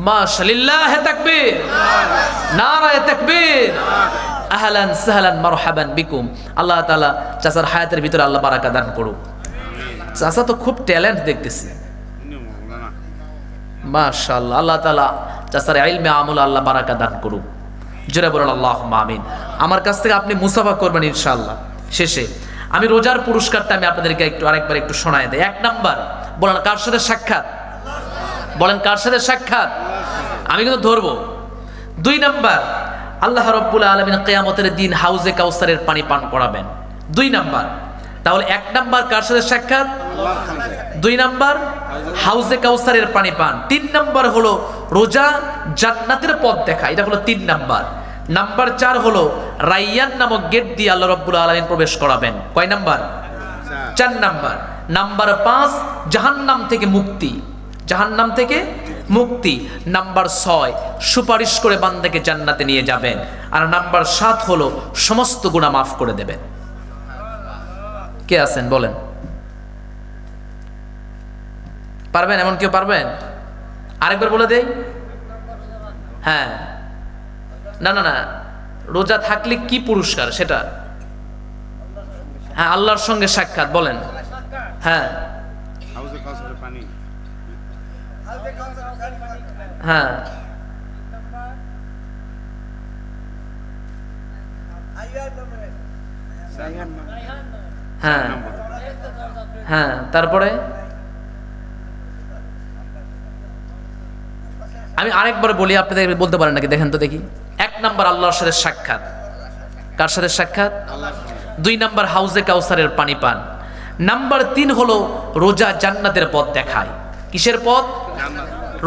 মাশাআল্লাহ, তাকবীর, নারায়ে তাকবীর, আহলান সাহলান মারহাবান বিকুম। আল্লাহ তাআলা চাচার হায়াতের ভিতরে আল্লাহ বারাকা দান করুক। চাচা তো খুব ট্যালেন্ট দেখতেছি, মাশাআল্লাহ। আল্লাহ তাআলা চাচার ইলমে আমল আল্লাহ বারাকা দান করুক। জোরে বলুন আল্লাহুম্মা আমিন। আমার কাছ থেকে আপনি মুসাফা করবেন ইনশাআল্লাহ। শেষে আমি রোজার পুরস্কারটা আমি আপনাদেরকে আরেকবার একটু শোনায় দেই। 1 নাম্বার বলেন কার সাথে সাক্ষাৎ? বলেন কার সাথে সাক্ষাৎ? আমি কিন্তু ধরবো। 2 নাম্বার আল্লাহ রাব্বুল আলামিন কিয়ামতের দিন হাউজে কাউসারের পানি পান করাবেন। 2 নাম্বার। তাহলে 1 নাম্বার কার সাথে সাক্ষাৎ? 2 নাম্বার হাউজে কাউসারের পানি পান। 3 নাম্বার হলো রোজা জান্নাতের পথ দেখা, এটা হলো 3 নাম্বার। নাম্বার 4 হলো রাইয়ান নামক গেট দিয়ে আল্লাহ রাব্বুল আলামিন প্রবেশ করাবেন। কয় নাম্বার? 4 নাম্বার। নাম্বার 5 জাহান্নাম থেকে মুক্তি, জাহান্নাম থেকে মুক্তি। নাম্বার 6 সুপারিশ করে বান্দাকে জান্নাতে নিয়ে যাবেন। আর নাম্বার 7 হলো সমস্ত গুনাহ মাফ করে দেবেন। কে আছেন বলেন? পারবেন? এমন কেউ পারবেন? আরেকবার বলে দেই। হ্যাঁ, না না না, রোজা থাকলে কি পুরস্কার সেটা? হ্যাঁ, আল্লাহর সঙ্গে সাক্ষাৎ। বলেন। হ্যাঁ হ্যাঁ হ্যাঁ হ্যাঁ তারপরে আমি আরেকবার বলি, আপনাদের বলতে পারেন নাকি দেখেন তো দেখি। 1 নাম্বার আল্লাহর সাথে সাক্ষাৎ। কার সাথে সাক্ষাৎ? 2 নাম্বার হাউজে কাউসারের পানি পান। নাম্বার 3 হলো রোজা জান্নাতের পথ দেখায়। কিসের পথ?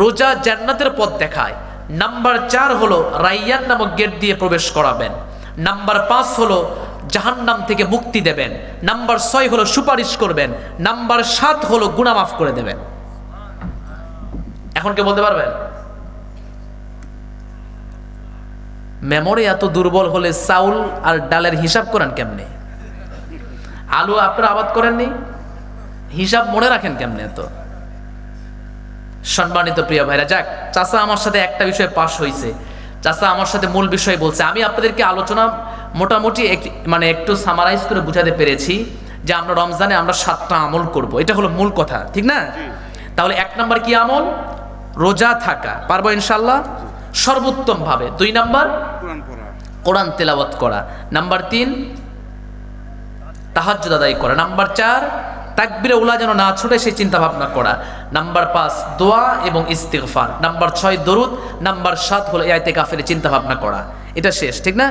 রোজা জান্নাতের পথ দেখায়। নাম্বার 4 হলো রাইয়ান নামক গেট দিয়ে প্রবেশ করাবেন। নাম্বার 5 হলো জাহান্নাম থেকে মুক্তি দেবেন। নাম্বার 6 হলো সুপারিশ করবেন। নাম্বার 7 হলো গুনাহ মাফ করে দেবেন। এখন কে বলতে পারবেন? মেমোরি এত দুর্বল হলে চাউল আর ডালের হিসাব করেন কেমনে? আলু আপনারা আবাদ করেননি, হিসাব মনে রাখেন কেমনে? তো সম্মানিত প্রিয় ভাইরা, যাক, চাচা আমার সাথে একটা বিষয়ে পাশ হয়েছে, চাচা আমার সাথে মূল বিষয় বলছে। আমি আপনাদেরকে আলোচনা মোটামুটি একটু সামারাইজ করে বুঝাতে পেরেছি যে আমরা রমজানে আমরা 7টা আমল করব, এটা হলো মূল কথা, ঠিক না? তাহলে 1 নাম্বার কি আমল? রোজা থাকা, পারবো ইনশাল্লাহ সর্বোত্তম ভাবে। 2 নাম্বার কোরআন তেলাওয়াত করা। নাম্বার 3 তাহাজ্জুদ আদায় করা। নাম্বার 4 তাকবীরে উলা যেন না ছুটে সেই চিন্তা ভাবনা করা। নাম্বার 5 দোয়া এবং ইস্তিগফার। নাম্বার 6 দরুদ। নাম্বার 7 হলো ইতিকাফের চিন্তা ভাবনা করা। এটা শেষ, ঠিক না?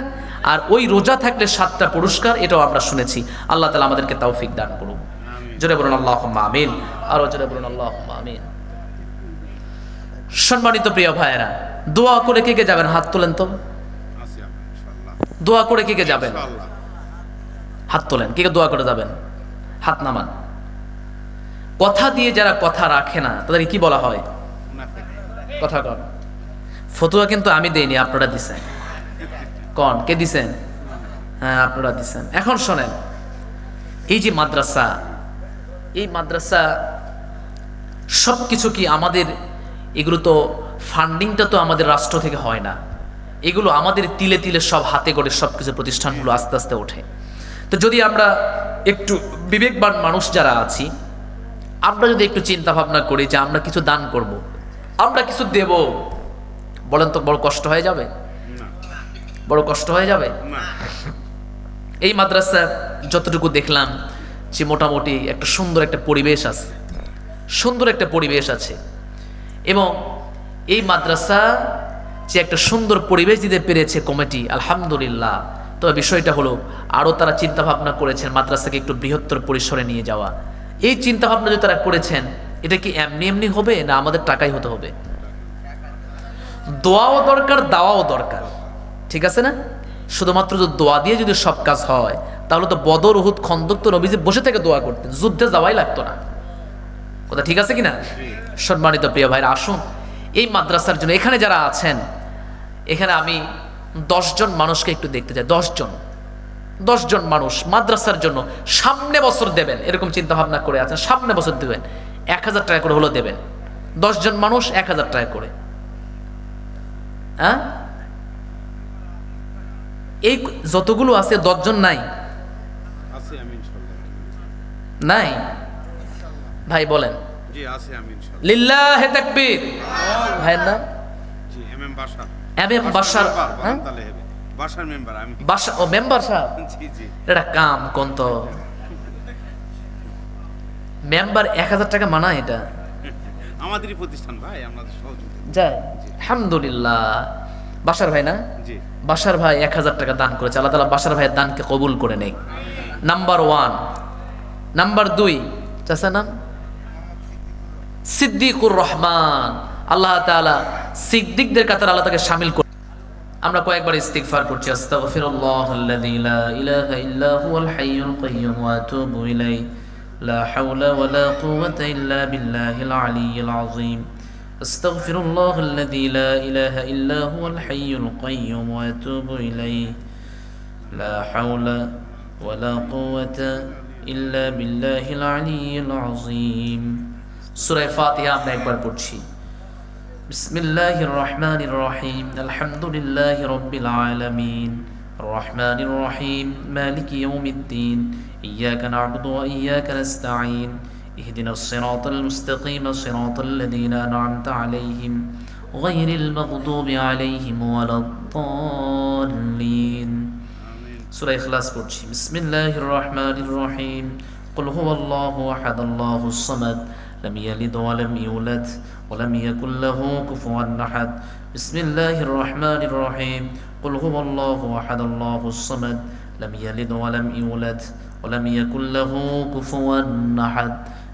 আর ওই রোজা থাকলে 7টা পুরস্কার, এটাও আমরা শুনেছি। আল্লাহ তাআলা আমাদেরকে তৌফিক দান করুন। জোরে বলুন আল্লাহুম্মা আমিন। আর জোরে বলুন আল্লাহুম্মা আমিন। সম্মানিত প্রিয় ভাইয়েরা, দোয়া করে কে কে যাবেন? হাত তোলেন তো। দোয়া করে কে কে যাবেন? হাত তোলেন। কে কে দোয়া করে যাবেন? হাত নামান। কথা দিয়ে যারা কথা রাখে না তাদেরকে কি বলা হয়? কথা কন। ফতোয়া কিন্তু আমি দেইনি, আপনারা দিছেন। কন, কে দিছেন? হ্যাঁ, আপনারা দিছেন। এখন শোনেন, এই যে মাদ্রাসা, এই মাদ্রাসা সব কিছু কি আমাদের, এগুলো তো ফান্ডিংটা তো আমাদের রাষ্ট্র থেকে হয় না, এগুলো আমাদের তিলে তিলে সব হাতে করে সব কিছু প্রতিষ্ঠানগুলো আস্তে আস্তে ওঠে। তো যদি আমরা একটু বিবেকবান মানুষ যারা আছি, আমরা যদি একটু চিন্তা ভাবনা করি যে আমরা কিছু দান করব, আমরা কিছু দেব, বলেন তো বড় কষ্ট হয়ে যাবে? বড় কষ্ট হয়ে যাবে? এই মাদ্রাসা যতটুকু দেখলাম যে মোটামুটি একটা সুন্দর একটা পরিবেশ আছে, সুন্দর একটা পরিবেশ আছে, এবং এই মাদ্রাসা যে একটা সুন্দর পরিবেশ দিতে পেরেছে কমিটি, আলহামদুলিল্লাহ। তবে বিষয়টা হলো আরও তারা চিন্তা ভাবনা করেছেন মাদ্রাসাকে একটু বৃহত্তর পরিসরে নিয়ে যাওয়া। এই চিন্তা ভাবনা যে তারা করেছেন, এটা কি এমনি এমনি হবে না আমাদের টাকাই হতে হবে? দোয়াও দরকার, দাওয়াও দরকার, ঠিক আছে না? শুধুমাত্র যদি দোয়া দিয়ে যদি সব কাজ হয়, তাহলে তো বদর, উহুদ, খন্দক তো নবীজি বসে থেকে দোয়া করতেন, যুদ্ধে যাওয়াই লাগতো না। কথা ঠিক আছে কিনা? সম্মানিত প্রিয় ভাইরা, আসুন এই মাদ্রাসার জন্য এখানে যারা আছেন, এখানে আমি 10 জন মানুষকে একটু দেখতে চাই। 10 জন মানুষ মাদ্রাসার জন্য সামনে বছর দেবেন, এরকম চিন্তা ভাবনা করে আছেন, সামনে বছর দেবেন 1000 টাকা করে হলো দেবেন। 10 জন মানুষ 1000 টাকা করে। হ্যাঁ, এই যতগুলো আছে 10 জন নাই? নাই ভাই, বলেন। লিল্লাহে তাকবীর। ভাইয়ের নাম? বাশার। বাসার মেম্বার আমি। বাসা, ও মেম্বার সাহেব। জি জি। এটা কাম কোন তো মেম্বার 1000 টাকা মানা? এটা আমাদেরই প্রতিষ্ঠান ভাই, আমাদের সহযোগিতা যায়। আলহামদুলিল্লাহ। বাসার ভাই না? জি। বাসার ভাই 1000 টাকা দান করেছে। আল্লাহ তাআলা বাসার ভাইয়ের দানকে কবুল করে নেক। নাম্বার 1। নাম্বার 2 চাচা নাম সিদ্দিকুর রহমান। আল্লাহ তাআলা সিদ্দিকদের কাতারে আল্লাহ তাকে শামিল করে। আমরা কয়েকবার ইস্তিগফার করছি। আস্তাগফিরুল্লাহাল্লাযী লা ইলাহা ইল্লা হুয়াল হাইয়ুল কাইয়্যুম ওয়া আতুবু ইলাইহি লা হাওলা ওয়া লা কুওয়াতা ইল্লা বিল্লাহিল আলিয়্যিল আযীম। আস্তাগফিরুল্লাহাল্লাযী লা ইলাহা ইল্লা হুয়াল হাইয়ুল কাইয়্যুম ওয়া আতুবু ইলাইহি লা হাওলা ওয়া লা কুওয়াতা ইল্লা বিল্লাহিল আলিয়্যিল আযীম। সূরা ফাতিহা আমরা একবার পড়ছি। بسم الله الرحمن الرحيم الحمد لله رب العالمين الرحمن الرحيم مالك يوم الدين إياك نعبد وإياك نستعين اهدنا الصراط المستقيم صراط الذين أنعمت عليهم غير المغضوب عليهم ولا الضالين. سورة إخلاص পড়ছি। بسم الله الرحمن الرحيم قل هو الله أحد الله الصمد لم يلد ولم يولد ولم يكن له كفوا أحد. بسم الله الرحمن الرحيم قل هو الله أحد الله الصمد لم يلد ولم يولد ولم يكن له كفوا أحد.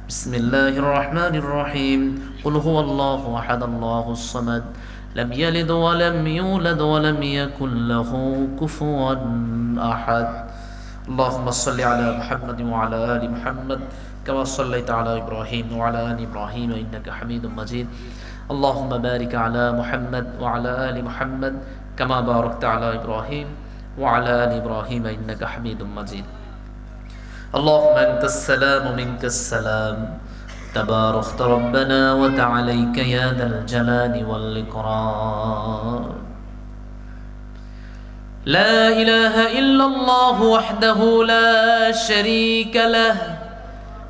بسم الله الرحمن الرحيم قل هو الله أحد الله الصمد لم يلد ولم يولد ولم يكن له كفوا أحد. اللهم صل على محمد وعلى آل محمد كما صليت على إبراهيم وعلى آل إبراهيم إنك حميد مجيد اللهم بارك على محمد وعلى آل محمد كما باركت على إبراهيم وعلى آل إبراهيم إنك حميد مجيد اللهم أنت السلام منك السلام تباركت ربنا وتعاليك يا ذا الجلال والإكرام لا إله إلا الله وحده لا شريك له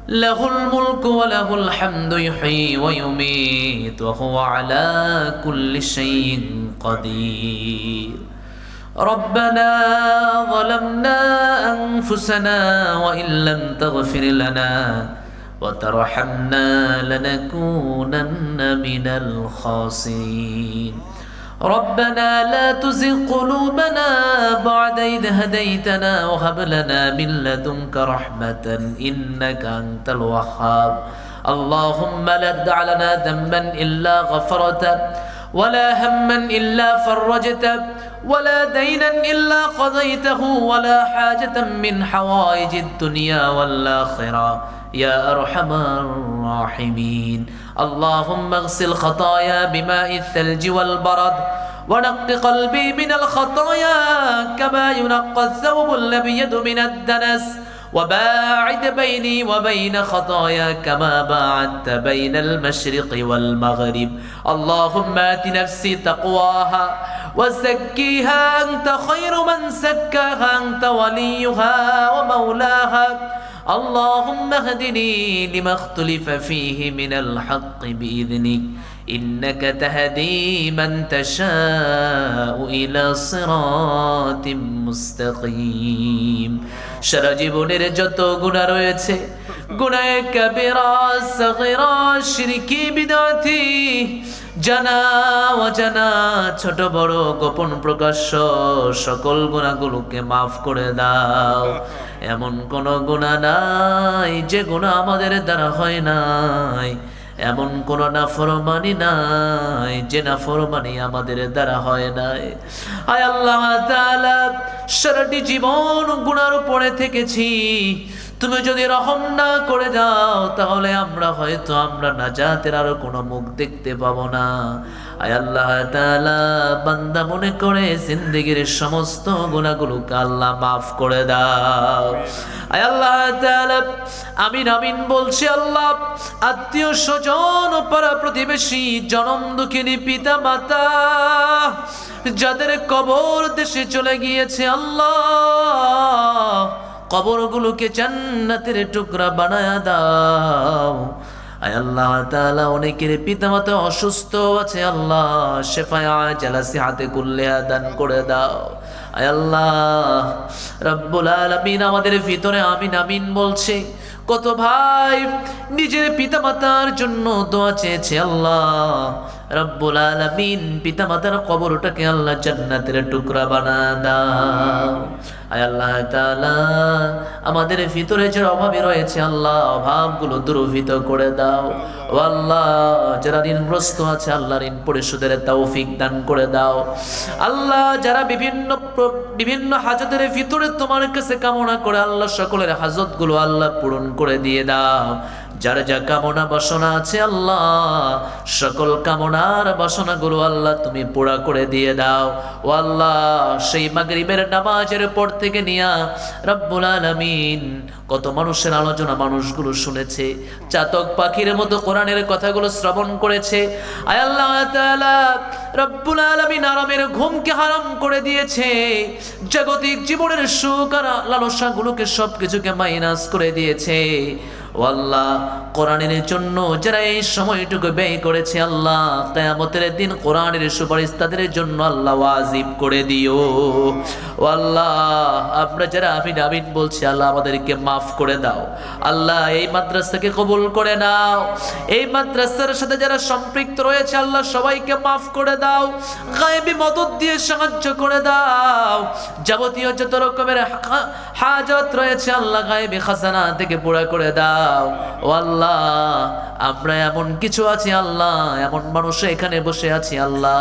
له الملك وله الحمد يحيي ويميت وهو على كل شيء قدير ربنا ظلمنا أنفسنا وإن لم تغفر لنا وترحمنا لنكونن من الخاسرين ربنا لا تزغ قلوبنا بعد إذ هديتنا وهب لنا من لدنك رحمة إنك أنت الوهاب اللهم لا تدع لنا ذنبا إلا غفرته ولا هما إلا فرجته ولا دينا إلا قضيته ولا حاجة من حوائج الدنيا والآخرة يا أرحم الراحمين اللهم اغسل خطايا بماء الثلج والبرد ونق قلبي من الخطايا كما ينقى الثوب الأبيض من الدنس وباعد بيني وبين خطايا كما باعدت بين المشرق والمغرب اللهم آت نفسي تقواها وزكيها أنت خير من زكاها أنت وليها ومولاها اللهم اهدني لما اختلف فيه من الحق بإذنك إنك تهدي من تشاء إلى صراط مستقيم সারা জীবনের যত গুনাহ রয়েছে গুনাহে কাবিরা সগীরা শিরকি বিদআতি জানা অজানা ছোট বড় গোপন প্রকাশ্য সকল গুনাহগুলোকে মাফ করে দাও এমন কোন গুনাহ নাই যে গুনাহ আমাদের দ্বারা হয় নাই এমন কোন নাফরমানি নাই যে নাফরমানি আমাদের দ্বারা হয় নাই আয় আল্লাহ তাআলা সারাটি জীবন গুনার উপরে থেকেছি তুমি যদি রহম না করে দাও তাহলে আমরা নাজাতের আর কোনো মুখ দেখতে পাবো না আয় আল্লাহ তাআলা বান্দা মনে করে জিন্দেগীর সমস্ত গুনাহগুলোকে আল্লাহ মাফ করে দাও আয় আল্লাহ তাআলা আমিন আমিন বলছি আল্লাহ আত্মীয় স্বজন পাড়া প্রতিবেশী জনম দুঃখিনী পিতা মাতা যাদের কবর দেশে চলে গিয়েছে আল্লাহ কবরগুলোকে জান্নাতের টুকরা বানায়া দাও আয় আল্লাহ তাআলা অনেকের পিতামাতা অসুস্থ আছে আল্লাহ শিফায়ে আজলা সিহাতে কুল্লিহা দান করে দাও আয় আল্লাহ রব্বুল আলামিন আমাদের ভিতরে আমিন আমিন বলছে কত ভাই নিজের পিতামাতার জন্য দোয়া চেয়েছে আল্লাহ রব্বুল আলামিন পিতামাতার কবরটাকে আল্লাহ জান্নাতের টুকরা বানায়া দাও আয় আল্লাহ তাআলা আমাদের ভিতরে যে অভাবী রয়েছে আল্লাহ অভাবগুলো দূরীভূত করে দাও ও আল্লাহ যারা ঋণগ্রস্ত আছে আল্লাহ ঋণ পরিশোধের তৌফিক দান করে দাও আল্লাহ যারা বিভিন্ন হাজতের ভিতরে তোমার কাছে কামনা করে আল্লাহ সকলের হাজতগুলো আল্লাহ পূরণ করে দিয়ে দাও যার যা কামনা বাসনা আছে আল্লাহ সকল কামনার বাসনাগুলো আল্লাহ তুমি পুরা করে দিয়ে দাও ও আল্লাহ সেই মাগরিবের নামাজের পর থেকে নিয়া রব্বুল আলামিন কত মানুষের আলোচনা মানুষগুলো শুনেছে চাতক পাখির মতো কোরআনের কথাগুলো শ্রবণ করেছে আয় আল্লাহ তাআলা রব্বুল আলামিন আরামের ঘুমকে হারাম করে দিয়েছে জাগতিক জীবনের সুখ আর লালসাগুলোকে সবকিছুকে মাইনাস করে দিয়েছে ও আল্লাহ কোরআনের জন্য যারা এই সময়টুকু ব্যয় করেছে আল্লাহ কিয়ামতের দিন কোরআনের সুপারিশ তাদের জন্য আল্লাহ ওয়াজিব করে দিও ও আল্লাহ আমরা যারা আমিন আমিন বলছি আল্লাহ আমাদেরকে মাফ করে দাও আল্লাহ এই মাদ্রাসাকে কবুল করে নাও এই মাদ্রাসার সাথে যারা সম্পৃক্ত রয়েছে আল্লাহ সবাইকে মাফ করে দাও গায়েবী মদদ দিয়ে সাহায্য করে দাও যাবতীয় যত রকমের হাজত রয়েছে আল্লাহ গায়েবী খাজানা থেকে পুরা করে দাও ও আল্লাহ আমরা এমন কিছু আছি আল্লাহ, এমন মানুষ এখানে বসে আছি আল্লাহ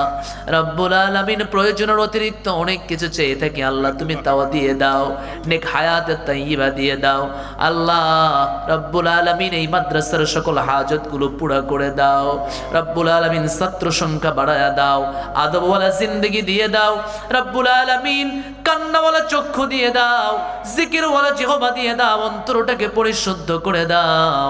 রব্বুল আলামিন, প্রয়োজনের অতিরিক্ত অনেক কিছু চেয়ে থাকি আল্লাহ, তুমি তাও দিয়ে দাও, নেক হায়াতে তাইয়্যিবা দিয়ে দাও আল্লাহ রব্বুল আলামিন। এই মাদ্রাসার সকল হাজতগুলো পুরা করে দাও রব্বুল আলামিন, ছাত্র সংখ্যা বাড়ায়া দাও, আদবওয়ালা জিন্দেগি দিয়ে দাও রব্বুল আলামিন, কান্নাওয়ালা চক্ষু দিয়ে দাও, জিকিরওয়ালা জিহবা দিয়ে দাও, অন্তরটাকে পরিশুদ্ধ করে দাও।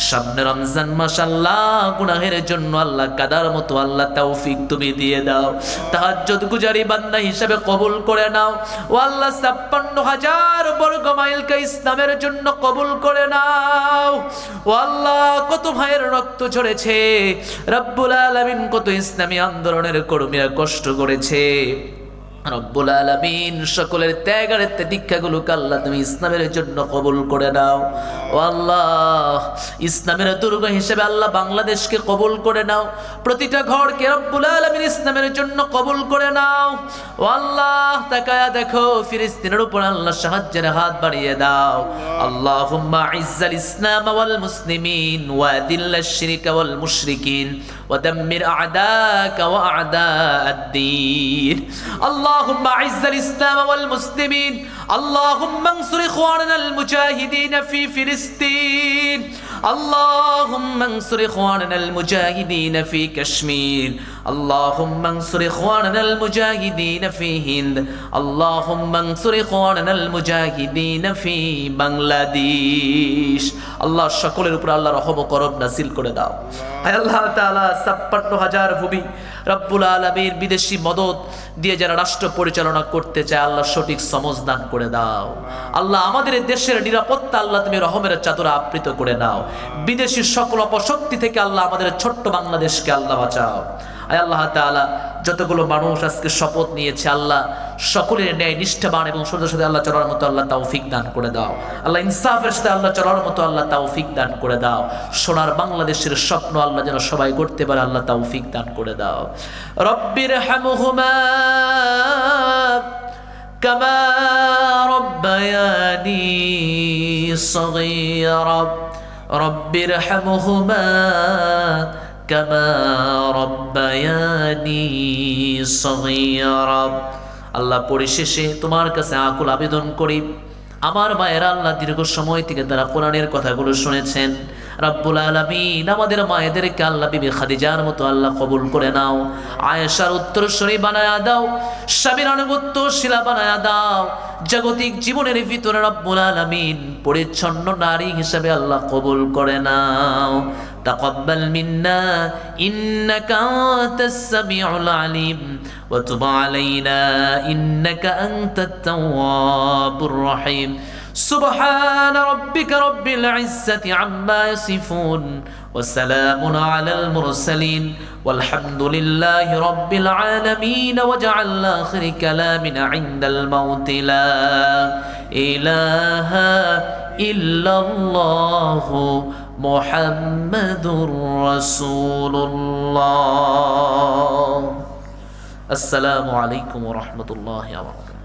সামনে রমজান মাস আল্লাহ, গুনাহের জন্য আল্লাহ কাদার মতো আল্লাহ তৌফিক তুমি দিয়ে দাও, তাহাজ্জুদ গুজারি বান্দা হিসেবে কবুল করে নাও ও আল্লাহ। 56,000 বর্গ মাইলকে ইসলামের জন্য কবুল করে নাও ও আল্লাহ। কত ভাইয়ের রক্ত ঝরেছে রব্বুল আলামিন, কত ইসলামী আন্দোলনের কর্মীরা কষ্ট করেছে রব্বুল আলামিন, সকলের ত্যাগের দীক্ষাগুলোকে আল্লাহ তুমি ইসলামের জন্য কবুল করে নাও ও আল্লাহ। ইসলামের দুর্গ হিসেবে আল্লাহ বাংলাদেশকে কবুল করে নাও, প্রতিটা ঘরকে রব্বুল আলামিন ইসলামের জন্য কবুল করে নাও ও আল্লাহ। তাকায়া দেখো ফিলিস্তিনের উপর আল্লাহ সাহায্যের হাত বাড়িয়ে দাও। আল্লাহুম্মা ইজ্জাল ইসলাম ওয়াল মুসলিমিন ওয়া দিল্লাশ শিরকা ওয়াল মুশরিকিন ওয়া দাম্মির আ'দাকা ওয়া আ'দা'আদ-দ্বীন। اللهم اعز الاسلام والمسلمين، اللهم انصر اخواننا المجاهدين في فلسطين، اللهم انصر اخواننا المجاهدين في كشمير، اللهم انصر اخواننا المجاهدين في هند، اللهم انصر اخواننا المجاهدين في বাংলাদেশ। আল্লাহ সকলের উপর আল্লাহ রহম ও করম নাযিল করে দাও। আয় আল্লাহ তাআলা 56,000 ভূমি রব্বুল আলামিন বিদেশি মদদ দিয়ে যারা রাষ্ট্র পরিচালনা করতে চায় আল্লাহ সঠিক সমঝ দান করে দাও আল্লাহ। আমাদের দেশের নিরাপত্তা আল্লাহ তুমি রহমের চাদরে আবৃত করে নাও। বিদেশি সকল অপশক্তি থেকে আল্লাহ আমাদের ছোট্ট বাংলাদেশকে আল্লাহ বাঁচাও। আয় আল্লাহ তাআলা, যতগুলো মানুষ আজকে শপথ নিয়েছে আল্লাহ সকলের ন্যায় নিষ্ঠাবান এবং সত্যের সাথে আল্লাহ চলার মতো আল্লাহ তৌফিক দান করে দাও আল্লাহ। ইনসাফের সাথে আল্লাহ চলার মতো আল্লাহ তৌফিক দান করে দাও। সোনার বাংলাদেশের স্বপ্ন আল্লাহ যেন সবাই করতে পারে আল্লাহ তৌফিক দান করে দাও। রব্বির হামহুমা কামা রব্বায়ানি সগীরা, রব্বির হামহুমা কামা রব্বায়ানি সগীরা। আল্লাহ পরিশেষে তোমার কাছে আকুল আবেদন করি, আমার মায়েরা আল্লাহ দীর্ঘ সময় থেকে তারা কোরআনের কথাগুলো শুনেছেন রব্বুল আলামিন, আমাদের মায়েদেরকে আল্লাহ বিবি খাদিজার মতো আল্লাহ কবুল করে নাও, আয়েশার উত্তরসূরি বানায়া দাও, স্বামীর আনুগত্যশীলা বানায়া দাও। জাগতিক জীবনের ভিতরে রব্বুল আলামিন পরিচ্ছন্ন নারী হিসেবে আল্লাহ কবুল করে নাও। تقبل منا إنك أنت السميع العليم وتب علينا إنك أنت التواب الرحيم. سبحان ربك رب العزة عما يصفون وسلام على المرسلين والحمد لله رب العالمين. واجعل آخر كلامنا عند الموت لا إله إلا الله محمد رسول الله. السلام عليكم ورحمة الله وبركاته.